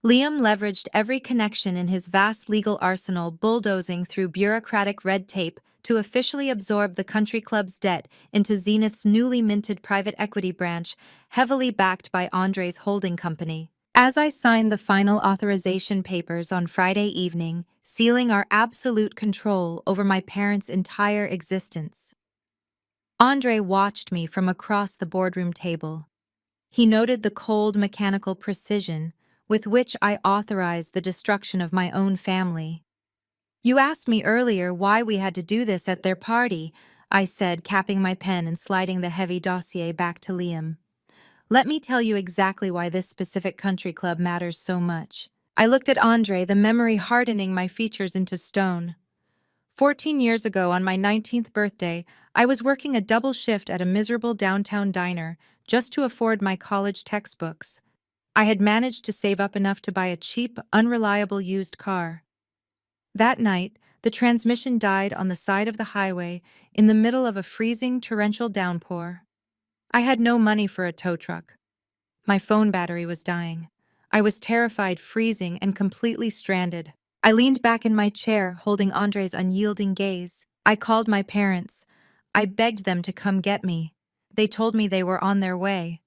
Liam leveraged every connection in his vast legal arsenal, bulldozing through bureaucratic red tape to officially absorb the country club's debt into Zenith's newly minted private equity branch, heavily backed by Andre's holding company. As I signed the final authorization papers on Friday evening, sealing our absolute control over my parents' entire existence, Andre watched me from across the boardroom table. He noted the cold, mechanical precision with which I authorized the destruction of my own family. You asked me earlier why we had to do this at their party, I said, capping my pen and sliding the heavy dossier back to Liam. Let me tell you exactly why this specific country club matters so much. I looked at Andre, the memory hardening my features into stone. 14 years ago, on my 19th birthday, I was working a double shift at a miserable downtown diner just to afford my college textbooks. I had managed to save up enough to buy a cheap, unreliable used car. That night, the transmission died on the side of the highway in the middle of a freezing torrential downpour. I had no money for a tow truck. My phone battery was dying. I was terrified, freezing, and completely stranded. I leaned back in my chair, holding Andre's unyielding gaze. I called my parents. I begged them to come get me. They told me they were on their way.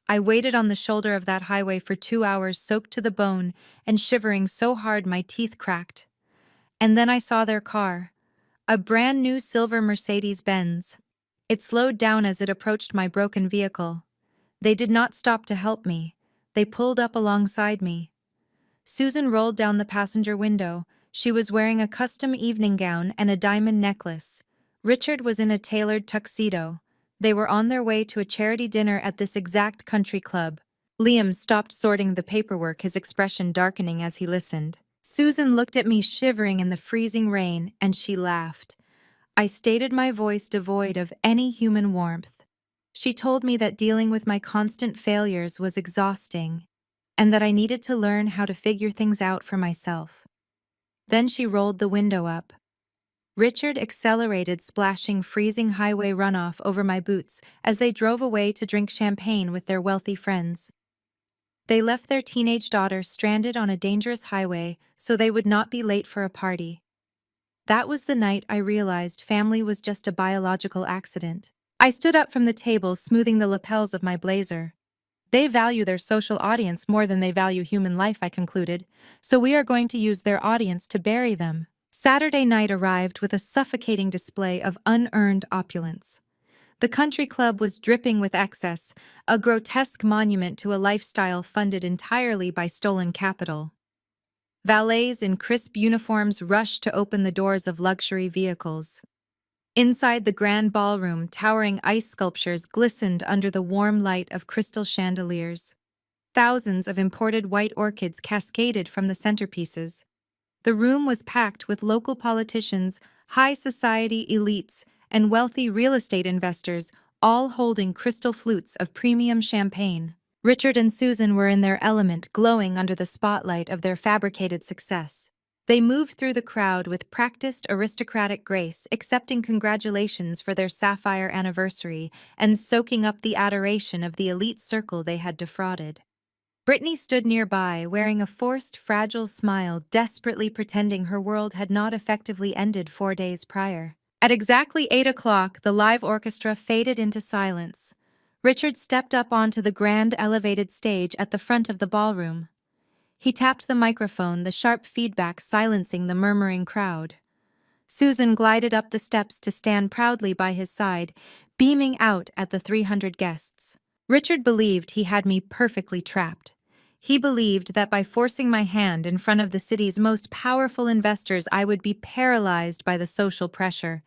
I waited on the shoulder of that highway for 2 hours, soaked to the bone and shivering so hard my teeth cracked. And then I saw their car, a brand new silver Mercedes-Benz. It slowed down as it approached my broken vehicle. They did not stop to help me. They pulled up alongside me. Susan rolled down the passenger window. She was wearing a custom evening gown and a diamond necklace. Richard was in a tailored tuxedo. They were on their way to a charity dinner at this exact country club. Liam stopped sorting the paperwork, his expression darkening as he listened. Susan looked at me, shivering in the freezing rain, and she laughed. I stated my voice devoid of any human warmth. She told me that dealing with my constant failures was exhausting, and that I needed to learn how to figure things out for myself. Then she rolled the window up. Richard accelerated, splashing freezing highway runoff over my boots as they drove away to drink champagne with their wealthy friends. They left their teenage daughter stranded on a dangerous highway so they would not be late for a party. That was the night I realized family was just a biological accident. I stood up from the table, smoothing the lapels of my blazer. They value their social audience more than they value human life, I concluded, so we are going to use their audience to bury them. Saturday night arrived with a suffocating display of unearned opulence. The country club was dripping with excess, a grotesque monument to a lifestyle funded entirely by stolen capital. Valets in crisp uniforms rushed to open the doors of luxury vehicles. Inside the grand ballroom, towering ice sculptures glistened under the warm light of crystal chandeliers. Thousands of imported white orchids cascaded from the centerpieces. The room was packed with local politicians, high society elites, and wealthy real estate investors, all holding crystal flutes of premium champagne. Richard and Susan were in their element, glowing under the spotlight of their fabricated success. They moved through the crowd with practiced aristocratic grace, accepting congratulations for their sapphire anniversary and soaking up the adoration of the elite circle they had defrauded. Brittany stood nearby, wearing a forced, fragile smile, desperately pretending her world had not effectively ended 4 days prior. At exactly 8 o'clock, the live orchestra faded into silence. Richard stepped up onto the grand elevated stage at the front of the ballroom. He tapped the microphone, the sharp feedback silencing the murmuring crowd. Susan glided up the steps to stand proudly by his side, beaming out at the 300 guests. Richard believed he had me perfectly trapped. He believed that by forcing my hand in front of the city's most powerful investors, I would be paralyzed by the social pressure.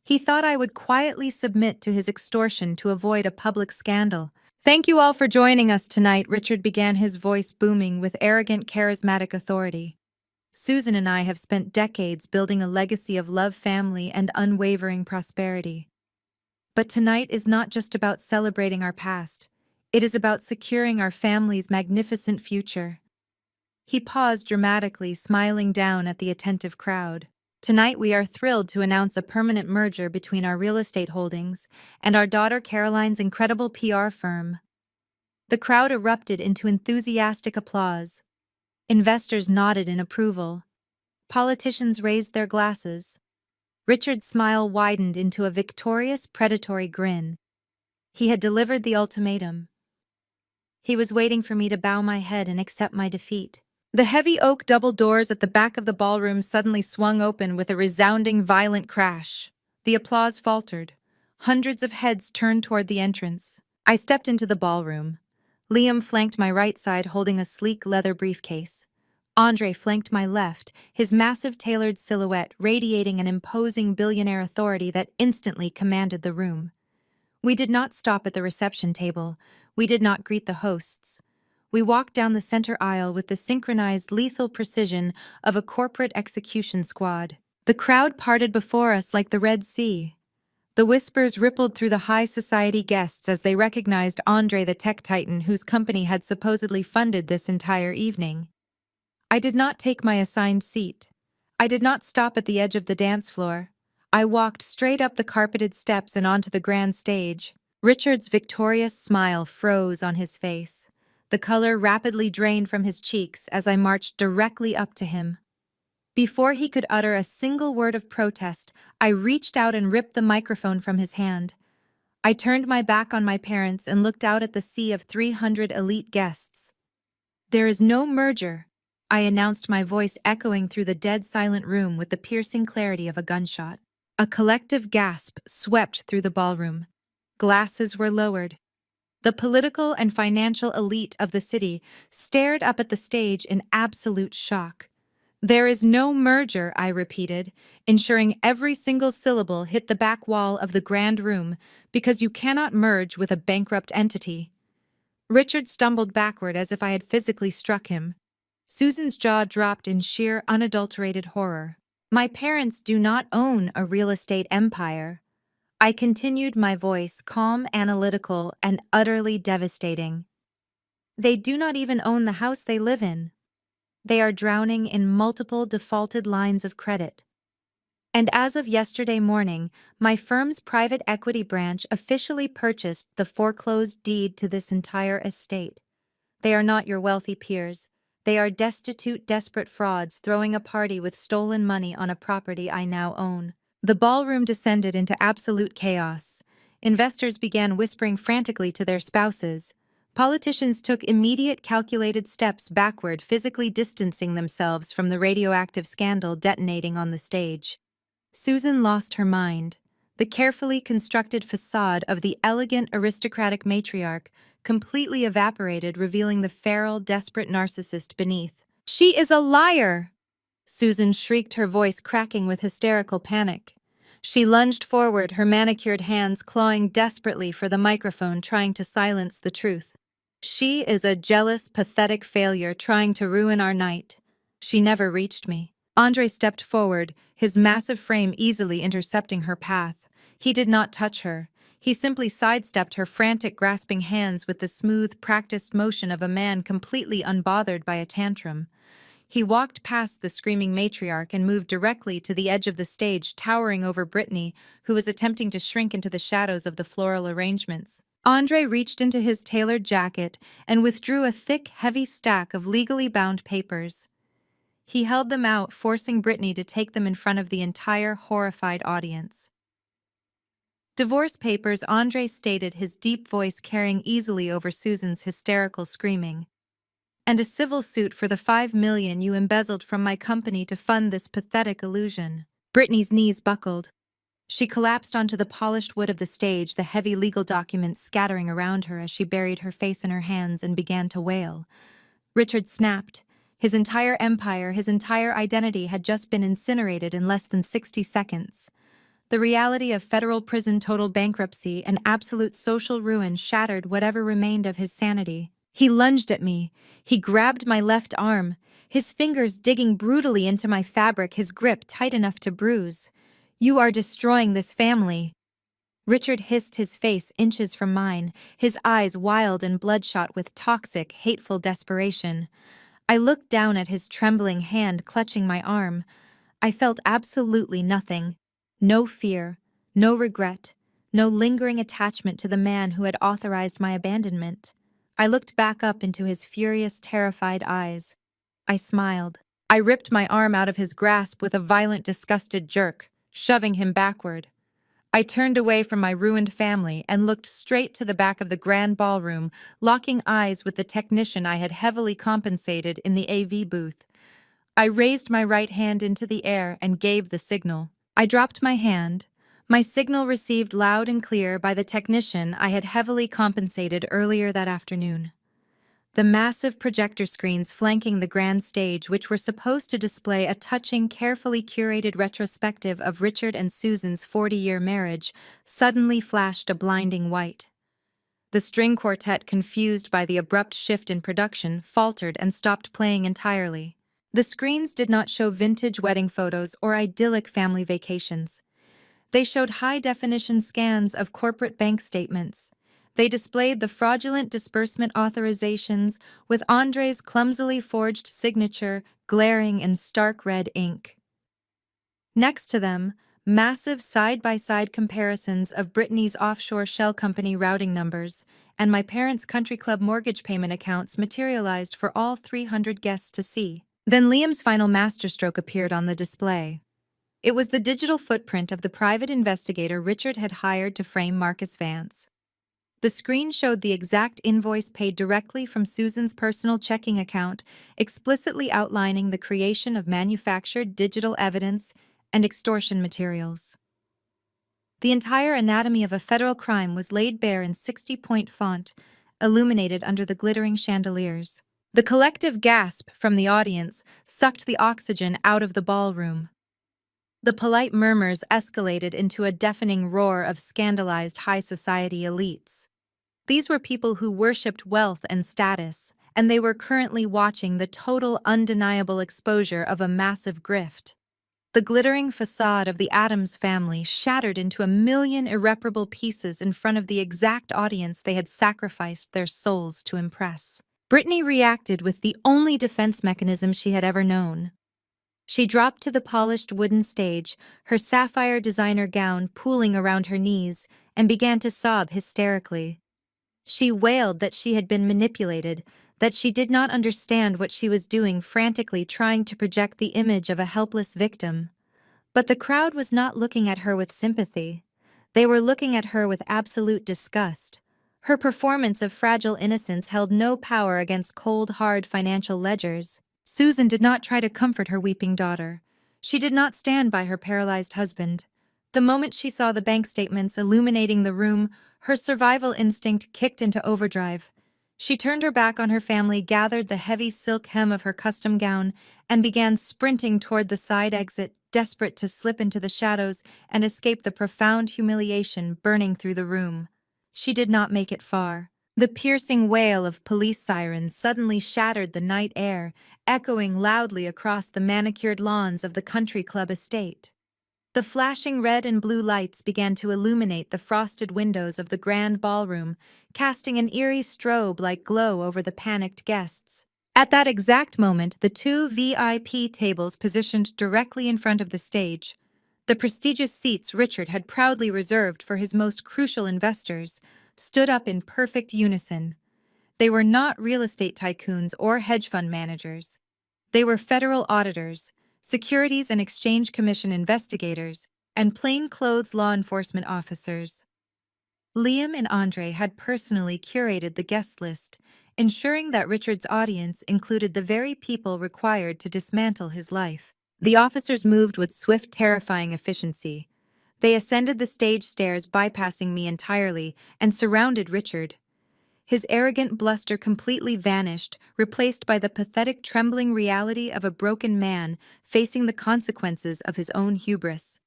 He thought I would quietly submit to his extortion to avoid a public scandal. "Thank you all for joining us tonight," Richard began, his voice booming with arrogant, charismatic authority. Susan and I have spent decades building a legacy of love, family, and unwavering prosperity. But tonight is not just about celebrating our past. It is about securing our family's magnificent future. He paused dramatically, smiling down at the attentive crowd. Tonight we are thrilled to announce a permanent merger between our real estate holdings and our daughter Caroline's incredible PR firm. The crowd erupted into enthusiastic applause. Investors nodded in approval. Politicians raised their glasses. Richard's smile widened into a victorious, predatory grin. He had delivered the ultimatum. He was waiting for me to bow my head and accept my defeat. The heavy oak double doors at the back of the ballroom suddenly swung open with a resounding, violent crash. The applause faltered. Hundreds of heads turned toward the entrance. I stepped into the ballroom. Liam flanked my right side holding a sleek leather briefcase. Andre flanked my left, his massive tailored silhouette radiating an imposing billionaire authority that instantly commanded the room. We did not stop at the reception table. We did not greet the hosts. We walked down the center aisle with the synchronized lethal precision of a corporate execution squad. The crowd parted before us like the Red Sea. The whispers rippled through the high society guests as they recognized Andre the tech titan whose company had supposedly funded this entire evening. I did not take my assigned seat. I did not stop at the edge of the dance floor. I walked straight up the carpeted steps and onto the grand stage. Richard's victorious smile froze on his face. The color rapidly drained from his cheeks as I marched directly up to him. Before he could utter a single word of protest, I reached out and ripped the microphone from his hand. I turned my back on my parents and looked out at the sea of 300 elite guests. "There is no merger," I announced, my voice echoing through the dead silent room with the piercing clarity of a gunshot. A collective gasp swept through the ballroom. Glasses were lowered. The political and financial elite of the city stared up at the stage in absolute shock. "There is no merger," I repeated, ensuring every single syllable hit the back wall of the grand room, because you cannot merge with a bankrupt entity. Richard stumbled backward as if I had physically struck him. Susan's jaw dropped in sheer, unadulterated horror. "My parents do not own a real estate empire." I continued, my voice calm, analytical, and utterly devastating. "They do not even own the house they live in. They are drowning in multiple defaulted lines of credit. And as of yesterday morning, my firm's private equity branch officially purchased the foreclosed deed to this entire estate. They are not your wealthy peers. They are destitute, desperate frauds throwing a party with stolen money on a property I now own." The ballroom descended into absolute chaos. Investors began whispering frantically to their spouses. Politicians took immediate, calculated steps backward, physically distancing themselves from the radioactive scandal detonating on the stage. Susan lost her mind. The carefully constructed facade of the elegant, aristocratic matriarch completely evaporated, revealing the feral, desperate narcissist beneath. "She is a liar!" Susan shrieked, her voice cracking with hysterical panic. She lunged forward, her manicured hands clawing desperately for the microphone, trying to silence the truth. "She is a jealous, pathetic failure trying to ruin our night. She never reached me." Andre stepped forward, his massive frame easily intercepting her path. He did not touch her. He simply sidestepped her frantic, grasping hands with the smooth, practiced motion of a man completely unbothered by a tantrum. He walked past the screaming matriarch and moved directly to the edge of the stage, towering over Brittany, who was attempting to shrink into the shadows of the floral arrangements. Andre reached into his tailored jacket and withdrew a thick, heavy stack of legally bound papers. He held them out, forcing Brittany to take them in front of the entire horrified audience. "Divorce papers," Andre stated, his deep voice carrying easily over Susan's hysterical screaming. "And a civil suit for the $5 million you embezzled from my company to fund this pathetic illusion." Brittany's knees buckled. She collapsed onto the polished wood of the stage, the heavy legal documents scattering around her as she buried her face in her hands and began to wail. Richard snapped. His entire empire, his entire identity had just been incinerated in less than 60 seconds. The reality of federal prison, total bankruptcy, and absolute social ruin shattered whatever remained of his sanity. He lunged at me. He grabbed my left arm, his fingers digging brutally into my fabric, his grip tight enough to bruise. "You are destroying this family." Richard hissed, his face inches from mine, his eyes wild and bloodshot with toxic, hateful desperation. I looked down at his trembling hand clutching my arm. I felt absolutely nothing. No fear, no regret, no lingering attachment to the man who had authorized my abandonment. I looked back up into his furious, terrified eyes. I smiled. I ripped my arm out of his grasp with a violent, disgusted jerk, shoving him backward. I turned away from my ruined family and looked straight to the back of the grand ballroom, locking eyes with the technician I had heavily compensated in the AV booth. I raised my right hand into the air and gave the signal. I dropped my hand. My signal received loud and clear by the technician I had heavily compensated earlier that afternoon. The massive projector screens flanking the grand stage, which were supposed to display a touching, carefully curated retrospective of Richard and Susan's 40-year marriage, suddenly flashed a blinding white. The string quartet, confused by the abrupt shift in production, faltered and stopped playing entirely. The screens did not show vintage wedding photos or idyllic family vacations. They showed high-definition scans of corporate bank statements. They displayed the fraudulent disbursement authorizations with Andre's clumsily forged signature glaring in stark red ink. Next to them, massive side-by-side comparisons of Brittany's offshore shell company routing numbers and my parents' country club mortgage payment accounts materialized for all 300 guests to see. Then Liam's final masterstroke appeared on the display. It was the digital footprint of the private investigator Richard had hired to frame Marcus Vance. The screen showed the exact invoice paid directly from Susan's personal checking account, explicitly outlining the creation of manufactured digital evidence and extortion materials. The entire anatomy of a federal crime was laid bare in 60-point font, illuminated under the glittering chandeliers. The collective gasp from the audience sucked the oxygen out of the ballroom. The polite murmurs escalated into a deafening roar of scandalized high society elites. These were people who worshipped wealth and status, and they were currently watching the total, undeniable exposure of a massive grift. The glittering facade of the Addams family shattered into a million irreparable pieces in front of the exact audience they had sacrificed their souls to impress. Brittany reacted with the only defense mechanism she had ever known. She dropped to the polished wooden stage, her sapphire designer gown pooling around her knees, and began to sob hysterically. She wailed that she had been manipulated, that she did not understand what she was doing, frantically trying to project the image of a helpless victim. But the crowd was not looking at her with sympathy. They were looking at her with absolute disgust. Her performance of fragile innocence held no power against cold, hard financial ledgers. Susan did not try to comfort her weeping daughter. She did not stand by her paralyzed husband. The moment she saw the bank statements illuminating the room, her survival instinct kicked into overdrive. She turned her back on her family, gathered the heavy silk hem of her custom gown, and began sprinting toward the side exit, desperate to slip into the shadows and escape the profound humiliation burning through the room. She did not make it far. The piercing wail of police sirens suddenly shattered the night air, echoing loudly across the manicured lawns of the country club estate. The flashing red and blue lights began to illuminate the frosted windows of the grand ballroom, casting an eerie strobe-like glow over the panicked guests. At that exact moment, the two VIP tables positioned directly in front of the stage, the prestigious seats Richard had proudly reserved for his most crucial investors, stood up in perfect unison. They were not real estate tycoons or hedge fund managers. They were federal auditors, Securities and Exchange Commission investigators, and plainclothes law enforcement officers. Liam and Andre had personally curated the guest list, ensuring that Richard's audience included the very people required to dismantle his life. The officers moved with swift, terrifying efficiency. They ascended the stage stairs, bypassing me entirely, and surrounded Richard. His arrogant bluster completely vanished, replaced by the pathetic, trembling reality of a broken man facing the consequences of his own hubris.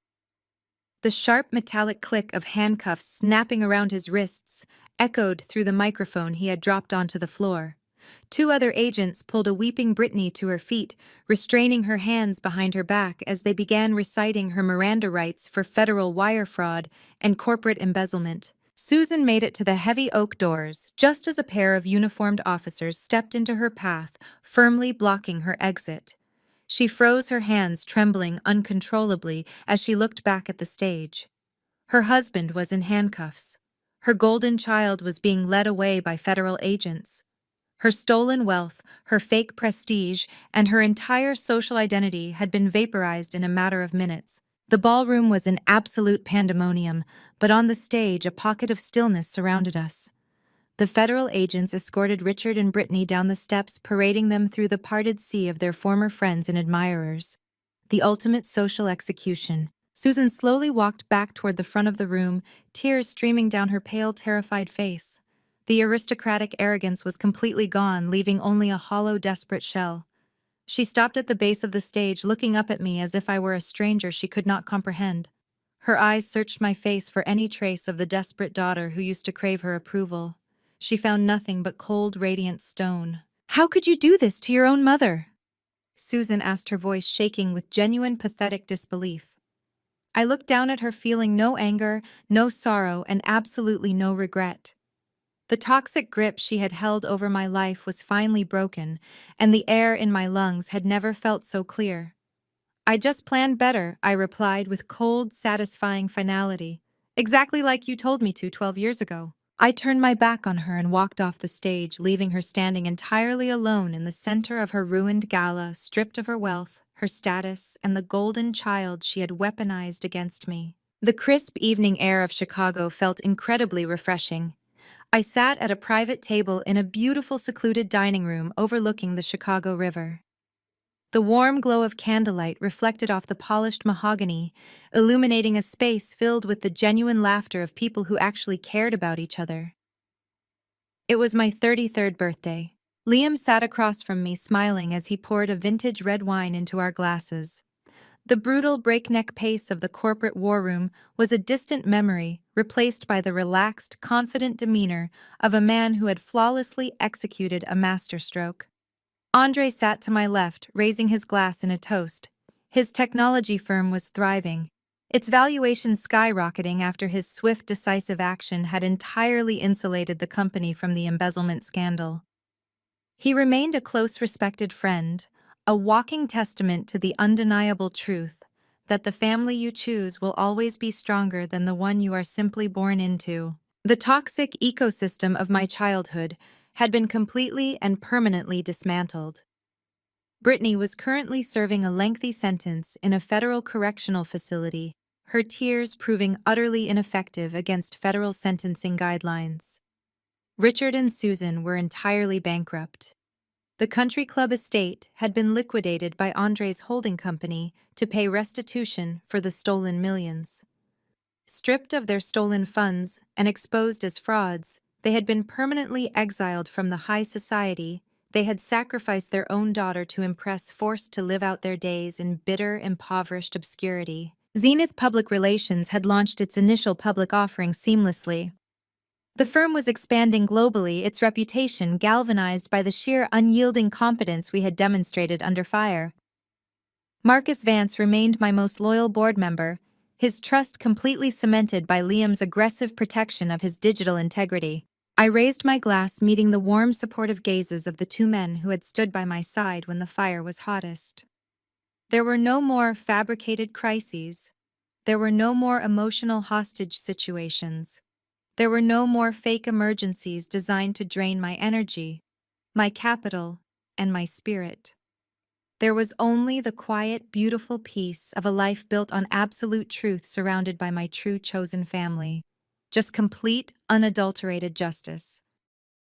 The sharp metallic click of handcuffs snapping around his wrists echoed through the microphone he had dropped onto the floor. Two other agents pulled a weeping Brittany to her feet, restraining her hands behind her back as they began reciting her Miranda rights for federal wire fraud and corporate embezzlement. Susan made it to the heavy oak doors just as a pair of uniformed officers stepped into her path, firmly blocking her exit. She froze, her hands trembling uncontrollably as she looked back at the stage. Her husband was in handcuffs. Her golden child was being led away by federal agents. Her stolen wealth, her fake prestige, and her entire social identity had been vaporized in a matter of minutes. The ballroom was an absolute pandemonium, but on the stage a pocket of stillness surrounded us. The federal agents escorted Richard and Brittany down the steps, parading them through the parted sea of their former friends and admirers. The ultimate social execution. Susan slowly walked back toward the front of the room, tears streaming down her pale, terrified face. The aristocratic arrogance was completely gone, leaving only a hollow, desperate shell. She stopped at the base of the stage, looking up at me as if I were a stranger she could not comprehend. Her eyes searched my face for any trace of the desperate daughter who used to crave her approval. She found nothing but cold, radiant stone. "How could you do this to your own mother?" Susan asked, her voice shaking with genuine pathetic disbelief. I looked down at her, feeling no anger, no sorrow, and absolutely no regret. The toxic grip she had held over my life was finally broken, and the air in my lungs had never felt so clear. "I just planned better," I replied with cold, satisfying finality. "Exactly like you told me to 12 years ago." I turned my back on her and walked off the stage, leaving her standing entirely alone in the center of her ruined gala, stripped of her wealth, her status, and the golden child she had weaponized against me. The crisp evening air of Chicago felt incredibly refreshing. I sat at a private table in a beautiful, secluded dining room overlooking the Chicago River. The warm glow of candlelight reflected off the polished mahogany, illuminating a space filled with the genuine laughter of people who actually cared about each other. It was my 33rd birthday. Liam sat across from me, smiling as he poured a vintage red wine into our glasses. The brutal, breakneck pace of the corporate war room was a distant memory, replaced by the relaxed, confident demeanor of a man who had flawlessly executed a masterstroke. Andre sat to my left, raising his glass in a toast. His technology firm was thriving, its valuation skyrocketing after his swift, decisive action had entirely insulated the company from the embezzlement scandal. He remained a close, respected friend, a walking testament to the undeniable truth that the family you choose will always be stronger than the one you are simply born into. The toxic ecosystem of my childhood had been completely and permanently dismantled. Brittany was currently serving a lengthy sentence in a federal correctional facility, her tears proving utterly ineffective against federal sentencing guidelines. Richard and Susan were entirely bankrupt. The country club estate had been liquidated by Andre's holding company to pay restitution for the stolen millions. Stripped of their stolen funds and exposed as frauds, they had been permanently exiled from the high society. They had sacrificed their own daughter to impress, forced to live out their days in bitter, impoverished obscurity. Zenith Public Relations had launched its initial public offering seamlessly. The firm was expanding globally, its reputation galvanized by the sheer unyielding competence we had demonstrated under fire. Marcus Vance remained my most loyal board member, his trust completely cemented by Liam's aggressive protection of his digital integrity. I raised my glass, meeting the warm, supportive gazes of the two men who had stood by my side when the fire was hottest. There were no more fabricated crises. There were no more emotional hostage situations. There were no more fake emergencies designed to drain my energy, my capital, and my spirit. There was only the quiet, beautiful peace of a life built on absolute truth, surrounded by my true chosen family. Just complete, unadulterated justice.